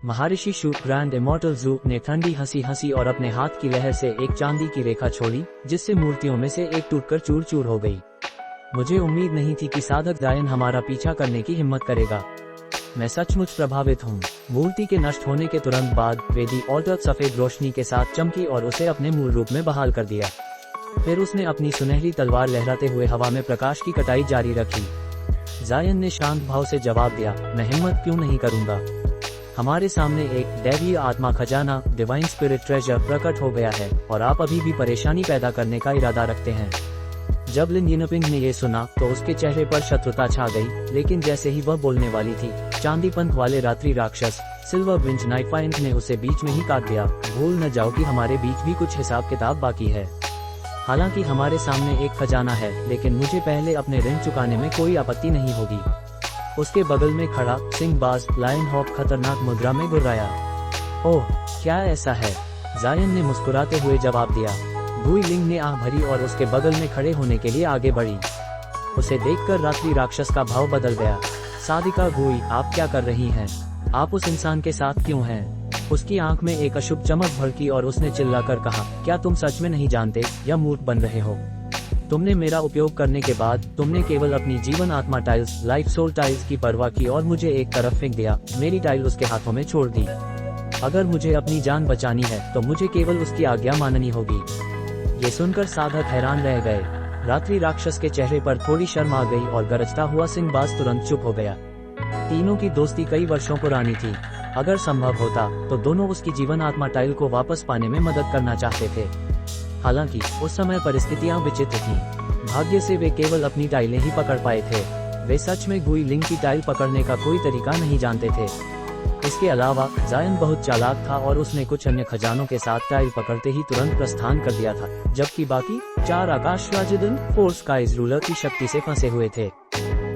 महर्षि शू grand immortal जू ने ठंडी हंसी हंसी और अपने हाथ की लहर से एक चांदी की रेखा छोड़ी, जिससे मूर्तियों में से एक टूटकर चूर चूर हो गई। मुझे उम्मीद नहीं थी कि साधक जायन हमारा पीछा करने की हिम्मत करेगा। मैं सचमुच प्रभावित हूँ। मूर्ति के नष्ट होने के तुरंत बाद वेदी ऑल्टर सफेद रोशनी के साथ चमकी और उसे अपने मूल रूप में बहाल कर दिया। फिर उसने अपनी सुनहरी तलवार लहराते हुए हवा में प्रकाश की कटाई जारी रखी। जायन ने शांत भाव से जवाब दिया, मैं हिम्मत क्यों नहीं करूँगा। हमारे सामने एक दैवीय आत्मा खजाना डिवाइन स्पिरिट ट्रेजर प्रकट हो गया है और आप अभी भी परेशानी पैदा करने का इरादा रखते हैं। जब लिन यिनपिंग ने ये सुना तो उसके चेहरे पर शत्रुता छा गई, लेकिन जैसे ही वह बोलने वाली थी, चांदी पंख वाले रात्रि राक्षस सिल्वर ब्रिंज नाइटफाइंट ने उसे बीच में ही काट दिया। भूल न जाओ कि हमारे बीच भी कुछ हिसाब किताब बाकी है। हालांकि हमारे सामने एक खजाना है, लेकिन मुझे पहले अपने ऋण चुकाने में कोई आपत्ति नहीं होगी। उसके बगल में खड़ा सिंहबाज लायन हॉक खतरनाक मुद्रा में गुर्राया। ओह, क्या ऐसा है? जायन ने मुस्कुराते हुए जवाब दिया। गुई लिंग ने आह भरी और उसके बगल में खड़े होने के लिए आगे बढ़ी। उसे देखकर रात्रि राक्षस का भाव बदल गया। साधिका गुई, आप क्या कर रही हैं? आप उस इंसान के साथ क्यों हैं? उसकी आंख में एक अशुभ चमक भड़की और उसने चिल्लाकर कहा, क्या तुम सच में नहीं जानते या मूर्ख बन रहे हो? तुमने मेरा उपयोग करने के बाद तुमने केवल अपनी जीवन आत्मा टाइल्स लाइफ सोल टाइल्स की परवाह की और मुझे एक तरफ फेंक दिया। मेरी टाइल उसके हाथों में छोड़ दी। अगर मुझे अपनी जान बचानी है तो मुझे केवल उसकी आज्ञा माननी होगी। ये सुनकर साधक हैरान रह गए। रात्रि राक्षस के चेहरे पर थोड़ी शर्म आ गई और गरजता हुआ सिंहबाज तुरंत चुप हो गया। तीनों की दोस्ती कई वर्षों पुरानी थी। अगर संभव होता तो दोनों उसकी जीवन आत्मा टाइल को वापस पाने में मदद करना चाहते थे। हालांकि उस समय परिस्थितियां विचित्र थीं। भाग्य से वे केवल अपनी टाइलें ही पकड़ पाए थे। वे सच में गुई लिंग की टाइल पकड़ने का कोई तरीका नहीं जानते थे। इसके अलावा जायन बहुत चालाक था और उसने कुछ अन्य खजानों के साथ टाइल पकड़ते ही तुरंत प्रस्थान कर दिया था, जबकि बाकी 4 आकाश राजदूत फोर स्काइज रूलर की शक्ति से फंसे हुए थे।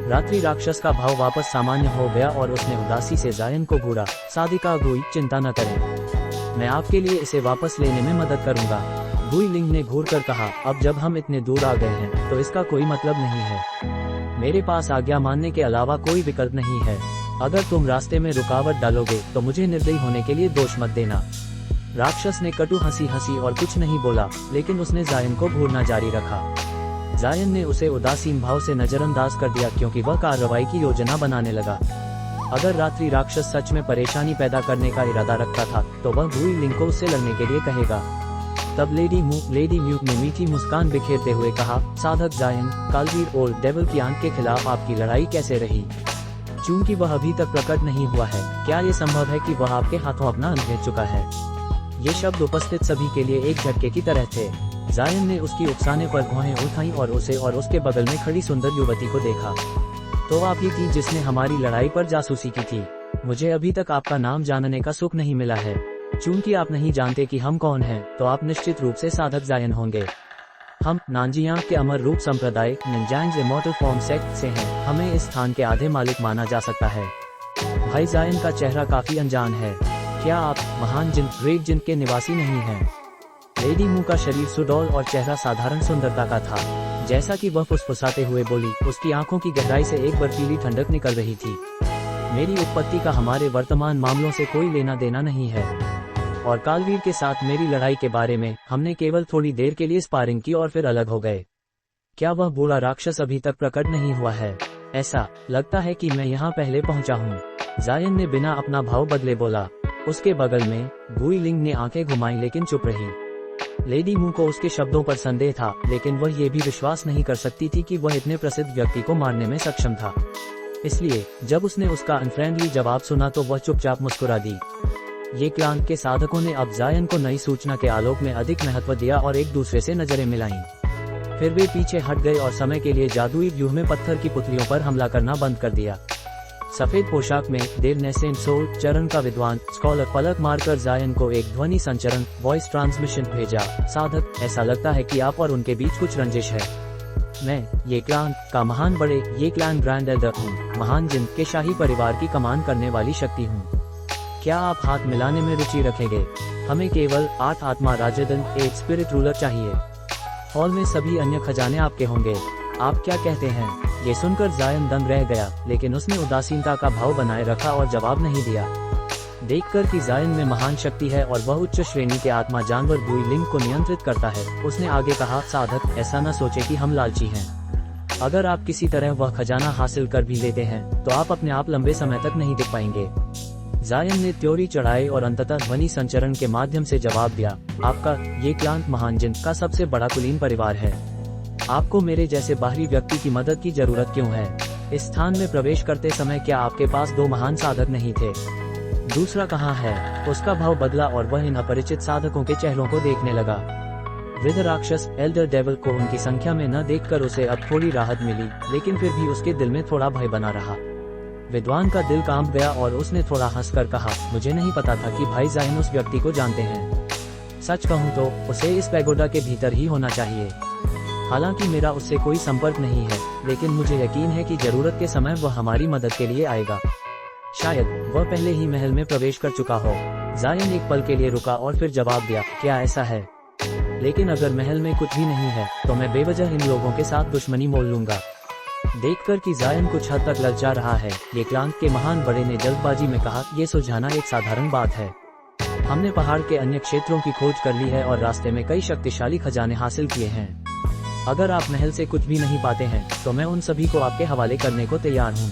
रात्रि राक्षस का भाव वापस सामान्य हो गया और उसने उदासी से जायन को घूरा। साधिका गुई, चिंता न करें, मैं आपके लिए इसे वापस लेने में मदद करूंगा। गुई लिंग ने घूर कर कहा, अब जब हम इतने दूर आ गए हैं तो इसका कोई मतलब नहीं है। मेरे पास आज्ञा मानने के अलावा कोई विकल्प नहीं है। अगर तुम रास्ते में रुकावट डालोगे तो मुझे निर्दयी होने के लिए दोष मत देना। राक्षस ने कटु हंसी हंसी और कुछ नहीं बोला, लेकिन उसने जायन को घूरना जारी रखा। जायन ने उसे उदासीन भाव से नजरअंदाज कर दिया क्योंकि वह कार्रवाई की योजना बनाने लगा। अगर रात्रि राक्षस सच में परेशानी पैदा करने का इरादा रखता था तो वह गुई लिंग को उससे लड़ने के लिए कहेगा। तब लेडी म्यूट ने मीठी मुस्कान बिखेरते हुए कहा, साधक जायन, कालवीर ओल्ड डेविल की आंख के खिलाफ आपकी लड़ाई कैसे रही? चूंकि वह अभी तक प्रकट नहीं हुआ है, क्या ये संभव है कि वह आपके हाथों अपना अंत भेज चुका है? ये शब्द उपस्थित सभी के लिए एक झटके की तरह थे। जायन ने उसकी उकसाने पर भौहें उठाई और उसे और उसके बगल में खड़ी सुंदर युवती को देखा। तो आप ही थी जिसने हमारी लड़ाई पर जासूसी की थी। मुझे अभी तक आपका नाम जानने का सुख नहीं मिला है। चूंकि आप नहीं जानते कि हम कौन हैं, तो आप निश्चित रूप से साधक जायन होंगे। हम नानजियांग के अमर रूप संप्रदाय निंजांग इमॉर्टल फॉर्म सेक्ट से हैं। हमें इस स्थान के आधे मालिक माना जा सकता है। भाई जायन का चेहरा काफी अनजान है। क्या आप महान जिन ग्रेट जिन के निवासी नहीं हैं? लेडी मू का शरीर सुडौल और चेहरा साधारण सुंदरता का था। जैसा कि वह फुसफुसाते हुए बोली, उसकी आंखों की गहराई से एक बर्फीली ठंडक निकल रही थी। मेरी उत्पत्ति का हमारे वर्तमान मामलों से कोई लेना देना नहीं है, और कालवीर के साथ मेरी लड़ाई के बारे में हमने केवल थोड़ी देर के लिए स्पारिंग की और फिर अलग हो गए। क्या वह बूढ़ा राक्षस अभी तक प्रकट नहीं हुआ है? ऐसा लगता है कि मैं यहाँ पहले पहुँचा हूँ। जायन ने बिना अपना भाव बदले बोला। उसके बगल में गुई लिंग ने आंखें घुमाई लेकिन चुप रही। लेडी मू को उसके शब्दों पर संदेह था, लेकिन वह ये भी विश्वास नहीं कर सकती थी कि वह इतने प्रसिद्ध व्यक्ति को मारने में सक्षम था। इसलिए जब उसने उसका अनफ्रेंडली जवाब सुना तो वह चुपचाप मुस्कुरा दी। ये क्लान के साधकों ने अब जायन को नई सूचना के आलोक में अधिक महत्व दिया और एक दूसरे से नजरें मिलाईं। फिर वे पीछे हट गए और समय के लिए जादुई व्यूह में पत्थर की पुतलियों पर हमला करना बंद कर दिया। सफेद पोशाक में देव नेसेंट सोल चरण का विद्वान स्कॉलर पलक मारकर जायन को एक ध्वनि संचरण वॉइस ट्रांसमिशन भेजा। साधक, ऐसा लगता है कि आप और उनके बीच कुछ रंजिश है। मैं ये क्लान का महान बड़े ये क्लान ग्रैंड एल्डर हूँ। महान जिन के शाही परिवार की कमान करने वाली शक्ति हूँ। क्या आप हाथ मिलाने में रुचि रखेंगे? हमें केवल 8 आत्मा राजदन एक स्पिरिट रूलर चाहिए। हॉल में सभी अन्य खजाने आपके होंगे। आप क्या कहते हैं? ये सुनकर जायन दंग रह गया, लेकिन उसने उदासीनता का भाव बनाए रखा और जवाब नहीं दिया। देखकर कि जायन में महान शक्ति है और वह उच्च श्रेणी के आत्मा जानवर बुई लिंग को नियंत्रित करता है, उसने आगे कहा, साधक, ऐसा न सोचे कि हम लालची हैं। अगर आप किसी तरह वह खजाना हासिल कर भी लेते हैं तो आप अपने आप लंबे समय तक नहीं टिक पाएंगे। जायन ने त्योरी चढ़ाई और अंततः ध्वनि संचरण के माध्यम से जवाब दिया, आपका ये क्लांत महान जिन का सबसे बड़ा कुलीन परिवार है। आपको मेरे जैसे बाहरी व्यक्ति की मदद की जरूरत क्यों है? इस स्थान में प्रवेश करते समय क्या आपके पास 2 महान साधक नहीं थे? दूसरा कहाँ है? उसका भाव बदला और वह इन अपरिचित साधकों के चेहरों को देखने लगा। वृद्ध राक्षस एल्डर डेविल को उनकी संख्या में न देखकर उसे अब थोड़ी राहत मिली, लेकिन फिर भी उसके दिल में थोड़ा भय बना रहा। विद्वान का दिल कांप गया और उसने थोड़ा हंसकर कहा, मुझे नहीं पता था कि भाई जायन उस व्यक्ति को जानते हैं। सच कहूँ तो उसे इस पैगोडा के भीतर ही होना चाहिए। हालांकि मेरा उससे कोई संपर्क नहीं है, लेकिन मुझे यकीन है कि जरूरत के समय वह हमारी मदद के लिए आएगा। शायद वह पहले ही महल में प्रवेश कर चुका हो। जायन एक पल के लिए रुका और फिर जवाब दिया, क्या ऐसा है? लेकिन अगर महल में कुछ भी नहीं है तो मैं बेवजह इन लोगों के साथ दुश्मनी मोल लूंगा। देखकर कि जायन कुछ हद तक ललचा रहा है, ये क्लांत के महान बड़े ने जल्दबाजी में कहा, ये सुलझाना एक साधारण बात है। हमने पहाड़ के अन्य क्षेत्रों की खोज कर ली है और रास्ते में कई शक्तिशाली खजाने हासिल किए हैं। अगर आप महल से कुछ भी नहीं पाते हैं तो मैं उन सभी को आपके हवाले करने को तैयार हूँ।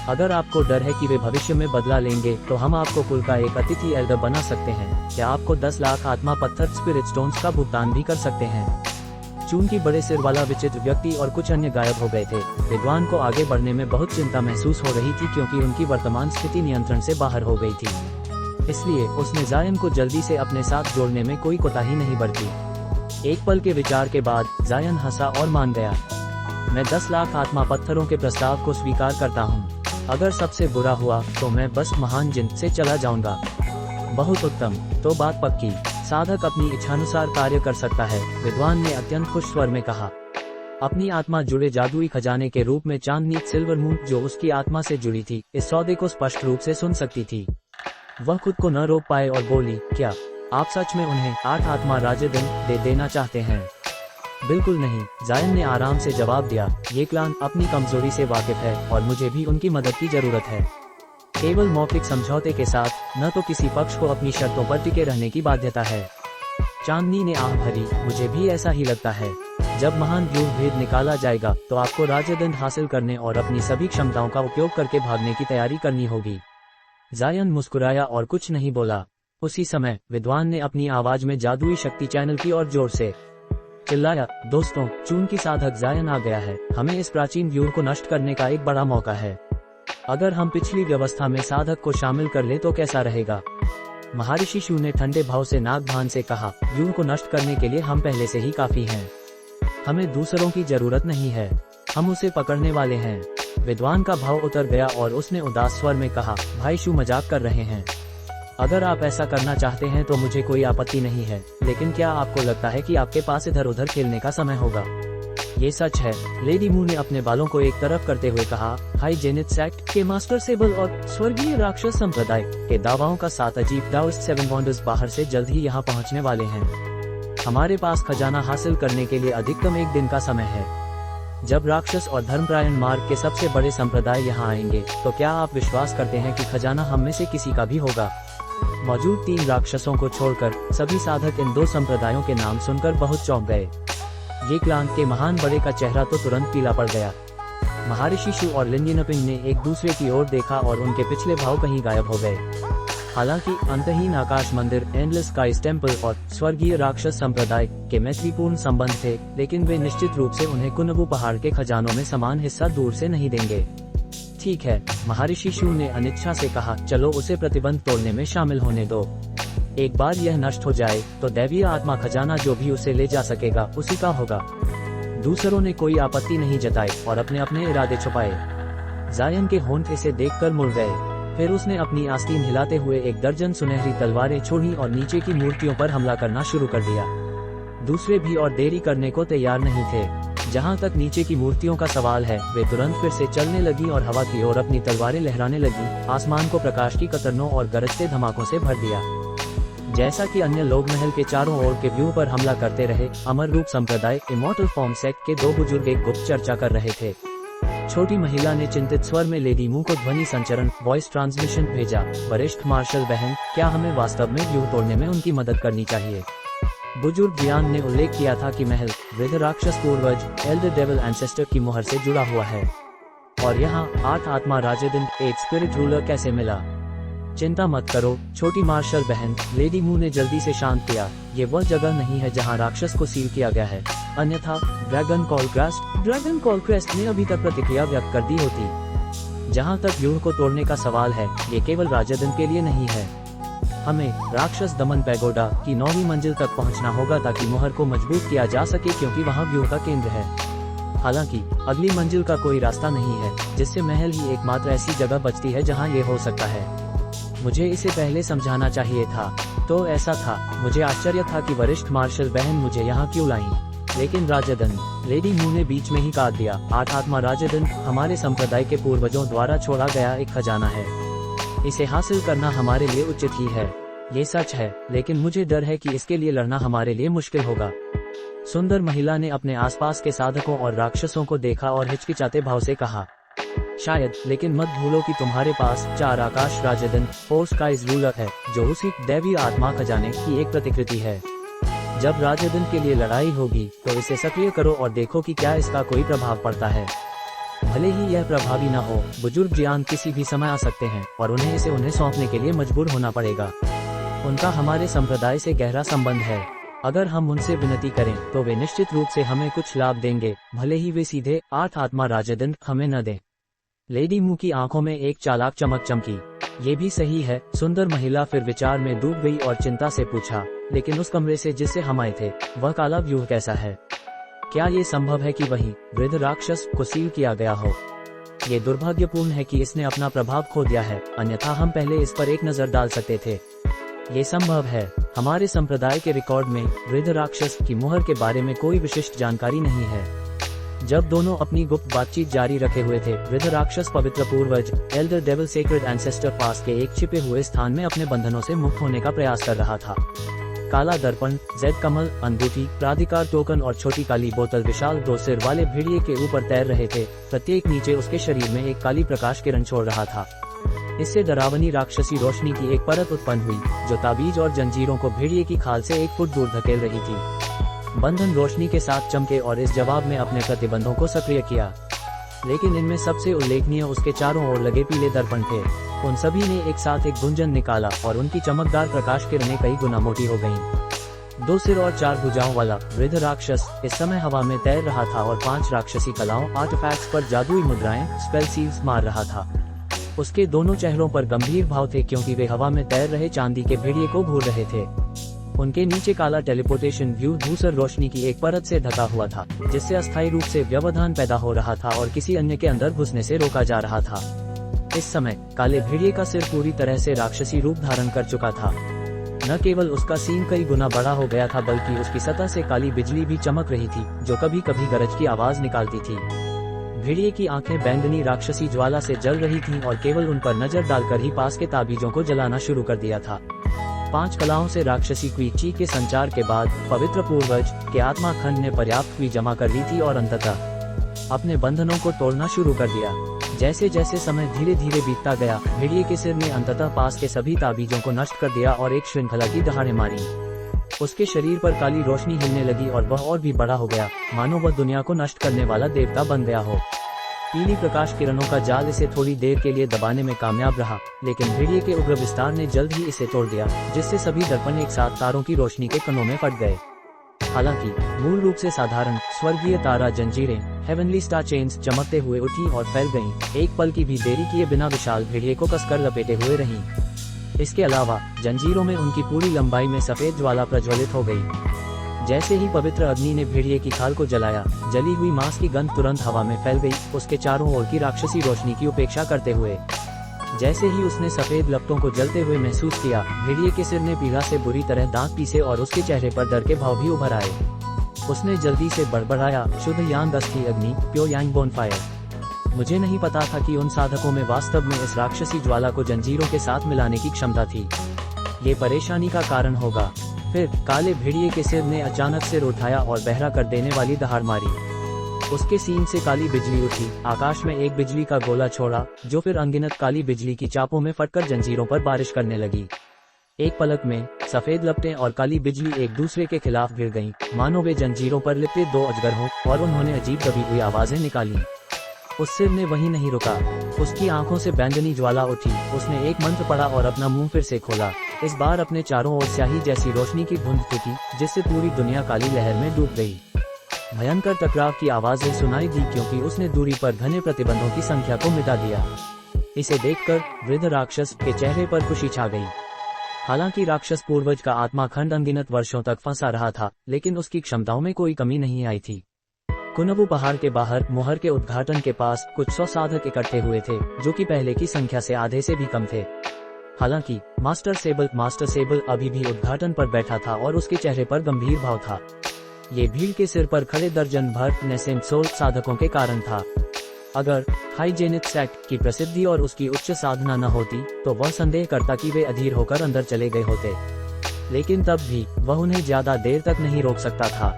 अगर आपको डर है कि वे भविष्य में बदला लेंगे तो हम आपको कुल का एक अतिथि एल्डर बना सकते हैं, या आपको 10 लाख आत्मा पत्थर स्पिरिट स्टोन्स का भुगतान भी कर सकते हैं। चूंकि बड़े सिर वाला विचित्र व्यक्ति और कुछ अन्य गायब हो गए थे, विद्वान को आगे बढ़ने में बहुत चिंता महसूस हो रही थी, क्योंकि उनकी वर्तमान स्थिति नियंत्रण से बाहर हो गई थी। इसलिए उसने जायन को जल्दी से अपने साथ जोड़ने में कोई कोताही नहीं बरती। एक पल के विचार के बाद जायन हंसा और मान गया, मैं 10 लाख आत्मा पत्थरों के प्रस्ताव को स्वीकार करता हूँ। अगर सबसे बुरा हुआ तो मैं बस महान जिन से चला जाऊंगा। बहुत उत्तम, तो बात पक्की। साधक अपनी इच्छानुसार कार्य कर सकता है, विद्वान ने अत्यंत खुश स्वर में कहा। अपनी आत्मा जुड़े जादुई खजाने के रूप में चांदनी सिल्वर मून जो उसकी आत्मा से जुड़ी थी, इस सौदे को स्पष्ट रूप से सुन सकती थी। वह खुद को न रोक पाए और बोली, क्या आप सच में उन्हें 8 आत्मा राजदंड दे देना चाहते हैं? बिल्कुल नहीं, जायन ने आराम से जवाब दिया, ये क्लांत अपनी कमजोरी से वाकिफ है और मुझे भी उनकी मदद की जरूरत है। केवल मौखिक समझौते के साथ, न तो किसी पक्ष को अपनी शर्तों पर टिके रहने की बाध्यता है। चांदनी ने आह भरी, मुझे भी ऐसा ही लगता है। जब महान व्यूह भेद निकाला जाएगा तो आपको राजदंड हासिल करने और अपनी सभी क्षमताओं का उपयोग करके भागने की तैयारी करनी होगी। जायन मुस्कुराया और कुछ नहीं बोला। उसी समय विद्वान ने अपनी आवाज में जादुई शक्ति चैनल की और जोर से चिल्लाया, दोस्तों, चूंकि साधक जायन आ गया है, हमें इस प्राचीन व्यूह को नष्ट करने का एक बड़ा मौका है। अगर हम पिछली व्यवस्था में साधक को शामिल कर ले तो कैसा रहेगा? महर्षि शू ने ठंडे भाव से नागभान से कहा, व्यूह को नष्ट करने के लिए हम पहले से ही काफी हैं। हमें दूसरों की जरूरत नहीं है, हम उसे पकड़ने वाले हैं। विद्वान का भाव उतर गया और उसने उदास स्वर में कहा, भाई शू मजाक कर रहे हैं। अगर आप ऐसा करना चाहते हैं तो मुझे कोई आपत्ति नहीं है, लेकिन क्या आपको लगता है कि आपके पास इधर उधर खेलने का समय होगा? ये सच है, लेडी मू ने अपने बालों को एक तरफ करते हुए कहा। हाई जेनिथ सेक्ट के मास्टर सेबल और स्वर्गीय राक्षस संप्रदाय के दावाओं का 7 अजीब डाउस्ट 7 वंडर्स बाहर से जल्द ही यहाँ पहुँचने वाले हैं। हमारे पास खजाना हासिल करने के लिए अधिकतम 1 दिन का समय है। जब राक्षस और धर्मपरायण मार्ग के सबसे बड़े संप्रदाय यहाँ आएंगे तो क्या आप विश्वास करते हैं कि खजाना हम में से किसी का भी होगा? मौजूद 3 राक्षसों को छोड़कर सभी साधक इन 2 संप्रदायों के नाम सुनकर बहुत चौंक गए। ये क्लांत के महान बड़े का चेहरा तो तुरंत पीला पड़ गया। महर्षि शू और लिंजिनपिंग ने एक दूसरे की ओर देखा और उनके पिछले भाव कहीं गायब हो गए। हालांकि अंतहीन आकाश मंदिर, एंडलेस स्काईज टेम्पल और स्वर्गीय राक्षस संप्रदाय के मैत्रीपूर्ण संबंध थे, लेकिन वे निश्चित रूप से उन्हें कुनबू पहाड़ के खजानों में समान हिस्सा दूर से नहीं देंगे। ठीक है, महर्षि शू ने अनिच्छा से कहा, चलो उसे प्रतिबंध तोड़ने में शामिल होने दो। एक बार यह नष्ट हो जाए तो दैवीय आत्मा खजाना जो भी उसे ले जा सकेगा उसी का होगा। दूसरों ने कोई आपत्ति नहीं जताई और अपने अपने इरादे छुपाए। जायन के होंठ इसे देखकर मुड़ गए। फिर उसने अपनी आस्तीन हिलाते हुए 1 दर्जन सुनहरी तलवारें छोड़ी और नीचे की मूर्तियों पर हमला करना शुरू कर दिया। दूसरे भी और देरी करने को तैयार नहीं थे। जहां तक नीचे की मूर्तियों का सवाल है, वे तुरंत फिर से चलने लगी और हवा की ओर अपनी तलवारें लहराने लगी। आसमान को प्रकाश की कतरनों और गरजते धमाकों से भर दिया। जैसा कि अन्य लोग महल के चारों ओर के व्यू पर हमला करते रहे, अमर रूप संप्रदाय इमॉर्टल फॉर्म सेक्ट के 2 बुजुर्ग एक गुप्त चर्चा कर रहे थे। छोटी महिला ने चिंतित स्वर में लेडी मू को ध्वनि संचरण वॉइस ट्रांसमिशन भेजा। वरिष्ठ मार्शल बहन, क्या हमें वास्तव में व्यूह तोड़ने में उनकी मदद करनी चाहिए? बुजुर्ग जियान ने उल्लेख किया था कि महल वृद्ध राक्षस पूर्वज एल्डर डेविल एंसेस्टर की मुहर से जुड़ा हुआ है, और यहाँ 8 आत्मा राजदंड एक स्पिरिट रूलर कैसे मिला? चिंता मत करो छोटी मार्शल बहन, लेडी मू ने जल्दी से शांत किया। ये वह जगह नहीं है जहाँ राक्षस को सील किया गया है, अन्यथा ड्रैगन कॉलक्रेस्ट ने अभी तक प्रतिक्रिया व्यक्त कर दी होती। जहाँ तक व्यूह को तोड़ने का सवाल है, ये केवल राजदंड के लिए नहीं है। हमें राक्षस दमन पैगोडा की 9वीं मंजिल तक पहुँचना होगा ताकि मुहर को मजबूत किया जा सके, क्योंकि वहाँ व्यूह का केंद्र है। हालांकि अगली मंजिल का कोई रास्ता नहीं है, जिससे महल ही एकमात्र ऐसी जगह बचती है जहाँ ये हो सकता है। मुझे इसे पहले समझाना चाहिए था। तो ऐसा था, मुझे आश्चर्य था कि वरिष्ठ मार्शल बहन मुझे यहाँ क्यों लाई। लेकिन राजदंड, लेडी मू ने बीच में ही काट दिया। 8 आत्मा राजदंड हमारे संप्रदाय के पूर्वजों द्वारा छोड़ा गया एक खजाना है। इसे हासिल करना हमारे लिए उचित ही है, ये सच है, लेकिन मुझे डर है कि इसके लिए लड़ना हमारे लिए मुश्किल होगा। सुंदर महिला ने अपने आसपास के साधकों और राक्षसों को देखा और हिचकिचाते भाव से कहा, शायद, लेकिन मत भूलो कि तुम्हारे पास 4 आकाश राजदंड 4 स्काइज रूलर है, जो उसी दैवी आत्मा खजाने की एक प्रतिकृति है। जब राजदंड के लिए लड़ाई होगी तो इसे सक्रिय करो और देखो कि क्या इसका कोई प्रभाव पड़ता है। भले ही यह प्रभावी न हो, बुजुर्ग जियान किसी भी समय आ सकते हैं और उन्हें सौंपने के लिए मजबूर होना पड़ेगा। उनका हमारे संप्रदाय से गहरा संबंध है। अगर हम उनसे विनती करें तो वे निश्चित रूप से हमें कुछ लाभ देंगे, भले ही वे सीधे 8 आत्मा राजदंड हमें न दें। लेडी मू की आंखों में एक चालाक चमक चमकी। ये भी सही है, सुंदर महिला फिर विचार में डूब गई और चिंता से पूछा, लेकिन उस कमरे से जिससे हम आए थे, वह काला व्यूह कैसा है? क्या ये संभव है कि वही वृद्ध राक्षस को सील किया गया हो? ये दुर्भाग्यपूर्ण है कि इसने अपना प्रभाव खो दिया है, अन्यथा हम पहले इस पर एक नजर डाल सकते थे। ये संभव है। हमारे संप्रदाय के रिकॉर्ड में वृद्ध राक्षस की मुहर के बारे में कोई विशिष्ट जानकारी नहीं है। जब दोनों अपनी गुप्त बातचीत जारी रखे हुए थे, वृद्ध राक्षस पवित्र पूर्वज एल्डर डेविल सेक्रेड एंसेस्टर पास के एक छिपे हुए स्थान में अपने बंधनों से मुक्त होने का प्रयास कर रहा था। काला दर्पण, जेड कमल, अंगूठी, प्राधिकार टोकन और छोटी काली बोतल विशाल 2 सिर वाले भेड़िए के ऊपर तैर रहे थे। प्रत्येक नीचे उसके शरीर में एक काली प्रकाश किरण छोड़ रहा था। इससे डरावनी राक्षसी रोशनी की एक परत उत्पन्न हुई, जो ताबीज और जंजीरों को भेड़िए की खाल से 1 फुट दूर धकेल रही थी। बंधन रोशनी के साथ चमके और इस जवाब में अपने प्रतिबंधों को सक्रिय किया, लेकिन इनमें सबसे उल्लेखनीय उसके चारों ओर लगे पीले दर्पण थे। उन सभी ने एक साथ एक गुंजन निकाला और उनकी चमकदार प्रकाश किरणें कई गुना मोटी हो गईं। 2 सिर और 4 भुजाओं वाला वृद्ध राक्षस इस समय हवा में तैर रहा था और 5 राक्षसी कलाओं आर्टिफैक्ट्स पर जादुई मुद्राएं स्पेल सील्स मार रहा था। उसके दोनों चेहरों पर गंभीर भाव थे, क्योंकि वे हवा में तैर रहे चांदी के भेड़िए को घूर रहे थे। उनके नीचे काला टेलीपोर्टेशन व्यू धूसर रोशनी की एक परत से ढका हुआ था, जिससे अस्थायी रूप से व्यवधान पैदा हो रहा था और किसी अन्य के अंदर घुसने से रोका जा रहा था। इस समय काले भेड़िए का सिर पूरी तरह से राक्षसी रूप धारण कर चुका था। न केवल उसका सींग कई गुना बड़ा हो गया था, बल्कि उसकी सतह से काली बिजली भी चमक रही थी, जो कभी कभी गरज की आवाज निकालती थी। भेड़िए की आंखें बैंगनी राक्षसी ज्वाला से जल रही थीं और केवल उन पर नजर डालकर ही पास के ताबीजों को जलाना शुरू कर दिया था। 5 कलाओं से राक्षसी क्वीची के संचार के बाद पवित्र पूर्वज के आत्मा खंड ने पर्याप्त क्वी जमा कर ली थी और अंततः अपने बंधनों को तोड़ना शुरू कर दिया। जैसे जैसे समय धीरे धीरे बीतता गया, भेड़िए के सिर ने अंततः पास के सभी ताबीजों को नष्ट कर दिया और एक श्रृंखला की दहाड़ें मारी। उसके शरीर पर काली रोशनी हिलने लगी और वह और भी बड़ा हो गया, मानो वह दुनिया को नष्ट करने वाला देवता बन गया हो। पीली प्रकाश किरणों का जाल इसे थोड़ी देर के लिए दबाने में कामयाब रहा, लेकिन भेड़िए के उग्र विस्तार ने जल्द ही इसे तोड़ दिया, जिससे सभी दर्पण एक साथ तारों की रोशनी के कणों में फट गए। हालांकि मूल रूप से साधारण स्वर्गीय तारा जंजीरें हेवनली स्टार चेन्स चमकते हुए उठी और फैल गईं, एक पल की भी देरी किए बिना विशाल भेड़िए को कसकर लपेटे हुए रहीं। इसके अलावा जंजीरों में उनकी पूरी लंबाई में सफेद ज्वाला प्रज्वलित हो गई। जैसे ही पवित्र अग्नि ने भेड़िए की खाल को जलाया, जली हुई मांस की गंध तुरंत हवा में फैल गई, उसके चारों ओर की राक्षसी रोशनी की उपेक्षा करते हुए। जैसे ही उसने सफेद लपटों को जलते हुए महसूस किया, भेड़िए के सिर ने पीड़ा से बुरी तरह दांत पीसे और उसके चेहरे पर डर के भाव भी उभर आए। उसने जल्दी से बड़बड़ाया, शुद्ध यांग अस्थि अग्नि, प्योर यांग बोनफायर। मुझे नहीं पता था कि उन साधकों में वास्तव में इस राक्षसी ज्वाला को जंजीरों के साथ मिलाने की क्षमता थी। ये परेशानी का कारण होगा। फिर काले भेड़िए के सिर ने अचानक सिर उठाया और बहरा कर देने वाली दहाड़ मारी। उसके सीन से काली बिजली उठी, आकाश में एक बिजली का गोला छोड़ा, जो फिर अनगिनत काली बिजली की चापों में फटकर जंजीरों पर बारिश करने लगी। एक पलक में सफेद लपटें और काली बिजली एक दूसरे के खिलाफ भिड़ गईं, मानो वे जंजीरों पर लिपटे दो अजगर हों, और उन्होंने अजीब दबी हुई आवाजें निकाली। उस सिर ने वहीं नहीं रुका, उसकी आंखों से बैंगनी ज्वाला उठी। उसने एक मंत्र पढ़ा और अपना मुंह फिर से खोला। इस बार अपने चारों ओर स्याही जैसी रोशनी की धुंध फूटी, जिससे पूरी दुनिया काली लहर में डूब गई। भयंकर टकराव की आवाजें सुनाई दी, क्योंकि उसने दूरी पर घने प्रतिबंधों की संख्या को मिटा दिया। इसे देखकर वृद्ध राक्षस के चेहरे पर खुशी छा गई। हालांकि राक्षस पूर्वज का आत्मा खंड अनगिनत वर्षों तक फंसा रहा था, लेकिन उसकी क्षमताओं में कोई कमी नहीं आई थी। कुनबू पहाड़ के बाहर मोहर के उद्घाटन के पास कुछ 100 साधक इकट्ठे हुए थे, जो कि पहले की संख्या से आधे से भी कम थे। हालांकि मास्टर सेबल अभी भी उद्घाटन पर बैठा था और उसके चेहरे पर गंभीर भाव था। ये भीड़ के सिर पर खड़े दर्जन भर नेसेंट सोल साधकों के कारण था। अगर हाइजेनिक सेक्ट की प्रसिद्धि और उसकी उच्च साधना न होती, तो वह संदेह करता कि वे अधीर होकर अंदर चले गए होते। लेकिन तब भी वह उन्हें ज्यादा देर तक नहीं रोक सकता था।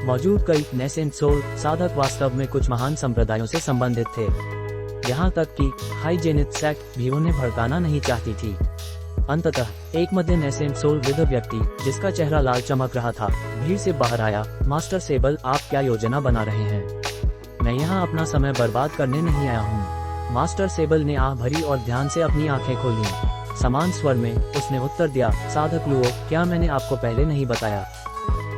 मौजूद कई नेसेंट सोल साधक वास्तव में कुछ महान संप्रदायों से संबंधित थे। यहाँ तक कि हाइजेनिक सेक्ट भी उन्हें भड़काना नहीं चाहती थी। अंततः एक मध्य नेसेंट सोल वृद्ध व्यक्ति, जिसका चेहरा लाल चमक रहा था, भीड़ से बाहर आया। मास्टर सेबल, आप क्या योजना बना रहे हैं? मैं यहाँ अपना समय बर्बाद करने नहीं आया हूँ। मास्टर सेबल ने आह भरी और ध्यान से अपनी आंखें खोलीं। समान स्वर में उसने उत्तर दिया, साधक लुओ, क्या मैंने आपको पहले नहीं बताया?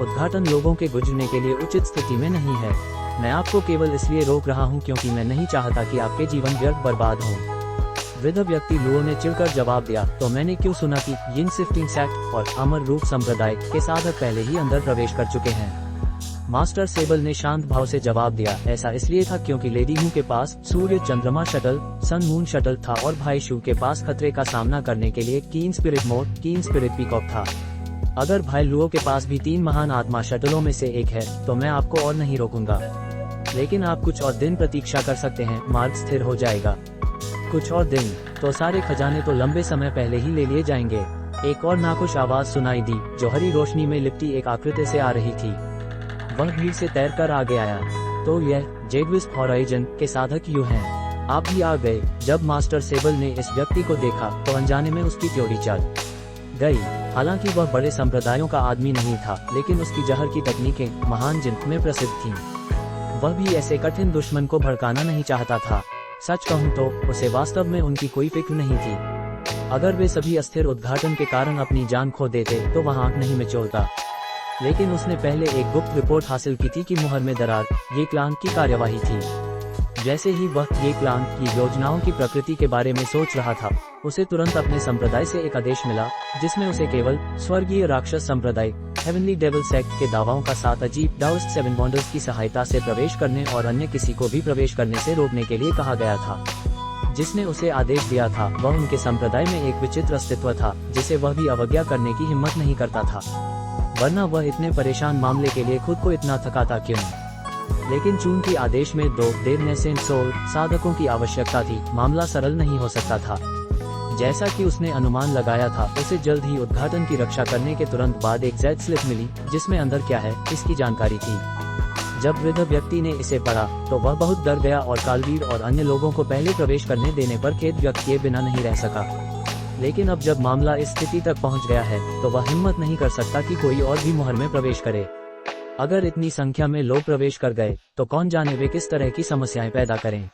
उद्घाटन लोगों के गुजरने के लिए उचित स्थिति में नहीं है। मैं आपको केवल इसलिए रोक रहा हूँ क्योंकि मैं नहीं चाहता कि आपके जीवन व्यर्थ बर्बाद हो। वृद्ध व्यक्ति लुओ ने चिढ़कर जवाब दिया, तो मैंने क्यों सुना कि यिन शिफ्टिंग सेक्ट और अमर रूप संप्रदाय के साधक पहले ही अंदर प्रवेश कर चुके हैं? मास्टर सेबल ने शांत भाव से जवाब दिया, ऐसा इसलिए था क्योंकि लेडी हूँ के पास सूर्य चंद्रमा शटल, सन मून शटल था और भाई शू के पास खतरे का सामना करने के लिए कीन स्पिरिट मोड, कीन स्पिरिट पीकॉक था। अगर भाई लुओ के पास भी 3 महान आत्मा शटलों में से एक है, तो मैं आपको और नहीं रोकूंगा। लेकिन आप कुछ और दिन प्रतीक्षा कर सकते हैं, मार्ग स्थिर हो जाएगा। कुछ और दिन? तो सारे खजाने तो लंबे समय पहले ही ले लिए जाएंगे। एक और नाखुश आवाज सुनाई दी, जो हरी रोशनी में लिपटी एक आकृति से आ रही थी। वह भीड़ से तैरकर आगे आया। तो यह जेडविस हॉराइजन के साधक यू हैं। आप भी आ गए। जब मास्टर सेबल ने इस व्यक्ति को देखा, तो अनजाने में उसकी त्योरी चढ़ गई। हालांकि वह बड़े संप्रदायों का आदमी नहीं था, लेकिन उसकी जहर की तकनीकें महान जिन में प्रसिद्ध थीं। वह भी ऐसे कठिन दुश्मन को भड़काना नहीं चाहता था। सच कहूँ तो उसे वास्तव में उनकी कोई फिक्र नहीं थी। अगर वे सभी अस्थिर उद्घाटन के कारण अपनी जान खो देते, तो वह आंख नहीं मिचोलता। लेकिन उसने पहले एक गुप्त रिपोर्ट हासिल की थी कि मुहर में दरार ये क्लान की कार्यवाही थी। जैसे ही वह ये क्लान की योजनाओं की प्रकृति के बारे में सोच रहा था, उसे तुरंत अपने संप्रदाय से एक आदेश मिला, जिसमें उसे केवल स्वर्गीय राक्षस संप्रदाय हेवनली डेविल सेक्ट के दावाओं का 7 अजीब डाउस्ट 7 वंडर्स की सहायता से प्रवेश करने और अन्य किसी को भी प्रवेश करने से रोकने के लिए कहा गया था। जिसने उसे आदेश दिया था, वह उनके संप्रदाय में एक विचित्र अस्तित्व था, जिसे वह भी अवज्ञा करने की हिम्मत नहीं करता था। वरना वह इतने परेशान मामले के लिए खुद को इतना थकाता क्यों? लेकिन चूंकि आदेश में 2 देव नेसेंट सोल साधकों की आवश्यकता थी, मामला सरल नहीं हो सकता था। जैसा कि उसने अनुमान लगाया था, उसे जल्द ही उद्घाटन की रक्षा करने के तुरंत बाद एक जेड स्लिप मिली, जिसमें अंदर क्या है इसकी जानकारी थी। जब वृद्ध व्यक्ति ने इसे पढ़ा, तो वह बहुत डर गया और कालवीर और अन्य लोगों को पहले प्रवेश करने देने पर खेद व्यक्त किए बिना नहीं रह सका। लेकिन अब जब मामला इस स्थिति तक पहुंच गया है, तो वह हिम्मत नहीं कर सकता कि कोई और भी मुहर में प्रवेश करे। अगर इतनी संख्या में लोग प्रवेश कर गए, तो कौन जाने वे किस तरह की समस्याएं पैदा करें।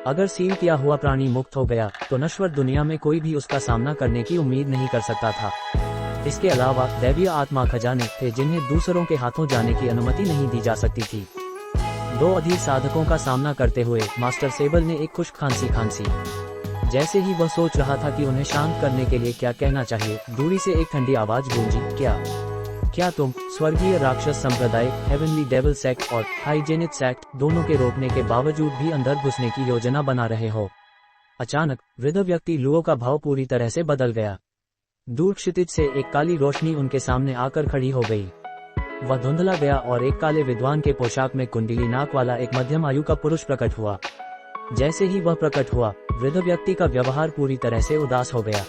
अगर सील किया हुआ प्राणी मुक्त हो गया, तो नश्वर दुनिया में कोई भी उसका सामना करने की उम्मीद नहीं कर सकता था। इसके अलावा दैवीय आत्मा खजाने थे, जिन्हें दूसरों के हाथों जाने की अनुमति नहीं दी जा सकती थी। 2 अधीर साधकों का सामना करते हुए मास्टर सेबल ने एक खुश्क खांसी। जैसे ही वह सोच रहा था कि उन्हें शांत करने के लिए क्या कहना चाहिए, दूरी से एक ठंडी आवाज गूंजी, क्या तुम स्वर्गीय राक्षस संप्रदाय हेवनली डेविल सेक्ट और हाइजेनिक सेक्ट दोनों के रोकने के बावजूद भी अंदर घुसने की योजना बना रहे हो? अचानक वृद्ध व्यक्ति लुओ का भाव पूरी तरह से बदल गया। दूर क्षितिज से एक काली रोशनी उनके सामने आकर खड़ी हो गई। वह धुंधला गया और एक काले विद्वान के पोशाक में कुंडली नाक वाला एक मध्यम आयु का पुरुष प्रकट हुआ। जैसे ही वह प्रकट हुआ, वृद्ध व्यक्ति का व्यवहार पूरी तरह से उदास हो गया।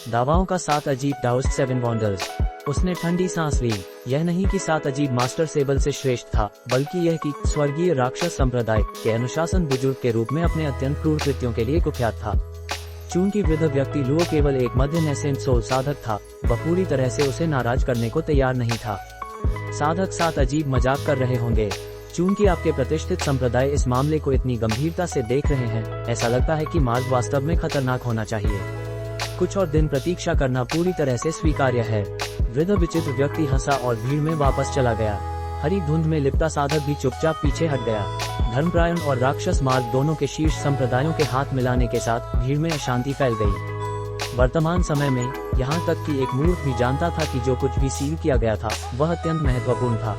दावाओं का 7 अजीब डाउस्ट 7 वंडर्स। उसने ठंडी सांस ली। यह नहीं कि सात अजीब मास्टर सेबल से श्रेष्ठ था, बल्कि यह कि स्वर्गीय राक्षस संप्रदाय के अनुशासन बुजुर्ग के रूप में अपने अत्यंत क्रूर कृत्यों के लिए कुख्यात था। चूंकि वृद्ध व्यक्ति लुओ केवल एक मध्य नेसेंट सोल साधक था, वह पूरी तरह से उसे नाराज करने को तैयार नहीं था। साधक सात अजीब मजाक कर रहे होंगे। चूंकि आपके प्रतिष्ठित संप्रदाय इस मामले को इतनी गंभीरता से देख रहे हैं, ऐसा लगता है कि मार्ग वास्तव में खतरनाक होना चाहिए। कुछ और दिन प्रतीक्षा करना पूरी तरह से स्वीकार्य है। वृद्ध विचित्र व्यक्ति हंसा और भीड़ में वापस चला गया। हरी धुंध में लिपटा साधक भी चुपचाप पीछे हट गया। धर्मपरायण और राक्षस मार्ग दोनों के शीर्ष संप्रदायों के हाथ मिलाने के साथ भीड़ में अशांति फैल गई। वर्तमान समय में यहाँ तक कि एक मूर्ख भी जानता था कि जो कुछ भी सील किया गया था वह अत्यंत महत्वपूर्ण था,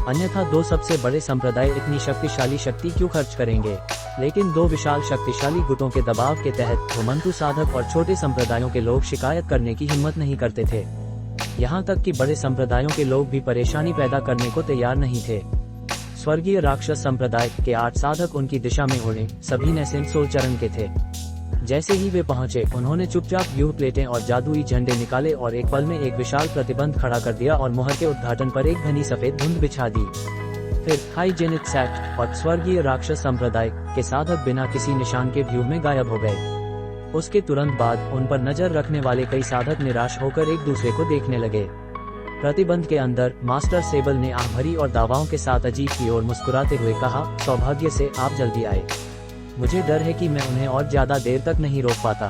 अन्यथा दो सबसे बड़े संप्रदाय इतनी शक्तिशाली शक्ति क्यों खर्च करेंगे। लेकिन दो विशाल शक्तिशाली गुटों के दबाव के तहत घुमंतु साधक और छोटे संप्रदायों के लोग शिकायत करने की हिम्मत नहीं करते थे। यहाँ तक कि बड़े संप्रदायों के लोग भी परेशानी पैदा करने को तैयार नहीं थे। स्वर्गीय राक्षस संप्रदाय के 8 साधक उनकी दिशा में उड़े, सभी नेसेंट सोल चरण के थे। जैसे ही वे पहुंचे, उन्होंने चुपचाप व्यूह प्लेटें और जादुई झंडे निकाले और एक पल में एक विशाल प्रतिबंध खड़ा कर दिया और मुहर के उद्घाटन पर एक घनी सफेद धुंध बिछा दी। फिर हाइजेनिक सेक्ट और स्वर्गीय राक्षस संप्रदाय के साधक बिना किसी निशान के व्यूह में गायब हो गए। उसके तुरंत बाद उन पर नजर रखने वाले कई साधक निराश होकर एक दूसरे को देखने लगे। प्रतिबंध के अंदर मास्टर सेबल ने आह भरी और दावाओं के साथ अजीब की ओर मुस्कुराते हुए कहा, सौभाग्य से आप जल्दी आए। मुझे डर है कि मैं उन्हें और ज्यादा देर तक नहीं रोक पाता।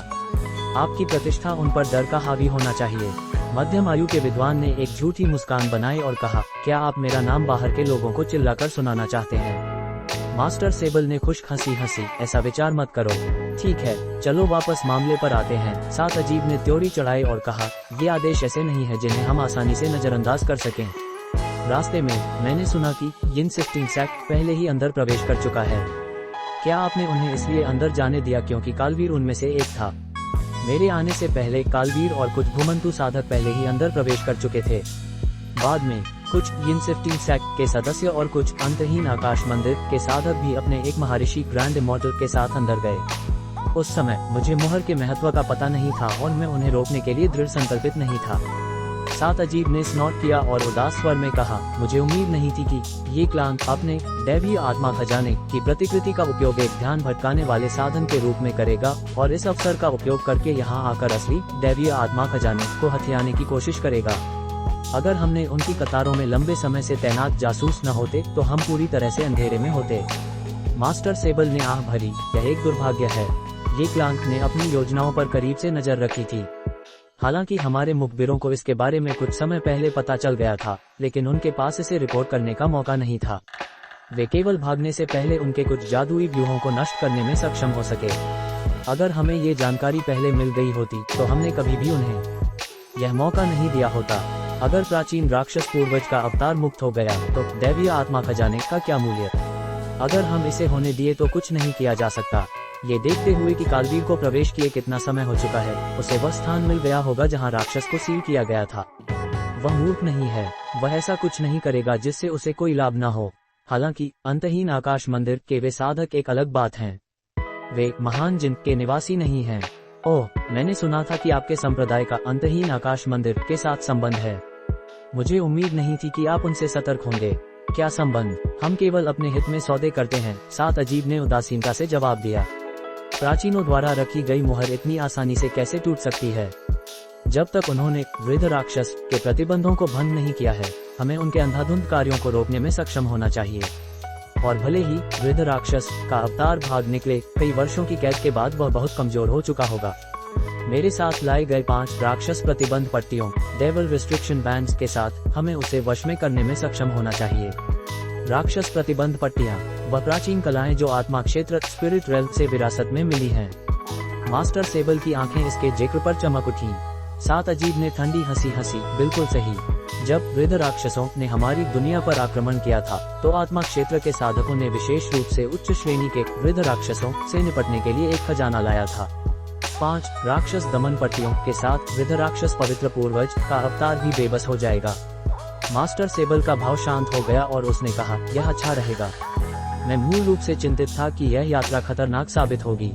आपकी प्रतिष्ठा उन पर डर का हावी होना चाहिए। मध्यम आयु के विद्वान ने एक झूठी मुस्कान बनाई और कहा, क्या आप मेरा नाम बाहर के लोगों को चिल्लाकर सुनाना चाहते हैं? मास्टर सेबल ने खुश्क हंसी हंसी, ऐसा विचार मत करो। ठीक है, चलो वापस मामले पर आते हैं। सात अजीब ने त्योरी चढ़ाई और कहा, ये आदेश ऐसे नहीं है जिन्हें हम आसानी से नजरअंदाज कर सकें। रास्ते में मैंने सुना कि यिन शिफ्टिंग सेक्ट पहले ही अंदर प्रवेश कर चुका है। क्या आपने उन्हें इसलिए अंदर जाने दिया क्योंकि कालवीर उनमें से एक था? मेरे आने से पहले कालवीर और कुछ घुमंतु साधक पहले ही अंदर प्रवेश कर चुके थे। बाद में कुछ यिन शिफ्टिंग सेक्ट के सदस्य और कुछ अंतहीन आकाश मंदिर के साधक भी अपने एक महर्षि ग्रैंड इमॉर्टल के साथ अंदर गए। उस समय मुझे मोहर के महत्व का पता नहीं था और मैं उन्हें रोकने के लिए दृढ़ संकल्पित नहीं था। सात अजीब ने स्नॉट किया और उदास स्वर में कहा, मुझे उम्मीद नहीं थी कि ये क्लान अपने दैवीय आत्मा खजाने की प्रतिकृति का उपयोग एक ध्यान भटकाने वाले साधन के रूप में करेगा और इस अवसर का उपयोग करके यहाँ आकर असली दैवीय आत्मा खजाने को हथियाने की कोशिश करेगा। अगर हमने उनकी कतारों में लंबे समय से तैनात जासूस न होते तो हम पूरी तरह से अंधेरे में होते। मास्टर सेबल ने आह भरी, यह एक दुर्भाग्य है। ये क्लान ने अपनी योजनाओं पर करीब से नजर रखी थी। हालांकि हमारे मुखबिरों को इसके बारे में कुछ समय पहले पता चल गया था, लेकिन उनके पास इसे रिपोर्ट करने का मौका नहीं था। वे केवल भागने से पहले उनके कुछ जादुई व्यूहों को नष्ट करने में सक्षम हो सके। अगर हमें ये जानकारी पहले मिल गई होती तो हमने कभी भी उन्हें यह मौका नहीं दिया होता। अगर प्राचीन राक्षस पूर्वज का अवतार मुक्त हो गया तो दैवीय आत्मा खजाने का क्या मूल्य? अगर हम इसे होने दिए तो कुछ नहीं किया जा सकता। ये देखते हुए कि कालवीर को प्रवेश किए कितना समय हो चुका है, उसे वह स्थान मिल गया होगा जहां राक्षस को सील किया गया था। वह मूर्ख नहीं है, वह ऐसा कुछ नहीं करेगा जिससे उसे कोई लाभ न हो। हालांकि अंतहीन आकाश मंदिर के वे साधक एक अलग बात हैं। वे महान जिन के निवासी नहीं हैं। ओह, मैंने सुना था कि आपके संप्रदाय का अंतहीन आकाश मंदिर के साथ संबंध है। मुझे उम्मीद नहीं थी कि आप उनसे सतर्क होंगे। क्या संबंध? हम केवल अपने हित में सौदे करते हैं, सात अजीब ने उदासीनता से जवाब दिया। प्राचीनों द्वारा रखी गई मुहर इतनी आसानी से कैसे टूट सकती है? जब तक उन्होंने वृद्ध राक्षस के प्रतिबंधों को भंग नहीं किया है, हमें उनके अंधाधुंध कार्यों को रोकने में सक्षम होना चाहिए। और भले ही वृद्ध राक्षस का अवतार भाग निकले, कई वर्षों की कैद के बाद वह बहुत कमजोर हो चुका होगा। मेरे साथ लाए गए 5 राक्षस प्रतिबंध पट्टियों डेविल रिस्ट्रिक्शन बैंड्स के साथ हमें उसे वश में करने में सक्षम होना चाहिए। राक्षस प्रतिबंध पट्टियां वह प्राचीन कलाएं जो आत्मा क्षेत्र स्पिरिट रेल्म से विरासत में मिली हैं। मास्टर सेबल की आंखें इसके जिक्र पर चमक उठी। सात अजीब ने ठंडी हंसी हंसी, बिल्कुल सही। जब वृद्ध राक्षसों ने हमारी दुनिया पर आक्रमण किया था तो आत्मा क्षेत्र के साधकों ने विशेष रूप से उच्च श्रेणी के वृद्ध राक्षसों से निपटने के लिए एक खजाना लाया था। 5 राक्षस दमन पट्टियों के साथ वृद्ध राक्षस पवित्र पूर्वज का अवतार भी बेबस हो जाएगा। मास्टर सेबल का भाव शांत हो गया और उसने कहा, यह अच्छा रहेगा। मैं मूल रूप से चिंतित था कि यह यात्रा खतरनाक साबित होगी।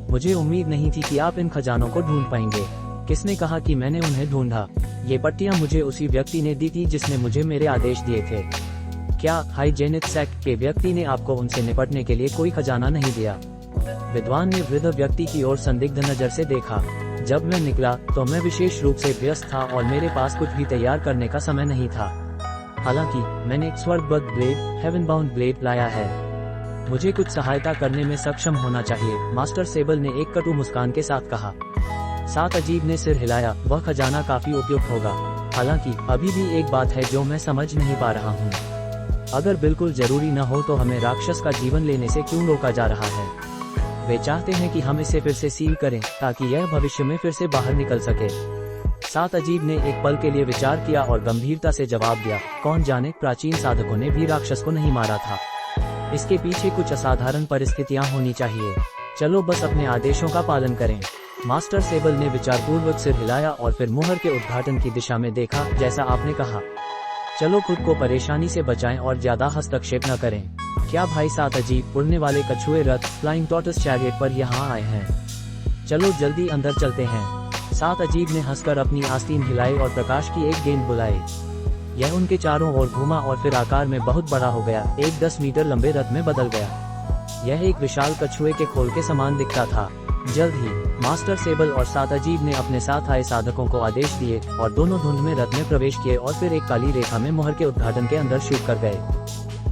मुझे उम्मीद नहीं थी कि आप इन खजानों को ढूंढ पाएंगे। किसने कहा कि मैंने उन्हें ढूंढा? ये पट्टियां मुझे उसी व्यक्ति ने दी थी जिसने मुझे मेरे आदेश दिए थे। क्या हाइजेनिक सेक्ट के व्यक्ति ने आपको उनसे निपटने के लिए कोई खजाना नहीं दिया? विद्वान ने वृद्ध व्यक्ति की ओर संदिग्ध नजर से देखा। जब मैं निकला तो मैं विशेष रूप से व्यस्त था और मेरे पास कुछ भी तैयार करने का समय नहीं था। हालांकि मैंने एक स्वर्गबद्ध ब्लेड, हेवन बाउंड ब्लेड लाया है। मुझे कुछ सहायता करने में सक्षम होना चाहिए, मास्टर सेबल ने एक कटु मुस्कान के साथ कहा। सात अजीब ने सिर हिलाया। वह खजाना काफी उपयुक्त होगा। हालांकि अभी भी एक बात है जो मैं समझ नहीं पा रहा हूँ। अगर बिल्कुल जरूरी न हो तो हमें राक्षस का जीवन लेने से क्यों रोका जा रहा है? वे चाहते हैं कि हम इसे फिर से सील करें ताकि यह भविष्य में फिर से बाहर निकल सके। सात अजीब ने एक पल के लिए विचार किया और गंभीरता से जवाब दिया, कौन जाने, प्राचीन साधकों ने भी राक्षस को नहीं मारा था। इसके पीछे कुछ असाधारण परिस्थितियां होनी चाहिए। चलो बस अपने आदेशों का पालन करें। मास्टर सेबल ने विचारपूर्वक सिर हिलाया और फिर मुहर के उद्घाटन की दिशा में देखा। जैसा आपने कहा। चलो खुद को परेशानी से बचाएं और ज्यादा हस्तक्षेप न करें। क्या भाई सात अजीब, उड़ने वाले कछुए रथ, फ्लाइंग टॉर्टस चैरियट पर यहाँ आए हैं? चलो जल्दी अंदर चलते हैं। सात अजीब ने हंसकर अपनी आस्तीन हिलाई और प्रकाश की एक गेंद बुलाई। यह उनके चारों ओर घूमा और फिर आकार में बहुत बड़ा हो गया, एक 10 मीटर लंबे रथ में बदल गया। यह एक विशाल कछुए के खोल के समान दिखता था। जल्द ही मास्टर सेबल और सात अजीब ने अपने साथ आए साधकों को आदेश दिए और दोनों धुंध में रथ में प्रवेश किए और फिर एक काली रेखा में मुहर के उद्घाटन के अंदर शूट कर गए।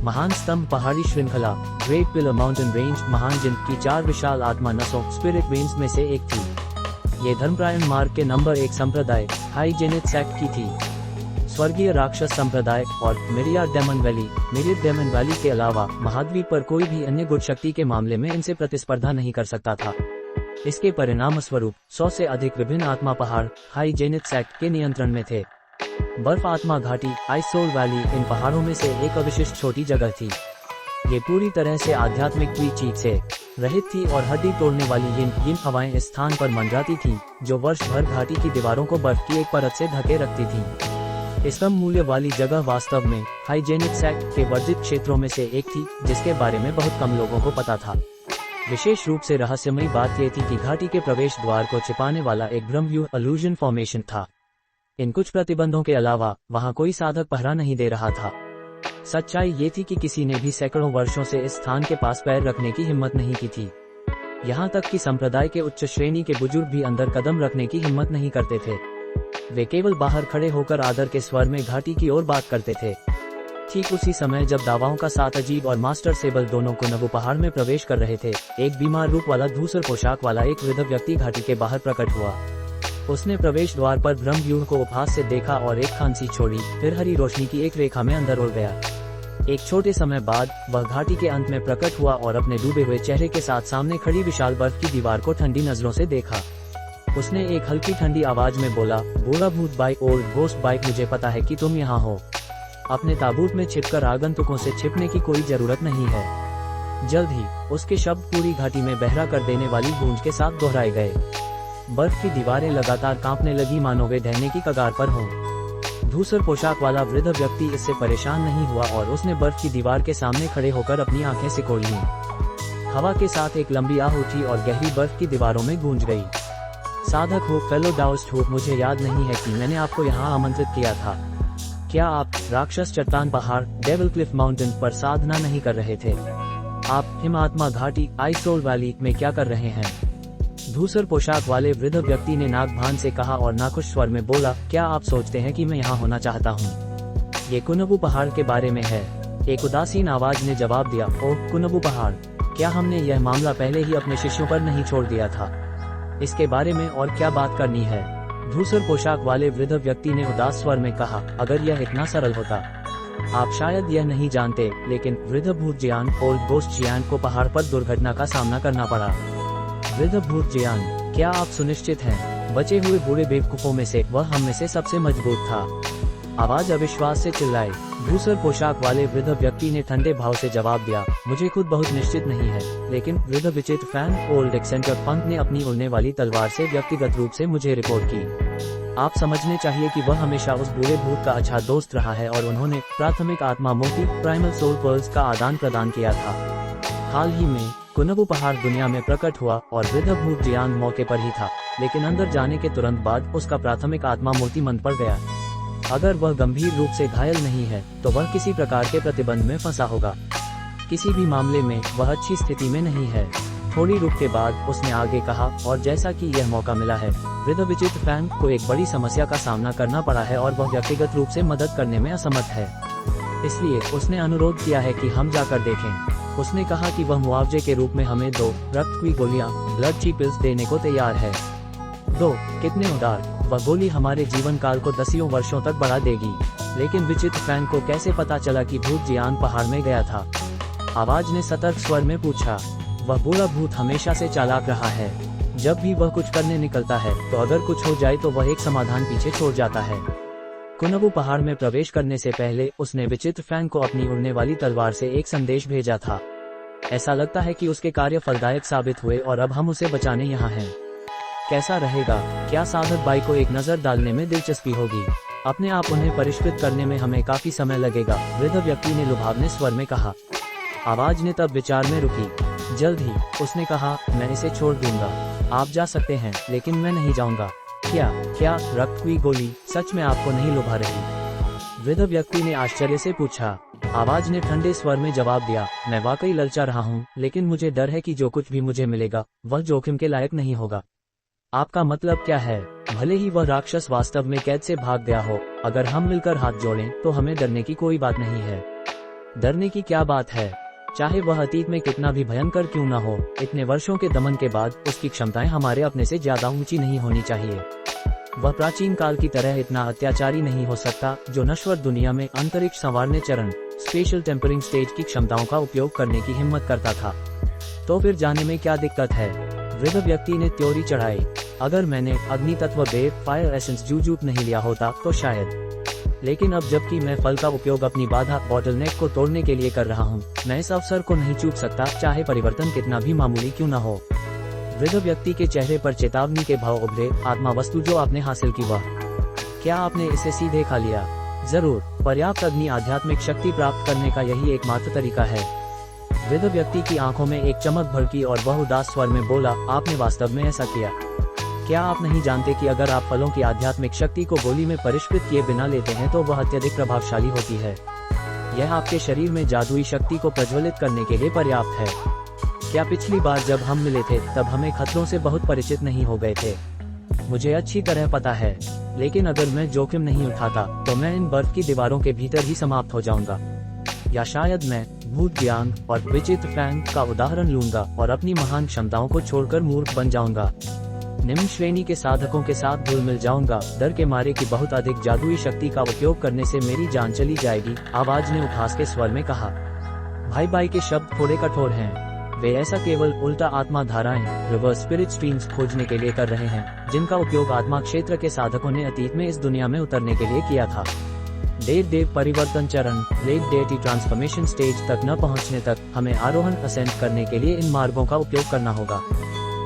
महान स्तंभ पहाड़ी श्रृंखला, ग्रेट पिलर माउंटेन रेंज, महान जिनकी 4 विशाल आत्मा नसों, स्पिरिट वेन्स में से एक थी। ये धर्मपरायण मार्ग के नंबर 1 संप्रदाय, हाइजेनिक सेक्ट की थी। स्वर्गीय राक्षस संप्रदाय और मिरिया डेमन वैली के अलावा महाद्वीप पर कोई भी अन्य गुट शक्ति के मामले में इनसे प्रतिस्पर्धा नहीं कर सकता था। इसके परिणाम स्वरूप 100 से अधिक विभिन्न आत्मा पहाड़ हाइजेनिक सेक्ट के नियंत्रण में थे। बर्फ आत्मा घाटी, आइसोल वैली, इन पहाड़ों में से एक अविशिष्ट छोटी जगह थी। ये पूरी तरह से आध्यात्मिक चीज से रहित थी और हड्डी तोड़ने वाली यिन हवाएं इस स्थान पर मंडराती थीं, जो वर्ष भर घाटी की दीवारों को बर्फ की एक परत से ढके रखती थीं। इस कम मूल्य वाली जगह वास्तव में हाइजेनिक सेक्ट के वर्जित क्षेत्रों में से एक थी, जिसके बारे में बहुत कम लोगों को पता था। विशेष रूप से रहस्यमयी बात यह थी कि घाटी के प्रवेश द्वार को छिपाने वाला एक ब्रह्मव्यूह इल्यूजन फॉर्मेशन था। इन कुछ प्रतिबंधों के अलावा वहां कोई साधक पहरा नहीं दे रहा था। सच्चाई ये थी कि किसी ने भी सैकड़ों वर्षों से इस स्थान के पास पैर रखने की हिम्मत नहीं की थी। यहाँ तक कि संप्रदाय के उच्च श्रेणी के बुजुर्ग भी अंदर कदम रखने की हिम्मत नहीं करते थे। वे केवल बाहर खड़े होकर आदर के स्वर में घाटी की ओर बात करते थे। ठीक उसी समय जब दावाओं का सात अजीब और मास्टर सेबल दोनों को नबू पहाड़ में प्रवेश कर रहे थे, एक बीमार रूप वाला धूसर पोशाक वाला एक वृद्ध व्यक्ति घाटी के बाहर प्रकट हुआ। उसने प्रवेश द्वार पर ब्रह्मव्यूह को उपहास से देखा और एक खांसी छोड़ी, फिर हरी रोशनी की एक रेखा में अंदर उड़ गया। एक छोटे समय बाद वह घाटी के अंत में प्रकट हुआ और अपने डूबे हुए चेहरे के साथ सामने खड़ी विशाल बर्फ की दीवार को ठंडी नजरों से देखा। उसने एक हल्की ठंडी आवाज में बोला, बूढ़ा भूत बाई, ओल्ड घोस्ट बाई, मुझे पता है कि तुम यहाँ हो। अपने ताबूत में छिपकर आगंतुकों से छिपने की कोई जरूरत नहीं है। जल्द ही उसके शब्द पूरी घाटी में बहरा कर देने वाली गूंज के साथ दोहराए गए। बर्फ की दीवारें लगातार कांपने लगी, मानो वे ढहने की कगार पर हों। धूसर पोशाक वाला वृद्ध व्यक्ति इससे परेशान नहीं हुआ और उसने बर्फ की दीवार के सामने खड़े होकर अपनी आंखें सिकोड़ लीं। हवा के साथ एक लंबी आह उठी और गहरी बर्फ की दीवारों में गूंज गई। साधक हो, फेलो डाउस्ट हो, मुझे याद नहीं है कि मैंने आपको यहाँ आमंत्रित किया था। क्या आप राक्षस चट्टान पहाड़ डेविल क्लिफ माउंटेन पर साधना नहीं कर रहे थे? आप हिमात्मा घाटी आइसोल वैली में क्या कर रहे हैं? धूसर पोशाक वाले वृद्ध व्यक्ति ने नाक भान से कहा और नाखुश स्वर में बोला, क्या आप सोचते हैं कि मैं यहाँ होना चाहता हूँ? ये कुनबू पहाड़ के बारे में है। एक उदासीन आवाज ने जवाब दिया, ओह कुनबू पहाड़, क्या हमने यह मामला पहले ही अपने शिष्यों पर नहीं छोड़ दिया था? इसके बारे में और क्या बात करनी है? धूसर पोशाक वाले वृद्ध व्यक्ति ने उदास स्वर में कहा, अगर यह इतना सरल होता। आप शायद यह नहीं जानते, लेकिन वृद्ध भूत जियान, ओल्ड घोस्ट जियान को पहाड़ पर दुर्घटना का सामना करना पड़ा। वृद्ध भूत जियान, क्या आप सुनिश्चित हैं? बचे हुए बूढ़े बेवकूफों में से वह हम में से सबसे मजबूत था। आवाज अविश्वास से चिल्लाई। धूसर पोशाक वाले वृद्ध व्यक्ति ने ठंडे भाव से जवाब दिया, मुझे खुद बहुत निश्चित नहीं है, लेकिन वृद्ध विचित्र फैन ओल्ड एक्सेंटर पंत ने अपनी उड़ने वाली तलवार से व्यक्तिगत रूप से मुझे रिपोर्ट की। आप समझने चाहिए कि वह हमेशा उस बूढ़े भूत का अच्छा दोस्त रहा है और उन्होंने प्राथमिक आत्मा मोती प्राइमल सोल पर्ल्स का आदान प्रदान किया था। हाल ही में कुनबु पहाड़ दुनिया में प्रकट हुआ और वृद्ध भूत जियांग मौके पर ही था, लेकिन अंदर जाने के तुरंत बाद उसका प्राथमिक आत्मा मूर्ति मंद पड़ गया। अगर वह गंभीर रूप से घायल नहीं है तो वह किसी प्रकार के प्रतिबंध में फंसा होगा। किसी भी मामले में वह अच्छी स्थिति में नहीं है। थोड़ी रुक के बाद उसने आगे कहा, और जैसा कि यह मौका मिला है, वृद्ध विचित्र फैंग को एक बड़ी समस्या का सामना करना पड़ा है और वह व्यक्तिगत रूप से मदद करने में असमर्थ है। इसलिए उसने अनुरोध किया है कि हम जाकर देखें। उसने कहा कि वह मुआवजे के रूप में हमें 2 रक्त की गोलियां ब्लड ची पिल्स देने को तैयार है। 2 कितने उदार। वह गोली हमारे जीवन काल को दसियों वर्षों तक बढ़ा देगी। लेकिन विचित्र फैंग को कैसे पता चला कि भूत जियांग पहाड़ में गया था? आवाज ने सतर्क स्वर में पूछा। वह बूढ़ा भूत हमेशा से चालाक रहा है। जब भी वह कुछ करने निकलता है तो अगर कुछ हो जाए तो वह एक समाधान पीछे छोड़ जाता है। कुनबु पहाड़ में प्रवेश करने से पहले उसने विचित्र फैंग को अपनी उड़ने वाली तलवार से एक संदेश भेजा था। ऐसा लगता है कि उसके कार्य फलदायक साबित हुए और अब हम उसे बचाने यहाँ हैं। कैसा रहेगा? क्या साधक बाई को एक नजर डालने में दिलचस्पी होगी? अपने आप उन्हें परिष्कृत करने में हमें काफी समय लगेगा, वृद्ध व्यक्ति ने लुभावने स्वर में कहा। आवाज ने तब विचार में रुकी। जल्द ही उसने कहा, मैं इसे छोड़ दूंगा। आप जा सकते हैं, लेकिन मैं नहीं जाऊंगा। क्या रक्त की गोली सच में आपको नहीं लुभा रही? वृद्ध व्यक्ति ने आश्चर्य से पूछा। आवाज ने ठंडे स्वर में जवाब दिया, मैं वाकई ललचा रहा हूँ, लेकिन मुझे डर है कि जो कुछ भी मुझे मिलेगा वह जोखिम के लायक नहीं होगा। आपका मतलब क्या है? भले ही वह राक्षस वास्तव में कैद से भाग गया हो, अगर हम मिलकर हाथ जोड़ें तो हमें डरने की कोई बात नहीं है। डरने की क्या बात है? चाहे वह अतीत में कितना भी भयंकर क्यों न हो, इतने वर्षों के दमन के बाद उसकी क्षमताएं हमारे अपने से ज्यादा ऊंची नहीं होनी चाहिए। वह प्राचीन काल की तरह इतना अत्याचारी नहीं हो सकता जो नश्वर दुनिया में अंतरिक्ष संवारने चरण स्पेशल टेम्परिंग स्टेज की क्षमताओं का उपयोग करने की हिम्मत करता था। तो फिर जाने में क्या दिक्कत है? वृद्ध व्यक्ति ने त्योरी चढ़ाई। अगर मैंने अग्नि तत्व बेर फायर एसेंस जूजूप नहीं लिया होता तो शायद, लेकिन अब जबकि मैं फल का उपयोग अपनी बाधा बॉटलनेक को तोड़ने के लिए कर रहा हूँ, मैं इस अवसर को नहीं चूक सकता, चाहे परिवर्तन कितना भी मामूली क्यों न हो। वृद्ध व्यक्ति के चेहरे पर चेतावनी के भाव उभरे। आत्मा वस्तु जो आपने हासिल की, वह क्या आपने इसे सीधे खा लिया? जरूर। पर्याप्त अग्नि आध्यात्मिक शक्ति प्राप्त करने का यही एकमात्र तरीका है। वृद्ध व्यक्ति की आंखों में एक चमक भड़की और वह उदास स्वर में बोला, आपने वास्तव में ऐसा किया? क्या आप नहीं जानते कि अगर आप फलों की आध्यात्मिक शक्ति को गोली में परिष्कृत किए बिना लेते हैं तो वह अत्यधिक प्रभावशाली होती है? यह आपके शरीर में जादुई शक्ति को प्रज्वलित करने के लिए पर्याप्त है। क्या पिछली बार जब हम मिले थे तब हमें खतरों से बहुत परिचित नहीं हो गए थे? मुझे अच्छी तरह पता है, लेकिन अगर मैं जोखिम नहीं उठाता तो मैं इन बर्फ की दीवारों के भीतर ही समाप्त हो जाऊंगा। या शायद मैं भूत जियांग और विचित्र फैंग का उदाहरण लूंगा और अपनी महान क्षमताओं को छोड़कर मूर्ख बन जाऊंगा। निम्न श्रेणी के साधकों के साथ घुल मिल जाऊंगा, डर के मारे कि बहुत अधिक जादुई शक्ति का उपयोग करने से मेरी जान चली जाएगी, आवाज ने उपहास के स्वर में कहा। भाई बाई के शब्द थोड़े कठोर हैं। वे ऐसा केवल उल्टा आत्मा धाराएं रिवर्स स्पिरिट स्ट्रीम्स खोजने के लिए कर रहे हैं, जिनका उपयोग आत्मा क्षेत्र के साधकों ने अतीत में इस दुनिया में उतरने के लिए किया था। देव परिवर्तन चरण लेट डेटी ट्रांसफॉर्मेशन स्टेज तक न पहुंचने तक हमें आरोहण असेंड करने के लिए इन मार्गों का उपयोग करना होगा।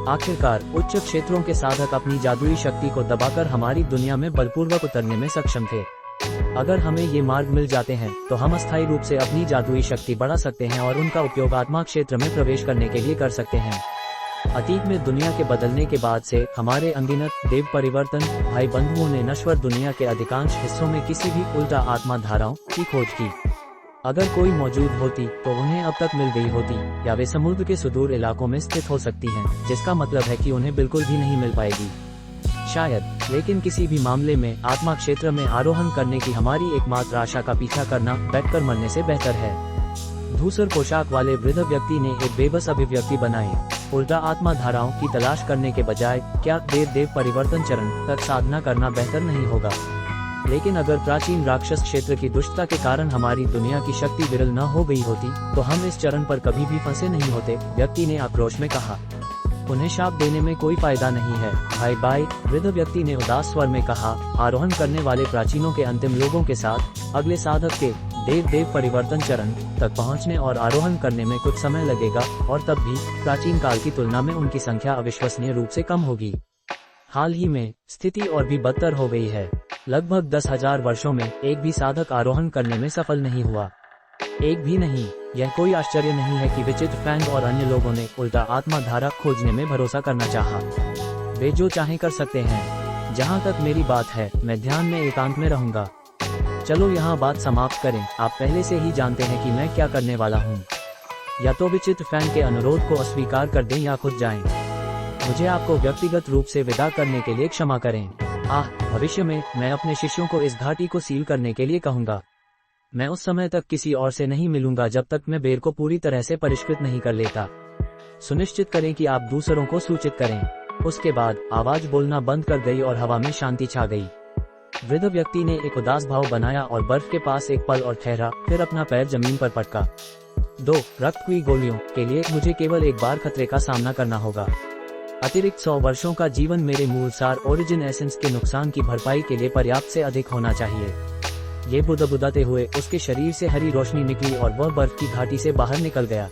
आखिरकार उच्च क्षेत्रों के साधक अपनी जादुई शक्ति को दबाकर हमारी दुनिया में बलपूर्वक उतरने में सक्षम थे। अगर हमें ये मार्ग मिल जाते हैं तो हम अस्थायी रूप से अपनी जादुई शक्ति बढ़ा सकते हैं और उनका उपयोग आत्मा क्षेत्र में प्रवेश करने के लिए कर सकते हैं। अतीत में दुनिया के बदलने के बाद से हमारे अनगिनत देव परिवर्तन भाई बंधुओं ने नश्वर दुनिया के अधिकांश हिस्सों में किसी भी उल्टा आत्मा धाराओं की खोज की। अगर कोई मौजूद होती तो उन्हें अब तक मिल गई होती, या वे समुद्र के सुदूर इलाकों में स्थित हो सकती हैं, जिसका मतलब है कि उन्हें बिल्कुल भी नहीं मिल पाएगी। शायद, लेकिन किसी भी मामले में आत्मा क्षेत्र में आरोहण करने की हमारी एकमात्र आशा का पीछा करना बैठकर मरने से बेहतर है। धूसर पोशाक वाले वृद्ध व्यक्ति ने एक बेबस अभिव्यक्ति बनाई। उल्टा आत्मा धाराओं की तलाश करने के बजाय क्या देव परिवर्तन चरण तक साधना करना बेहतर नहीं होगा? लेकिन अगर प्राचीन राक्षस क्षेत्र की दुष्टता के कारण हमारी दुनिया की शक्ति विरल न हो गई होती तो हम इस चरण पर कभी भी फंसे नहीं होते, व्यक्ति ने आक्रोश में कहा। उन्हें शाप देने में कोई फायदा नहीं है भाई बाई, वृद्ध व्यक्ति ने उदास स्वर में कहा। आरोहण करने वाले प्राचीनों के अंतिम लोगों के साथ अगले साधक के देव परिवर्तन चरण तक पहुंचने और आरोहण करने में कुछ समय लगेगा, और तब भी प्राचीन काल की तुलना में उनकी संख्या अविश्वसनीय रूप से कम होगी। हाल ही में स्थिति और भी बदतर हो गई है। लगभग 10,000 वर्षों में एक भी साधक आरोहण करने में सफल नहीं हुआ। एक भी नहीं। यह कोई आश्चर्य नहीं है कि विचित्र फैंग और अन्य लोगों ने उल्टा आत्मा धारा खोजने में भरोसा करना चाहा। वे जो चाहें कर सकते हैं। जहाँ तक मेरी बात है, मैं ध्यान में एकांत में रहूंगा। चलो यहाँ बात समाप्त करें। आप पहले से ही जानते हैं कि मैं क्या करने वाला हूँ। या तो विचित्र फैंग के अनुरोध को अस्वीकार कर दें या खुद जाएं। मुझे आपको व्यक्तिगत रूप से विदा करने के लिए क्षमा करें। भविष्य में मैं अपने शिष्यों को इस घाटी को सील करने के लिए कहूँगा। मैं उस समय तक किसी और से नहीं मिलूंगा जब तक मैं बेर को पूरी तरह से परिष्कृत नहीं कर लेता। सुनिश्चित करें कि आप दूसरों को सूचित करें। उसके बाद आवाज बोलना बंद कर गई और हवा में शांति छा गई। वृद्ध व्यक्ति ने एक उदास भाव बनाया और बर्फ के पास एक पल और ठहरा, फिर अपना पैर जमीन पर पटका। 2 रक्त की गोलियों के लिए मुझे केवल एक बार खतरे का सामना करना होगा। अतिरिक्त 100 वर्षों का जीवन मेरे मूल सार ओरिजिन एसेंस के नुकसान की भरपाई के लिए पर्याप्त से अधिक होना चाहिए। ये बुदबुदाते हुए उसके शरीर से हरी रोशनी निकली और वह बर्फ की घाटी से बाहर निकल गया। ...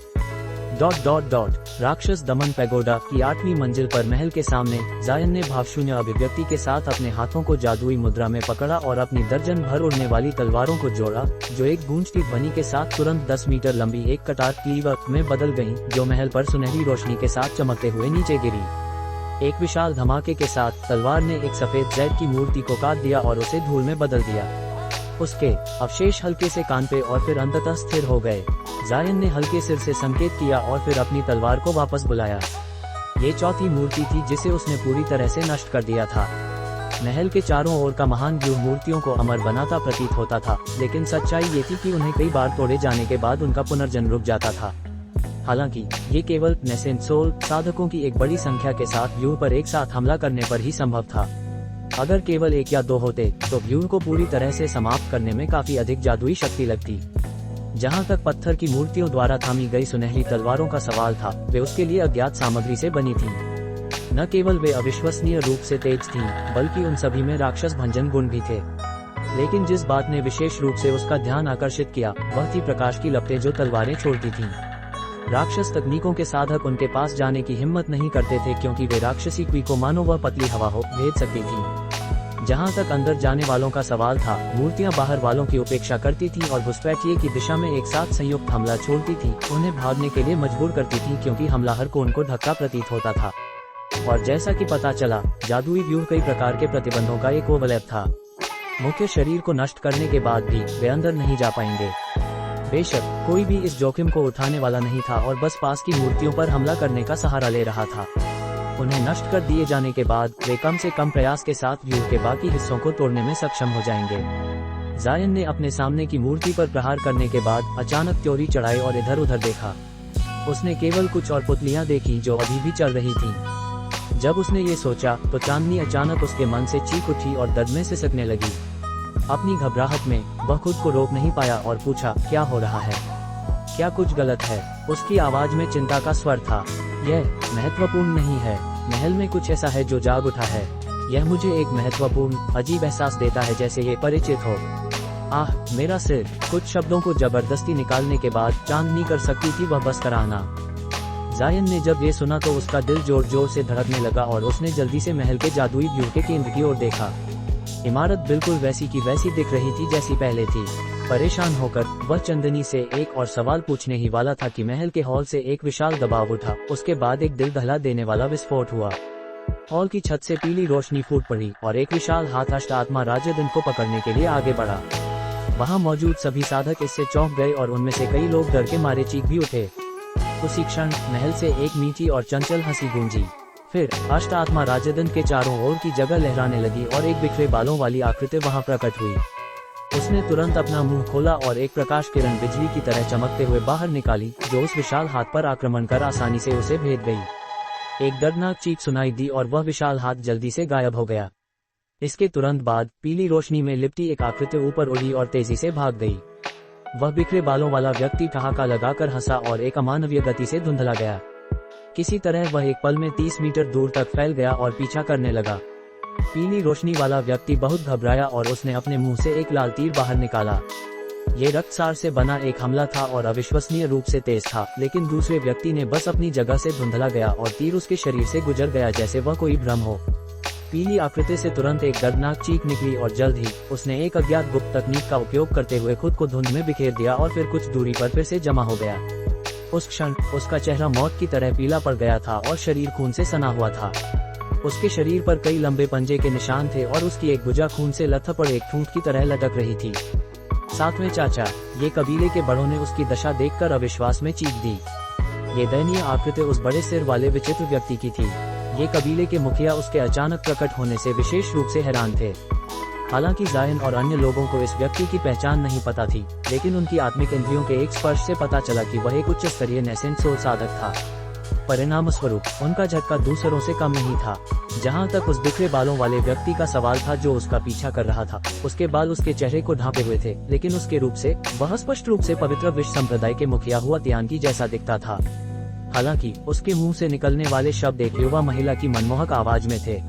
राक्षस दमन पैगोडा की 8वीं मंजिल पर महल के सामने जायन ने भावशून्य अभिव्यक्ति के साथ अपने हाथों को जादुई मुद्रा में पकड़ा और अपनी दर्जन भर उड़ने वाली तलवारों को जोड़ा, जो एक गूंजती ध्वनि के साथ तुरंत 10 मीटर लंबी एक कतार क्लीवर में बदल गईं, जो महल पर सुनहरी रोशनी के साथ चमकते हुए नीचे गिरी। एक विशाल धमाके के साथ तलवार ने एक सफेद जैड की मूर्ति को काट दिया और उसे धूल में बदल दिया। उसके अवशेष हल्के से कांपे और फिर अंततः स्थिर हो गए। जायन ने हल्के सिर से संकेत किया और फिर अपनी तलवार को वापस बुलाया। ये चौथी मूर्ति थी जिसे उसने पूरी तरह से नष्ट कर दिया था। महल के चारों ओर का महान व्यूह मूर्तियों को अमर बनाता प्रतीत होता था, लेकिन सच्चाई ये थी कि उन्हें कई बार तोड़े जाने के बाद उनका पुनर्जन्म रुक जाता था। हालांकि ये केवल नेसेंट सोल साधकों की एक बड़ी संख्या के साथ व्यूह पर एक साथ हमला करने पर ही संभव था। अगर केवल 1 या 2 होते तो व्यूह को पूरी तरह से समाप्त करने में काफी अधिक जादुई शक्ति लगती। जहां तक पत्थर की मूर्तियों द्वारा थामी गई सुनहरी तलवारों का सवाल था, वे उसके लिए अज्ञात सामग्री से बनी थीं। न केवल वे अविश्वसनीय रूप से तेज थीं, बल्कि उन सभी में राक्षस भंजन गुण भी थे। लेकिन जिस बात ने विशेष रूप से उसका ध्यान आकर्षित किया, वह थी प्रकाश की लपटें जो तलवारें छोड़ती थीं। राक्षस तकनीकों के साधक उनके पास जाने की हिम्मत नहीं करते थे, क्योंकि वे राक्षसी कुई को मानो वह पतली हवा हो भेज सकती थीं। जहां तक अंदर जाने वालों का सवाल था, मूर्तियां बाहर वालों की उपेक्षा करती थीं और घुसपैठिए की दिशा में एक साथ संयुक्त हमला छोड़ती थीं, उन्हें भागने के लिए मजबूर करती थीं, क्योंकि हमलावर को उनको धक्का प्रतीत होता था। और जैसा कि पता चला, जादुई व्यूह कई प्रकार के प्रतिबंधों का एक ओवरलैप था। मुख्य शरीर को नष्ट करने के बाद भी वे अंदर नहीं जा पाएंगे। बेशक कोई भी इस जोखिम को उठाने वाला नहीं था और बस पास की मूर्तियों पर हमला करने का सहारा ले रहा था। उन्हें नष्ट कर दिए जाने के बाद वे कम से कम प्रयास के साथ व्यूह के बाकी हिस्सों को तोड़ने में सक्षम हो जाएंगे। जायन ने अपने सामने की मूर्ति पर प्रहार करने के बाद अचानक त्योरी चढ़ाई और इधर उधर देखा। उसने केवल कुछ और पुतलियां देखी जो अभी भी चल रही थीं। जब उसने ये सोचा तो चांदनी अचानक उसके मन से चीख उठी और दर्द में सिसकने लगी। अपनी घबराहट में वह खुद को रोक नहीं पाया और पूछा, क्या हो रहा है? क्या कुछ गलत है? उसकी आवाज में चिंता का स्वर था। यह महत्वपूर्ण नहीं है। महल में कुछ ऐसा है जो जाग उठा है। यह मुझे एक महत्वपूर्ण अजीब एहसास देता है, जैसे ये परिचित हो। मेरा सिर। कुछ शब्दों को जबरदस्ती निकालने के बाद चांदनी कर सकती थी वह बस कराना। जायन ने जब ये सुना तो उसका दिल जोर जोर से धड़कने लगा और उसने जल्दी से महल के जादुई व्यूह के केंद्र की ओर देखा। इमारत बिल्कुल वैसी की वैसी दिख रही थी जैसी पहले थी। परेशान होकर वह चंदनी से एक और सवाल पूछने ही वाला था कि महल के हॉल से एक विशाल दबाव उठा। उसके बाद एक दिल दहला देने वाला विस्फोट हुआ। हॉल की छत से पीली रोशनी फूट पड़ी और एक विशाल हाथ अष्ट आत्मा राजदन को पकड़ने के लिए आगे बढ़ा। वहां मौजूद सभी साधक इससे चौंक गए और उनमें से कई लोग डर के मारे चीख भी उठे। उसी क्षण महल से एक मीठी और चंचल हंसी गूंजी। फिर अष्ट आत्मा राजदन के चारों ओर की जगह लहराने लगी और एक बिखरे बालों वाली आकृति वहां प्रकट हुई। उसने तुरंत अपना मुंह खोला और एक प्रकाश किरण बिजली की तरह चमकते हुए बाहर निकाली, जो उस विशाल हाथ पर आक्रमण कर आसानी से उसे भेद गई। एक दर्दनाक चीख सुनाई दी और वह विशाल हाथ जल्दी से गायब हो गया। इसके तुरंत बाद पीली रोशनी में लिपटी एक आकृति ऊपर उड़ी और तेजी से भाग गई। वह बिखरे बालों वाला व्यक्ति ठहाका लगाकर हंसा और एक अमानवीय गति से धुंधला गया। किसी तरह वह एक पल में 30 मीटर दूर तक फैल गया और पीछा करने लगा। पीली रोशनी वाला व्यक्ति बहुत घबराया और उसने अपने मुंह से एक लाल तीर बाहर निकाला। ये रक्तसार से बना एक हमला था और अविश्वसनीय रूप से तेज था, लेकिन दूसरे व्यक्ति ने बस अपनी जगह से धुंधला गया और तीर उसके शरीर से गुजर गया जैसे वह कोई भ्रम हो। पीली आकृति से तुरंत एक दर्दनाक चीख निकली और जल्द ही उसने एक अज्ञात गुप्त तकनीक का उपयोग करते हुए खुद को धुंध में बिखेर दिया और फिर कुछ दूरी पर फिर से जमा हो गया। उस क्षण उसका चेहरा मौत की तरह पीला पड़ गया था और शरीर खून से सना हुआ था। उसके शरीर पर कई लंबे पंजे के निशान थे और उसकी एक भुजा खून से लथपड़ एक ठूंठ की तरह लटक रही थी। सातवें चाचा, ये कबीले के बड़ों ने उसकी दशा देखकर अविश्वास में चीख दी। ये दयनीय आकृति उस बड़े सिर वाले विचित्र व्यक्ति की थी। ये कबीले के मुखिया उसके अचानक प्रकट होने से विशेष रूप से हैरान थे। हालांकि जायन और अन्य लोगों को इस व्यक्ति की पहचान नहीं पता थी, लेकिन उनकी आत्मिक इंद्रियों के एक स्पर्श से पता चला कि वह एक उच्च स्तरीय नेसेंट सोल साधक था। परिणाम स्वरूप उनका झटका दूसरों से कम नहीं था। जहां तक उस बिखरे बालों वाले व्यक्ति का सवाल था जो उसका पीछा कर रहा था, उसके बाल उसके चेहरे को ढांपे हुए थे, लेकिन उसके रूप से वह स्पष्ट रूप से पवित्र विश्व संप्रदाय के मुखिया हुआ तियानकी जैसा दिखता था। हालांकि उसके मुंह से निकलने वाले शब्द एक युवा महिला की मनमोहक आवाज में थे।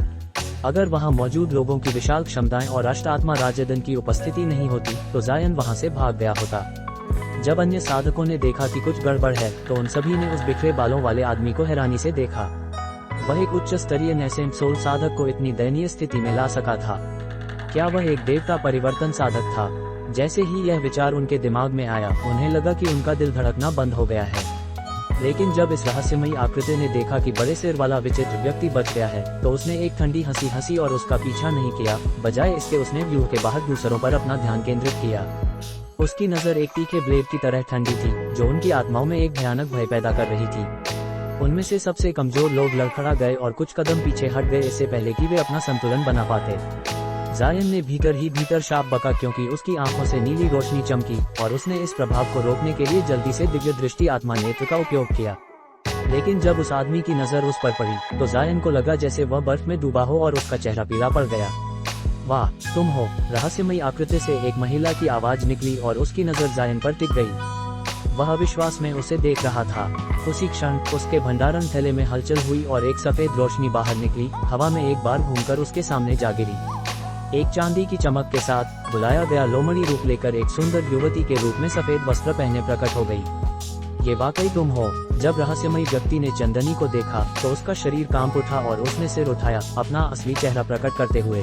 अगर वहां मौजूद लोगों की विशाल क्षमताएं और अष्टात्मा राजदन की उपस्थिति नहीं होती तो जायन वहां से भाग गया होता। जब अन्य साधकों ने देखा कि कुछ गड़बड़ है तो उन सभी ने उस बिखरे बालों वाले आदमी को हैरानी से देखा। वह एक उच्च स्तरीय नेसेंट सोल साधक को इतनी दयनीय स्थिति में ला सका था। क्या वह एक देवता परिवर्तन साधक था? जैसे ही यह विचार उनके दिमाग में आया, उन्हें लगा कि उनका दिल धड़कना बंद हो गया है। लेकिन जब इस रहस्यमयी आकृति ने देखा कि बड़े सिर वाला विचित्र व्यक्ति बच गया है, तो उसने एक ठंडी हंसी हंसी और उसका पीछा नहीं किया। बजाय इसके उसने व्यूह के बाहर दूसरों पर अपना ध्यान केंद्रित किया। उसकी नजर एक तीखे ब्लेड की तरह ठंडी थी, जो उनकी आत्माओं में एक भयानक भय पैदा कर रही थी। उनमें से सबसे कमजोर लोग लड़खड़ा गए और कुछ कदम पीछे हट गए, इससे पहले कि वे अपना संतुलन बना पाते। जायन ने भीतर ही भीतर शाप बका, क्योंकि उसकी आंखों से नीली रोशनी चमकी और उसने इस प्रभाव को रोकने के लिए जल्दी से दिव्य दृष्टि आत्मा नेत्र का उपयोग किया। लेकिन जब उस आदमी की नजर उस पर पड़ी तो जायन को लगा जैसे वह बर्फ में डूबा हो और उसका चेहरा पीला पड़ गया। वाह, तुम हो! रहस्यमयी आकृति से एक महिला की आवाज निकली और उसकी नजर जायन पर टिक गई। वह अविश्वास में उसे देख रहा था। उसी क्षण उसके भंडारण थैले में हलचल हुई और एक सफेद रोशनी बाहर निकली, हवा में एक बार घूमकर उसके सामने जा गिरी। एक चांदी की चमक के साथ बुलाया गया लोमड़ी रूप लेकर एक सुंदर युवती के रूप में सफेद वस्त्र पहने प्रकट हो गई। ये वाकई तुम हो! जब रहस्यमयी व्यक्ति ने चंदनी को देखा तो उसका शरीर कांप उठा और उसने सिर उठाया, अपना असली चेहरा प्रकट करते हुए।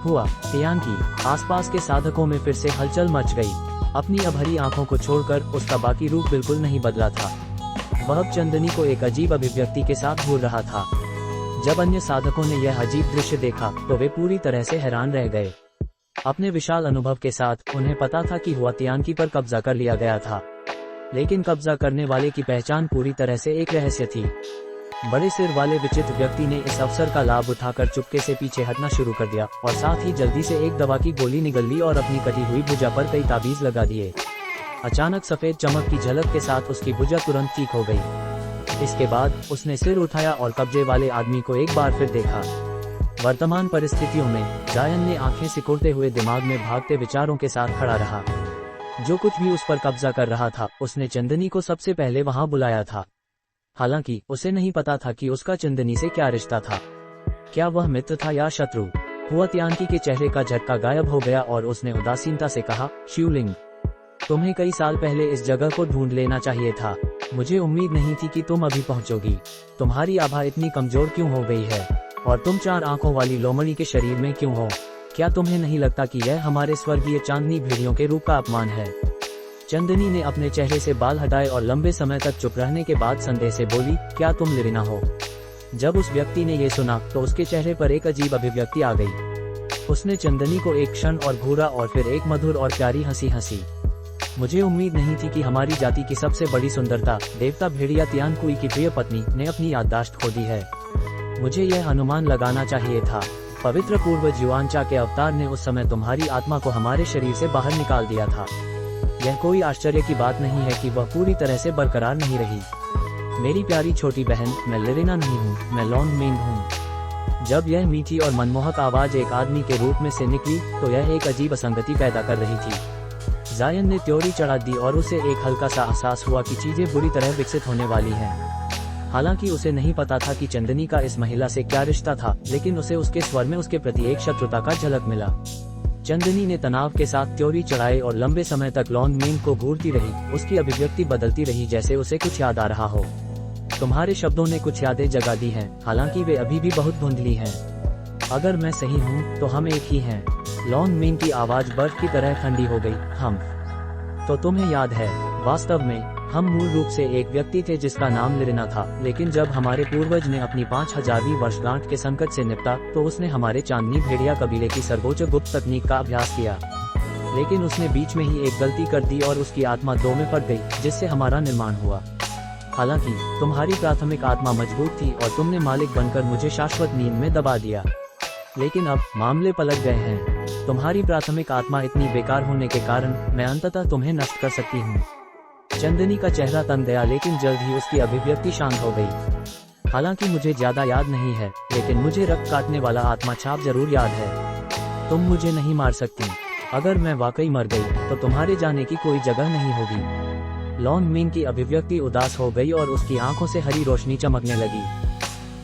हुआ तियानकी! आसपास के साधकों में फिर से हलचल मच गई। अपनी अभरी आंखों को छोड़कर उसका बाकी रूप बिल्कुल नहीं बदला था। वह चंदनी को एक अजीब अभिव्यक्ति के साथ घूर रहा था। जब अन्य साधकों ने यह अजीब दृश्य देखा तो वे पूरी तरह से हैरान रह गए। अपने विशाल अनुभव के साथ उन्हें पता था कि हुआ तियानकी पर कब्जा कर लिया गया था, लेकिन कब्जा करने वाले की पहचान पूरी तरह से एक रहस्य थी। बड़े सिर वाले विचित्र व्यक्ति ने इस अवसर का लाभ उठाकर चुपके से पीछे हटना शुरू कर दिया और साथ ही जल्दी से एक दवा की गोली निगल ली और अपनी कटी हुई भुजा पर कई ताबीज लगा दिए। अचानक सफेद चमक की झलक के साथ उसकी भुजा तुरंत ठीक हो गई। इसके बाद उसने सिर उठाया और कब्जे वाले आदमी को एक बार फिर देखा। वर्तमान परिस्थितियों में जायन ने आंखें सिकोड़ते हुए दिमाग में भागते विचारों के साथ खड़ा रहा। जो कुछ भी उस पर कब्जा कर रहा था, उसने चंदनी को सबसे पहले वहां बुलाया था। हालांकि उसे नहीं पता था कि उसका चंदनी से क्या रिश्ता था। क्या वह मित्र था या शत्रु? हुआ तियानकी के चेहरे का झटका गायब हो गया और उसने उदासीनता से कहा, शिवलिंग, तुम्हें कई साल पहले इस जगह को ढूंढ लेना चाहिए था। मुझे उम्मीद नहीं थी कि तुम अभी पहुंचोगी। तुम्हारी आभा इतनी कमजोर क्यों हो गई है? और तुम 4 आंखों वाली लोमड़ी के शरीर में क्यों हो? क्या तुम्हें नहीं लगता कि यह हमारे स्वर्गीय चांदनी भेड़ियों के रूप का अपमान है? चंदनी ने अपने चेहरे से बाल हटाए और लंबे समय तक चुप रहने के बाद संदेह से बोली, क्या तुम लिरिना हो? जब उस व्यक्ति ने ये सुना तो उसके चेहरे पर एक अजीब अभिव्यक्ति आ गई। उसने चंदनी को एक क्षण और घूरा और फिर एक मधुर और प्यारी हंसी हंसी। मुझे उम्मीद नहीं थी कि हमारी जाति की सबसे बड़ी सुंदरता, देवता भेड़िया तियानकुई की प्रिय पत्नी, ने अपनी याददाश्त खो दी है। मुझे यह अनुमान लगाना चाहिए था। पवित्र पूर्वज युआनचा के अवतार ने उस समय तुम्हारी आत्मा को हमारे शरीर से बाहर निकाल दिया था। यह कोई आश्चर्य की बात नहीं है कि वह पूरी तरह से बरकरार नहीं रही। मेरी प्यारी छोटी बहन, मैं लिरिना नहीं हूँ, मैं लॉन्ग मेंग हूँ। जब यह मीठी और मनमोहक आवाज एक आदमी के रूप में से निकली तो यह एक अजीब असंगति पैदा कर रही थी। जायन ने त्योरी चढ़ा दी और उसे एक हल्का सा एहसास हुआ कि चीजें बुरी तरह विकसित होने वाली हैं। हालांकि उसे नहीं पता था कि चंदनी का इस महिला से क्या रिश्ता था, लेकिन उसे उसके स्वर में उसके प्रति एक शत्रुता का झलक मिला। चंदनी ने तनाव के साथ त्योरी चढ़ाई और लंबे समय तक लॉन्ग मेंग को घूरती रही। उसकी अभिव्यक्ति बदलती रही जैसे उसे कुछ याद आ रहा हो। तुम्हारे शब्दों ने कुछ यादें जगा दी हैं, हालांकि वे अभी भी बहुत धुंधली हैं। अगर मैं सही हूँ तो हम एक ही हैं। लॉन्ग मेन की आवाज बर्फ की तरह ठंडी हो गई। हम तो तुम्हें याद है, वास्तव में हम मूल रूप से एक व्यक्ति थे जिसका नाम लिरिना था, लेकिन जब हमारे पूर्वज ने अपनी 5000वीं वर्षगांठ के संकट से निपटा तो उसने हमारे चांदनी भेड़िया कबीले की सर्वोच्च गुप्त तकनीक का अभ्यास किया। लेकिन उसने बीच में ही एक गलती कर दी और उसकी आत्मा 2 में फट गई, जिससे हमारा निर्माण हुआ। हालांकि तुम्हारी प्राथमिक आत्मा मजबूत थी और तुमने मालिक बनकर मुझे शाश्वत नींद में दबा दिया। लेकिन अब मामले पलट गए हैं। तुम्हारी प्राथमिक आत्मा इतनी बेकार होने के कारण मैं अंततः तुम्हें नष्ट कर सकती हूँ। चंदनी का चेहरा तन गया, लेकिन जल्द ही उसकी अभिव्यक्ति शांत हो गई। हालांकि मुझे ज्यादा याद नहीं है, लेकिन मुझे रक्त काटने वाला आत्मा छाप जरूर याद है। तुम मुझे नहीं मार सकती। अगर मैं वाकई मर गई तो तुम्हारे जाने की कोई जगह नहीं होगी। लॉन्ग मेन की अभिव्यक्ति उदास हो गई और उसकी आंखों से हरी रोशनी चमकने लगी।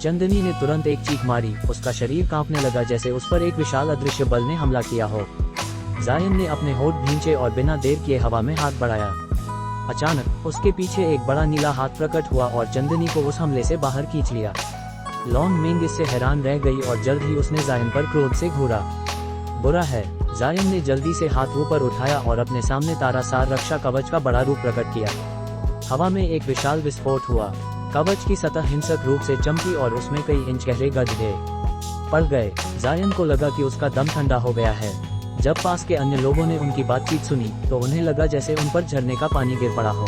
चंदनी ने तुरंत एक चीख मारी। उसका शरीर कांपने लगा जैसे उस पर एक विशाल अदृश्य बल ने हमला किया हो। जायन ने अपने होठ भींचे और बिना देर किए हवा में हाथ बढ़ाया। अचानक उसके पीछे एक बड़ा नीला हाथ प्रकट हुआ और चंदनी को उस हमले से बाहर खींच लिया। लॉन्ग मेंग इससे हैरान रह गई और जल्द ही उसने जायन पर क्रोध से घूरा। बुरा है। जायन ने जल्दी से हाथ ऊपर उठाया और अपने सामने तारासार रक्षा कवच का बड़ा रूप प्रकट किया। हवा में एक विशाल विस्फोट हुआ। कवच की सतह हिंसक रूप से चमकी और उसमें कई इंच गहरे गड्ढे पड़ गए। जायन को लगा कि उसका दम ठंडा हो गया है। जब पास के अन्य लोगों ने उनकी बातचीत सुनी तो उन्हें लगा जैसे उन पर झरने का पानी गिर पड़ा हो।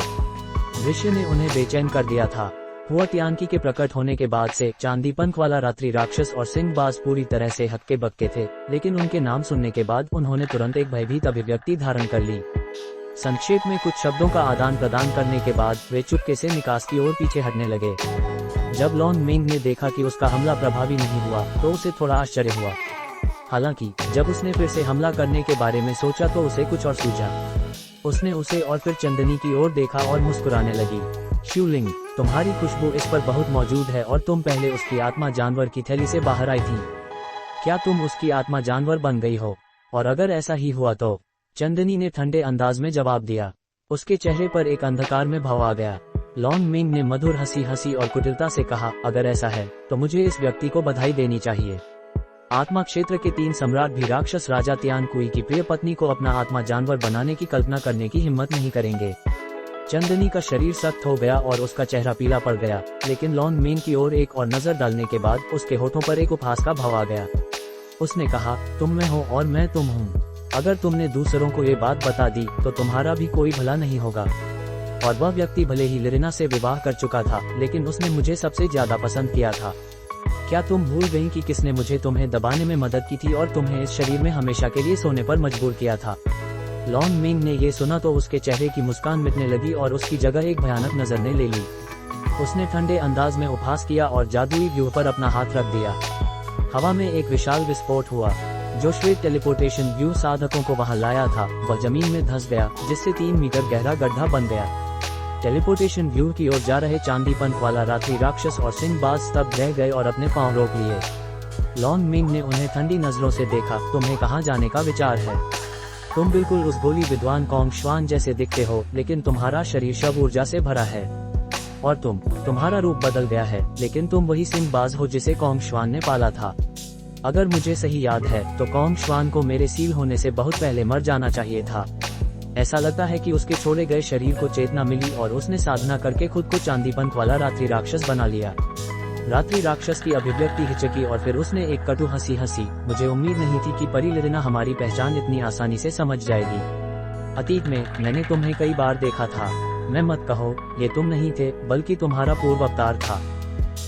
दृश्य ने उन्हें बेचैन कर दिया था। हुआतियांकी के प्रकट होने के बाद से चांदी पंख वाला रात्रि राक्षस और सिंहबाज पूरी तरह से हक्के बक्के थे, लेकिन उनके नाम सुनने के बाद उन्होंने तुरंत एक भयभीत अभिव्यक्ति धारण कर ली। संक्षेप में कुछ शब्दों का आदान प्रदान करने के बाद वे चुपके से निकास की ओर पीछे हटने लगे। जब लॉन्ग मेंग ने देखा कि उसका हमला प्रभावी नहीं हुआ तो उसे थोड़ा आश्चर्य हुआ। हालांकि जब उसने फिर से हमला करने के बारे में सोचा तो उसे कुछ और सूझा। उसने उसे और फिर चंदनी की ओर देखा और मुस्कुराने लगी। शिवलिंग, तुम्हारी खुशबू इस पर बहुत मौजूद है और तुम पहले उसकी आत्मा जानवर की थैली से बाहर आई थी। क्या तुम उसकी आत्मा जानवर बन गई हो? और अगर ऐसा ही हुआ तो? चंदनी ने ठंडे अंदाज में जवाब दिया। उसके चेहरे पर एक अंधकार में भाव आ गया। लॉन्ग मेंग ने मधुर हंसी हंसी और कुटिलता से कहा, अगर ऐसा है तो मुझे इस व्यक्ति को बधाई देनी चाहिए। आत्मा क्षेत्र के 3 सम्राट भी राक्षस राजा तियानकुई की प्रिय पत्नी को अपना आत्मा जानवर बनाने की कल्पना करने की हिम्मत नहीं करेंगे। चंदनी का शरीर सख्त हो गया और उसका चेहरा पीला पड़ गया, लेकिन लॉन्ग मेंग की ओर एक और नजर डालने के बाद उसके होठों पर एक उपहास का भाव आ गया। उसने कहा, तुम मैं हो और मैं तुम हूँ। अगर तुमने दूसरों को ये बात बता दी तो तुम्हारा भी कोई भला नहीं होगा। और वह व्यक्ति भले ही लिरिना से विवाह कर चुका था, लेकिन उसने मुझे सबसे ज्यादा पसंद किया था। क्या तुम भूल गई कि किसने मुझे तुम्हें दबाने में मदद की थी और तुम्हें इस शरीर में हमेशा के लिए सोने पर मजबूर किया था? लॉन्ग मेंग ने ये सुना तो उसके चेहरे की मुस्कान मिटने लगी और उसकी जगह एक भयानक नजर ने ले ली। उसने ठंडे अंदाज में उपहास किया और जादुई व्यूह पर अपना हाथ रख दिया। हवा में एक विशाल विस्फोट हुआ। जो श्वेत टेलीपोर्टेशन व्यू साधकों को वहां लाया था वह जमीन में धंस गया, जिससे 3 मीटर गहरा गड्ढा बन गया। टेलीपोर्टेशन व्यू की ओर जा रहे चांदी पंख वाला रात्रि राक्षस और सिंहबाज स्तब्ध रह गए और अपने पांव रोक लिए। लॉन्ग मेंग ने उन्हें ठंडी नजरों से देखा। तुम्हें कहाँ जाने का विचार है? तुम बिल्कुल उस गोली विद्वान कॉन्ग श्वान जैसे दिखते हो, लेकिन तुम्हारा शरीर शव ऊर्जा से भरा है। और तुम्हारा रूप बदल गया है, लेकिन तुम वही सिंहबाज हो जिसे कॉन्ग श्वान ने पाला था। अगर मुझे सही याद है तो कॉन्ग श्वान को मेरे सील होने से बहुत पहले मर जाना चाहिए था। ऐसा लगता है कि उसके छोड़े गए शरीर को चेतना मिली और उसने साधना करके खुद को चांदी पंख वाला रात्रि राक्षस बना लिया। रात्रि राक्षस की अभिव्यक्ति हिचकी और फिर उसने एक कटु हंसी हंसी। मुझे उम्मीद नहीं थी कि परी लिरिना हमारी पहचान इतनी आसानी से समझ जाएगी। अतीत में मैंने तुम्हें कई बार देखा था। मैं मत कहो ये तुम नहीं थे, बल्कि तुम्हारा पूर्व अवतार था।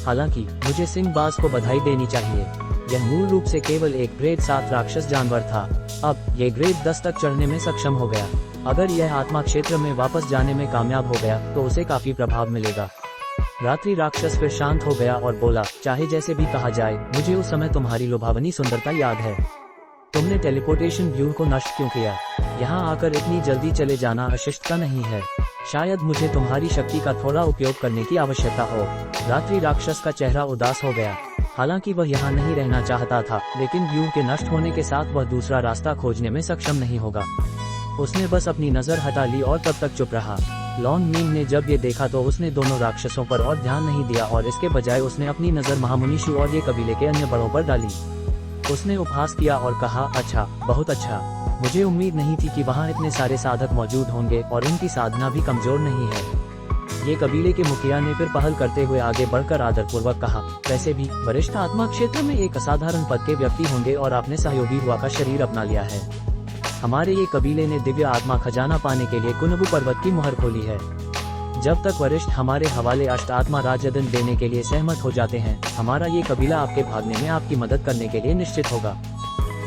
हालांकि मुझे सिंहबाज को बधाई देनी चाहिए। यह मूल रूप से केवल एक ग्रेड 7 राक्षस जानवर था। अब ये ग्रेड 10 तक चढ़ने में सक्षम हो गया। अगर यह आत्मा क्षेत्र में वापस जाने में कामयाब हो गया तो उसे काफी प्रभाव मिलेगा। रात्रि राक्षस फिर शांत हो गया और बोला, चाहे जैसे भी कहा जाए, मुझे उस समय तुम्हारी लुभावनी सुंदरता याद है। तुमने टेलीपोर्टेशन व्यू को नष्ट क्यों किया? यहाँ आकर इतनी जल्दी चले जाना अशिष्टता नहीं है। शायद मुझे तुम्हारी शक्ति का थोड़ा उपयोग करने की आवश्यकता हो। रात्रि राक्षस का चेहरा उदास हो गया। हालांकि वह यहाँ नहीं रहना चाहता था, लेकिन व्यू के नष्ट होने के साथ वह दूसरा रास्ता खोजने में सक्षम नहीं होगा। उसने बस अपनी नजर हटा ली और तब तक चुप रहा। लॉन्ग मेंग ने जब ये देखा तो उसने दोनों राक्षसों पर और ध्यान नहीं दिया और इसके बजाय उसने अपनी नजर महामुनि शु और ये कबीले के अन्य बड़ों पर डाली। उसने उपहास किया और कहा, अच्छा, बहुत अच्छा। मुझे उम्मीद नहीं थी कि वहाँ इतने सारे साधक मौजूद होंगे और उनकी साधना भी कमजोर नहीं है। ये कबीले के मुखिया ने फिर पहल करते हुए आगे बढ़कर आदरपूर्वक कहा, वैसे भी वरिष्ठ आत्मा क्षेत्र में एक असाधारण पद के व्यक्ति होंगे और आपने सहयोगी हुआ का शरीर अपना लिया है। हमारे ये कबीले ने दिव्य आत्मा खजाना पाने के लिए कुनबु पर्वत की मुहर खोली है। जब तक वरिष्ठ हमारे हवाले अष्ट आत्मा राजदंड देने के लिए सहमत हो जाते हैं, हमारा ये कबीला आपके भागने में आपकी मदद करने के लिए निश्चित होगा।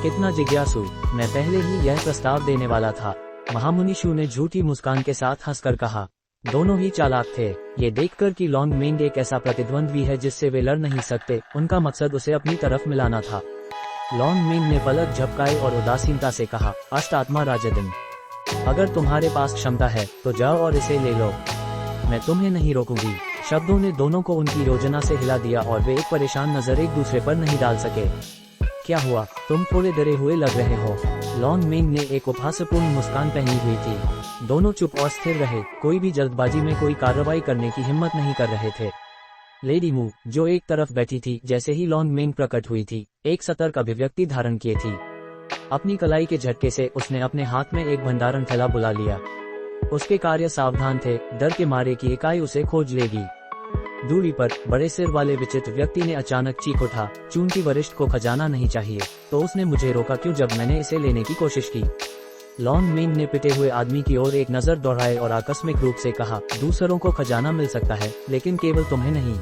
कितना जिज्ञासु, मैं पहले ही यह प्रस्ताव देने वाला था। महामुनि शू ने झूठी मुस्कान के साथ हंसकर कहा। दोनों ही चालाक थे। ये देखकर कि लॉन्ग मेंग एक ऐसा प्रतिद्वंद्वी है जिससे वे लड़ नहीं सकते, उनका मकसद उसे अपनी तरफ मिलाना था। लॉन्ग मेंग ने पलक झपकाए और उदासीनता से कहा, अष्ट आत्मा राजदन, अगर तुम्हारे पास क्षमता है तो जाओ और इसे ले लो, मैं तुम्हें नहीं रोकूंगी। शब्दों ने दोनों को उनकी योजना से हिला दिया और वे एक परेशान नजर एक दूसरे पर नहीं डाल सके। क्या हुआ, तुम थोड़े डरे हुए लग रहे हो। लॉन्ग मेंग ने एक उपहासपूर्ण मुस्कान पहनी हुई थी। दोनों चुप और स्थिर रहे, कोई भी जल्दबाजी में कोई कार्रवाई करने की हिम्मत नहीं कर रहे थे। लेडी मू, जो एक तरफ बैठी थी, जैसे ही लॉन्ग मेंग प्रकट हुई थी, एक सतर्क अभिव्यक्ति धारण किए थी। अपनी कलाई के झटके से उसने अपने हाथ में एक भंडारण थैला बुला लिया। उसके कार्य सावधान थे, डर के मारे की इकाई उसे खोज लेगी। दूरी पर बड़े सिर वाले विचित्र व्यक्ति ने अचानक चीख उठा, चूंकि वरिष्ठ को खजाना नहीं चाहिए तो उसने मुझे रोका क्यों जब मैंने इसे लेने की कोशिश की। लॉन्ग मेंग ने पिटे हुए आदमी की ओर एक नजर दौड़ाए और आकस्मिक रूप से कहा, दूसरों को खजाना मिल सकता है लेकिन केवल तुम्हें नहीं।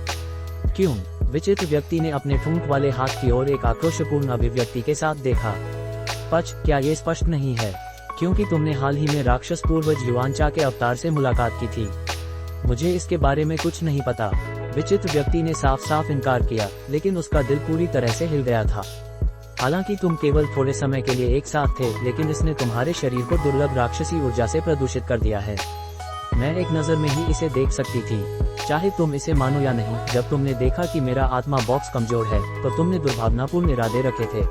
क्यों? विचित्र व्यक्ति ने अपने ठूंठ वाले हाथ की ओर एक आक्रोशपूर्ण अभिव्यक्ति के साथ देखा। पच, क्या ये स्पष्ट नहीं है क्योंकि तुमने हाल ही में राक्षस पूर्वज युवांचा के अवतार से मुलाकात की थी? मुझे इसके बारे में कुछ नहीं पता। विचित्र व्यक्ति ने साफ साफ इनकार किया, लेकिन उसका दिल पूरी तरह से हिल गया था। हालांकि तुम केवल थोड़े समय के लिए एक साथ थे, लेकिन इसने तुम्हारे शरीर को दुर्लभ राक्षसी ऊर्जा से प्रदूषित कर दिया है। मैं एक नजर में ही इसे देख सकती थी, चाहे तुम इसे मानो या नहीं। जब तुमने देखा कि मेरा आत्मा बॉक्स कमजोर है तो तुमने दुर्भावनापूर्ण इरादे रखे थे।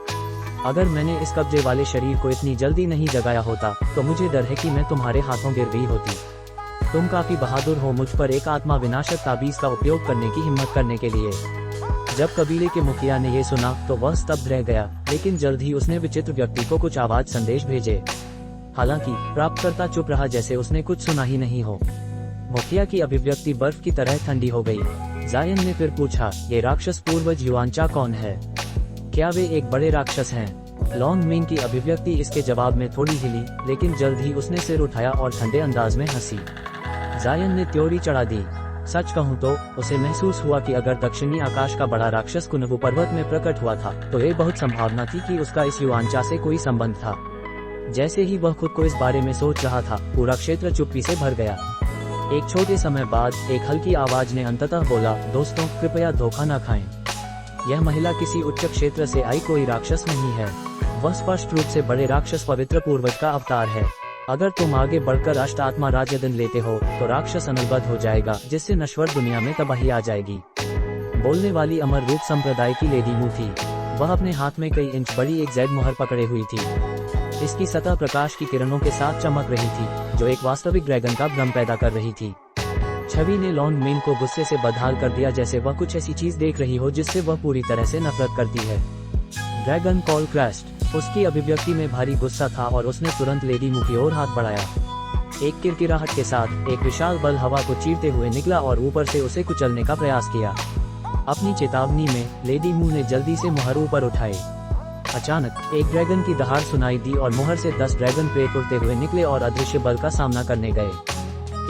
अगर मैंने इस कब्जे वाले शरीर को इतनी जल्दी नहीं जगाया होता तो मुझे डर है कि मैं तुम्हारे हाथों गिर गई होती। तुम काफी बहादुर हो मुझ पर एक आत्मा विनाशक ताबीज का उपयोग करने की हिम्मत करने के लिए। जब कबीले के मुखिया ने ये सुना तो वह स्तब्ध रह गया, लेकिन जल्द ही उसने विचित्र व्यक्ति को कुछ आवाज संदेश भेजे। हालांकि प्राप्तकर्ता चुप रहा, जैसे उसने कुछ सुना ही नहीं हो। मुखिया की अभिव्यक्ति बर्फ की तरह ठंडी हो गई। जायन ने फिर पूछा, ये राक्षस पूर्वज युवांचा कौन है? क्या वे एक बड़े राक्षस हैं? लॉन्ग मेंग की अभिव्यक्ति इसके जवाब में थोड़ी हिली, लेकिन जल्द ही उसने सिर उठाया और ठंडे अंदाज में हंसी। जायन ने त्योरी चढ़ा दी। सच कहूँ तो उसे महसूस हुआ कि अगर दक्षिणी आकाश का बड़ा राक्षस कुनबु पर्वत में प्रकट हुआ था तो ये बहुत संभावना थी कि उसका इस युवांचा से कोई संबंध था। जैसे ही वह खुद को इस बारे में सोच रहा था, पूरा क्षेत्र चुप्पी से भर गया। एक छोटे समय बाद एक हल्की आवाज ने अंततः बोला, दोस्तों कृपया धोखा न खाएं। यह महिला किसी उच्च क्षेत्र से आई कोई राक्षस नहीं है। वह स्पष्ट रूप से बड़े राक्षस पवित्र पूर्वज का अवतार है। अगर तुम आगे बढ़कर अष्ट आत्मा राजदंड लेते हो तो राक्षस अनुबद्ध हो जाएगा, जिससे नश्वर दुनिया में तबाही आ जाएगी। बोलने वाली अमर रूप संप्रदाय की लेडी मू थी। वह अपने हाथ में कई इंच बड़ी एक जेड मुहर पकड़े हुई थी। इसकी सतह प्रकाश की किरणों के साथ चमक रही थी, जो एक वास्तविक ड्रैगन का भ्रम पैदा कर रही थी। छवि ने लॉन्ग मेंग को गुस्से से बदहाल कर दिया, जैसे वह कुछ ऐसी चीज देख रही हो जिससे वह पूरी तरह से नफरत करती है। Dragon call crest. उसकी अभिव्यक्ति में भारी गुस्सा था और उसने तुरंत लेडी मू की ओर हाथ बढ़ाया। एक किरकिराहट के साथ एक विशाल बल हवा को चीरते हुए निकला और ऊपर से उसे कुचलने का प्रयास किया। अपनी चेतावनी में लेडी मू ने जल्दी से मुहर ऊपर उठाई। अचानक एक ड्रैगन की दहाड़ सुनाई दी और मुहर से 10 ड्रैगन प्रेत उड़ते हुए निकले और अदृश्य बल का सामना करने गए।